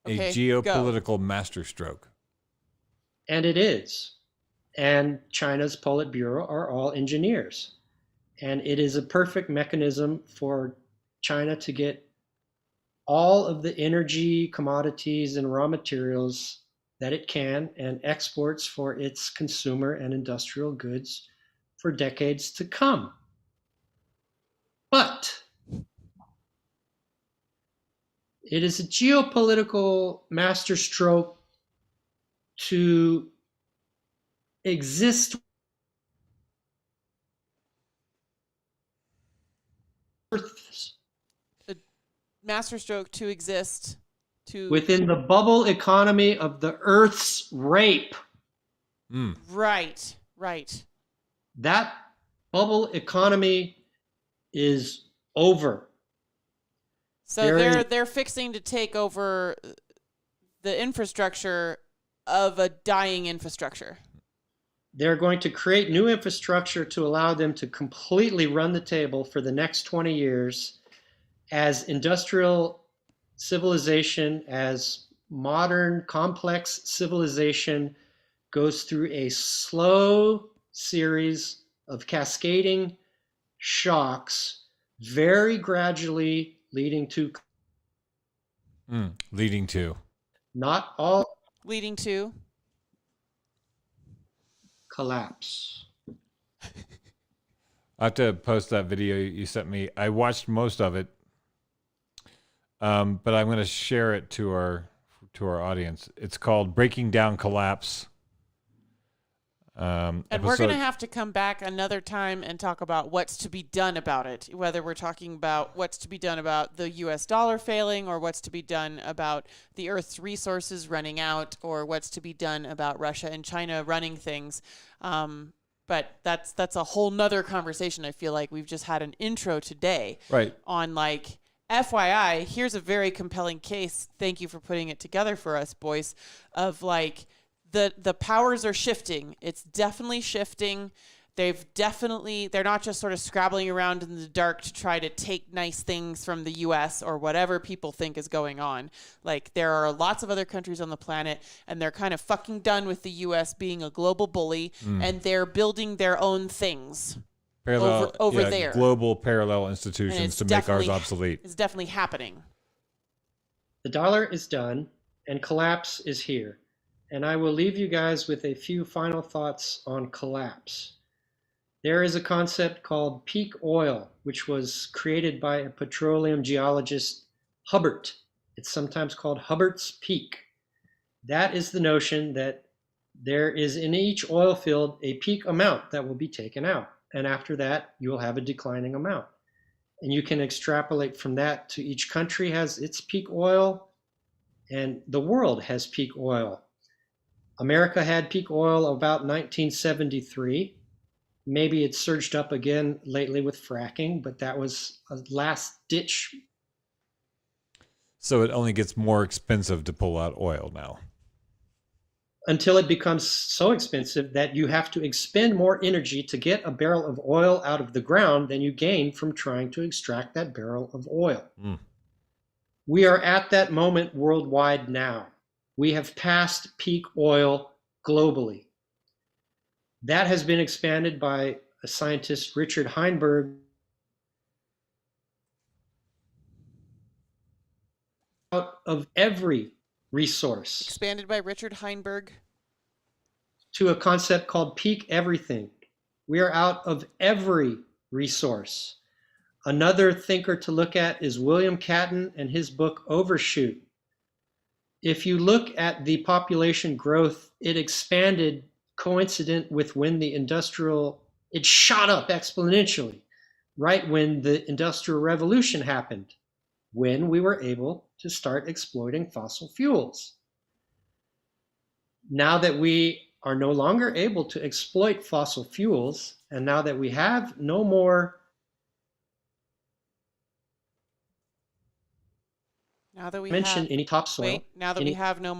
Okay, a geopolitical masterstroke. And it is. And China's Politburo are all engineers. And it is a perfect mechanism for China to get all of the energy, commodities, and raw materials that it can, and exports for its consumer and industrial goods for decades to come. But it is a geopolitical masterstroke to exist Earth's Masterstroke to exist to within the bubble economy of the Earth's rape. Right. That bubble economy is over. So they're fixing to take over the infrastructure of a dying infrastructure. They're going to create new infrastructure to allow them to completely run the table for the next 20 years as industrial civilization, as modern complex civilization goes through a slow series of cascading shocks, very gradually leading to not all leading to collapse. I have to post that video you sent me. I watched most of it, but I'm going to share it to our audience. It's called "Breaking Down Collapse." And we're going to have to come back another time and talk about what's to be done about it, whether we're talking about what's to be done about the US dollar failing, or what's to be done about the Earth's resources running out, or what's to be done about Russia and China running things. But that's a whole nother conversation. I feel like we've just had an intro today on like, FYI, here's a very compelling case. Thank you for putting it together for us, Boyce, of like, the powers are shifting. It's definitely shifting. They're not just sort of scrabbling around in the dark to try to take nice things from the US or whatever people think is going on. Like, there are lots of other countries on the planet, and they're kind of fucking done with the US being a global bully, and they're building their own things over there. Global parallel institutions to make ours obsolete. It's definitely happening. The dollar is done, and collapse is here. And I will leave you guys with a few final thoughts on collapse. There is a concept called peak oil, which was created by a petroleum geologist, Hubbert. It's sometimes called Hubbert's peak. That is the notion that there is in each oil field a peak amount that will be taken out. And after that, you will have a declining amount. And you can extrapolate from that to each country has its peak oil, and the world has peak oil. America had peak oil about 1973. Maybe it surged up again lately with fracking, but that was a last ditch. So it only gets more expensive to pull out oil now. Until it becomes so expensive that you have to expend more energy to get a barrel of oil out of the ground than you gain from trying to extract that barrel of oil. We are at that moment worldwide now. We have passed peak oil globally. That has been expanded by a scientist, Richard Heinberg, out of every resource. Expanded by Richard Heinberg. To a concept called peak everything. We are out of every resource. Another thinker to look at is William Catton and his book Overshoot. If you look at the population growth, it expanded coincident with when it shot up exponentially, right when the Industrial Revolution happened, when we were able to start exploiting fossil fuels. Now that we are no longer able to exploit fossil fuels, and now that we have no more Now that we any topsoil. Now that we have no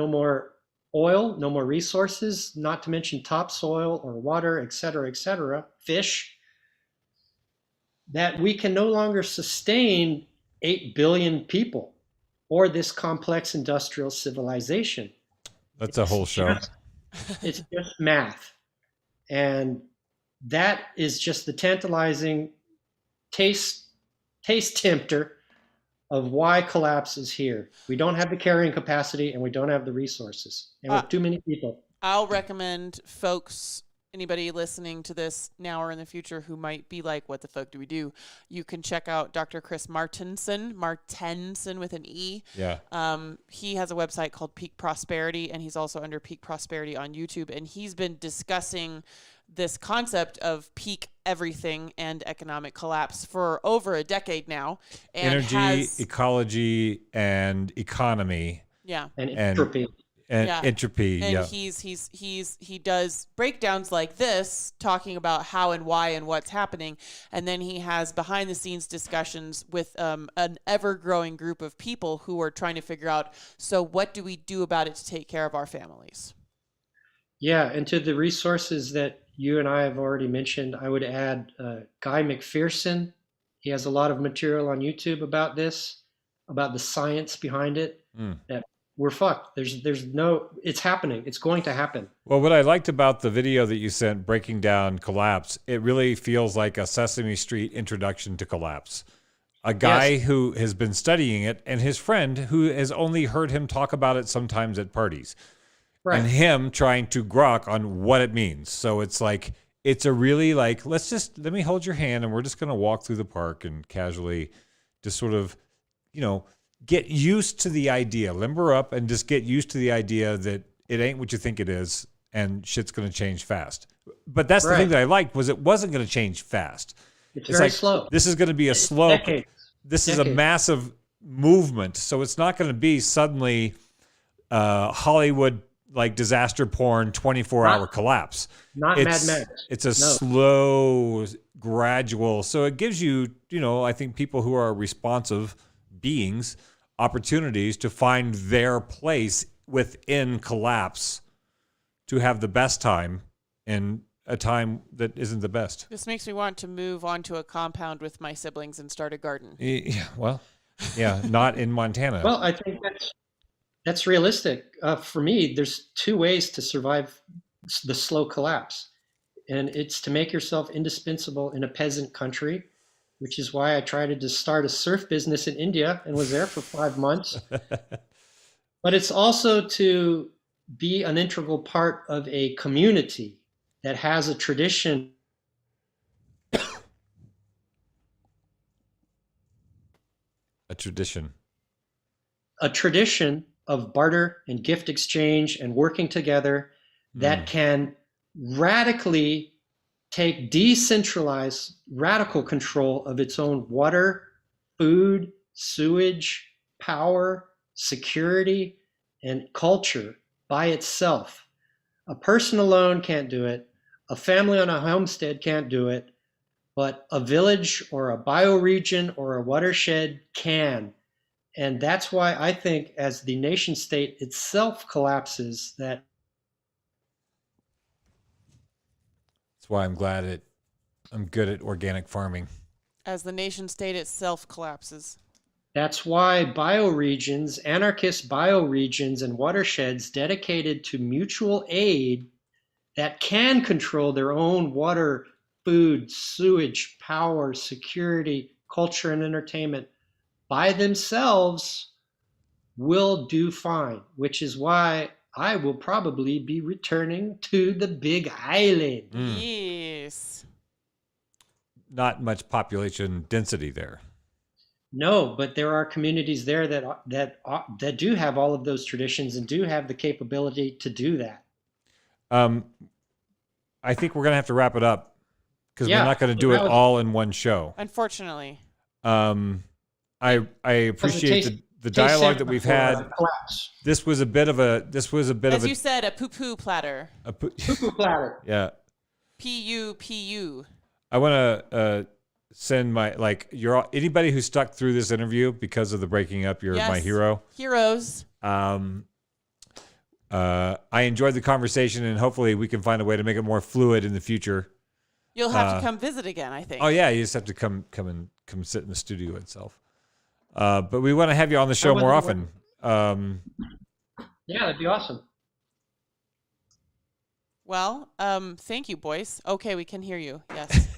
more oil, no more resources, not to mention topsoil or water, et cetera, fish, that we can no longer sustain 8 billion people or this complex industrial civilization. That's a whole show. It's just math. And that is just the tantalizing taste tempter of why collapse is here. We don't have the carrying capacity, and we don't have the resources, and with too many people. I'll recommend folks anybody listening to this now or in the future who might be like, what the fuck do we do? You can check out Dr. Chris Martenson with an E. Yeah. He has a website called Peak Prosperity, and he's also under Peak Prosperity on YouTube. And he's been discussing this concept of peak everything and economic collapse for over a decade now. And energy, ecology, and economy. Yeah. And entropy. And entropy, and he does breakdowns like this, talking about how and why and what's happening, and then he has behind the scenes discussions with an ever growing group of people who are trying to figure out, so what do we do about it to take care of our families? Yeah, and to the resources that you and I have already mentioned, I would add Guy McPherson. He has a lot of material on YouTube about this, about the science behind it. That we're fucked. It's happening. It's going to happen. Well, what I liked about the video that you sent breaking down collapse, it really feels like a Sesame Street introduction to collapse. A guy who has been studying it and his friend who has only heard him talk about it sometimes at parties. Right. And him trying to grok on what it means. So it's like, it's a really like, let me hold your hand and we're just going to walk through the park and casually just sort of, get used to the idea, limber up and just get used to the idea that it ain't what you think it is and shit's going to change fast. But that's the thing that I liked was it wasn't going to change fast. It's very slow. This is going to be a slow, decades. This is a massive movement. So it's not going to be suddenly Hollywood like disaster porn 24-hour collapse. Not Mad Max. It's a slow, gradual. So it gives you, I think people who are responsive beings opportunities to find their place within collapse to have the best time in a time that isn't the best. This makes me want to move on to a compound with my siblings and start a garden. Yeah, well, not in Montana. Well, I think that's realistic. For me, there's two ways to survive the slow collapse. And it's to make yourself indispensable in a peasant country, which is why I tried to start a surf business in India and was there for 5 months. But it's also to be an integral part of a community that has a tradition. A tradition of barter and gift exchange and working together that can radically take decentralized radical control of its own water, food, sewage, power, security, and culture by itself. A person alone can't do it. A family on a homestead can't do it. But a village or a bioregion or a watershed can. And that's why I think as the nation state itself collapses, that's why I'm good at organic farming. As the nation state itself collapses. That's why bioregions, anarchist bioregions and watersheds dedicated to mutual aid that can control their own water, food, sewage, power, security, culture, and entertainment by themselves will do fine, which is why I will probably be returning to the Big Island. Yes. Not much population density there. No, but there are communities there that do have all of those traditions and do have the capability to do that. I think we're going to have to wrap it up because we're not going to do it all in one show. Unfortunately. I appreciate the dialogue that we've had. This was a bit of a. As you said, a poo-poo platter. A poo-poo platter. Yeah. P-U-P-U. I want to send anybody who stuck through this interview because of the breaking up. You're my hero. Heroes. I enjoyed the conversation, and hopefully we can find a way to make it more fluid in the future. You'll have to come visit again, I think. Oh yeah, you just have to come sit in the studio itself. But we want to have you on the show more often. Yeah, that'd be awesome. Well, thank you, Boyce. Okay, we can hear you. Yes.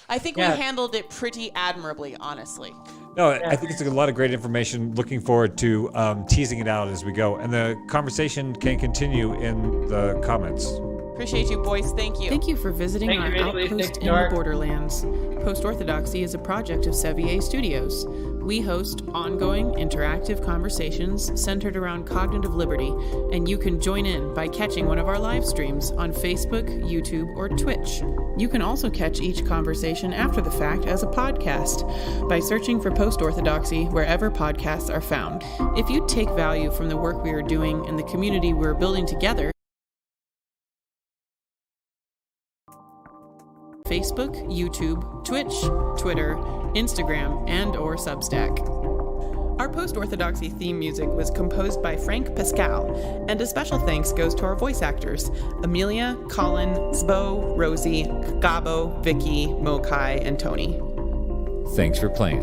I think we handled it pretty admirably, honestly. No, I think it's a lot of great information. Looking forward to teasing it out as we go. And the conversation can continue in the comments. Appreciate you, Boyce. Thank you. Thank you for visiting our Outpost in the Borderlands. Post-Orthodoxy is a project of Sevier Studios. We host ongoing, interactive conversations centered around cognitive liberty, and you can join in by catching one of our live streams on Facebook, YouTube, or Twitch. You can also catch each conversation after the fact as a podcast by searching for Post-Orthodoxy wherever podcasts are found. If you take value from the work we are doing and the community we're building together, Facebook, YouTube, Twitch, Twitter, Instagram, and or Substack. Our Post-Orthodoxy theme music was composed by Frank Pascal, and a special thanks goes to our voice actors, Amelia, Colin, Zbo, Rosie, Gabo, Vicky, Mokai, and Tony. Thanks for playing.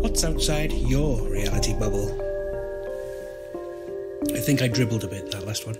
What's outside your reality bubble? I think I dribbled a bit that last one.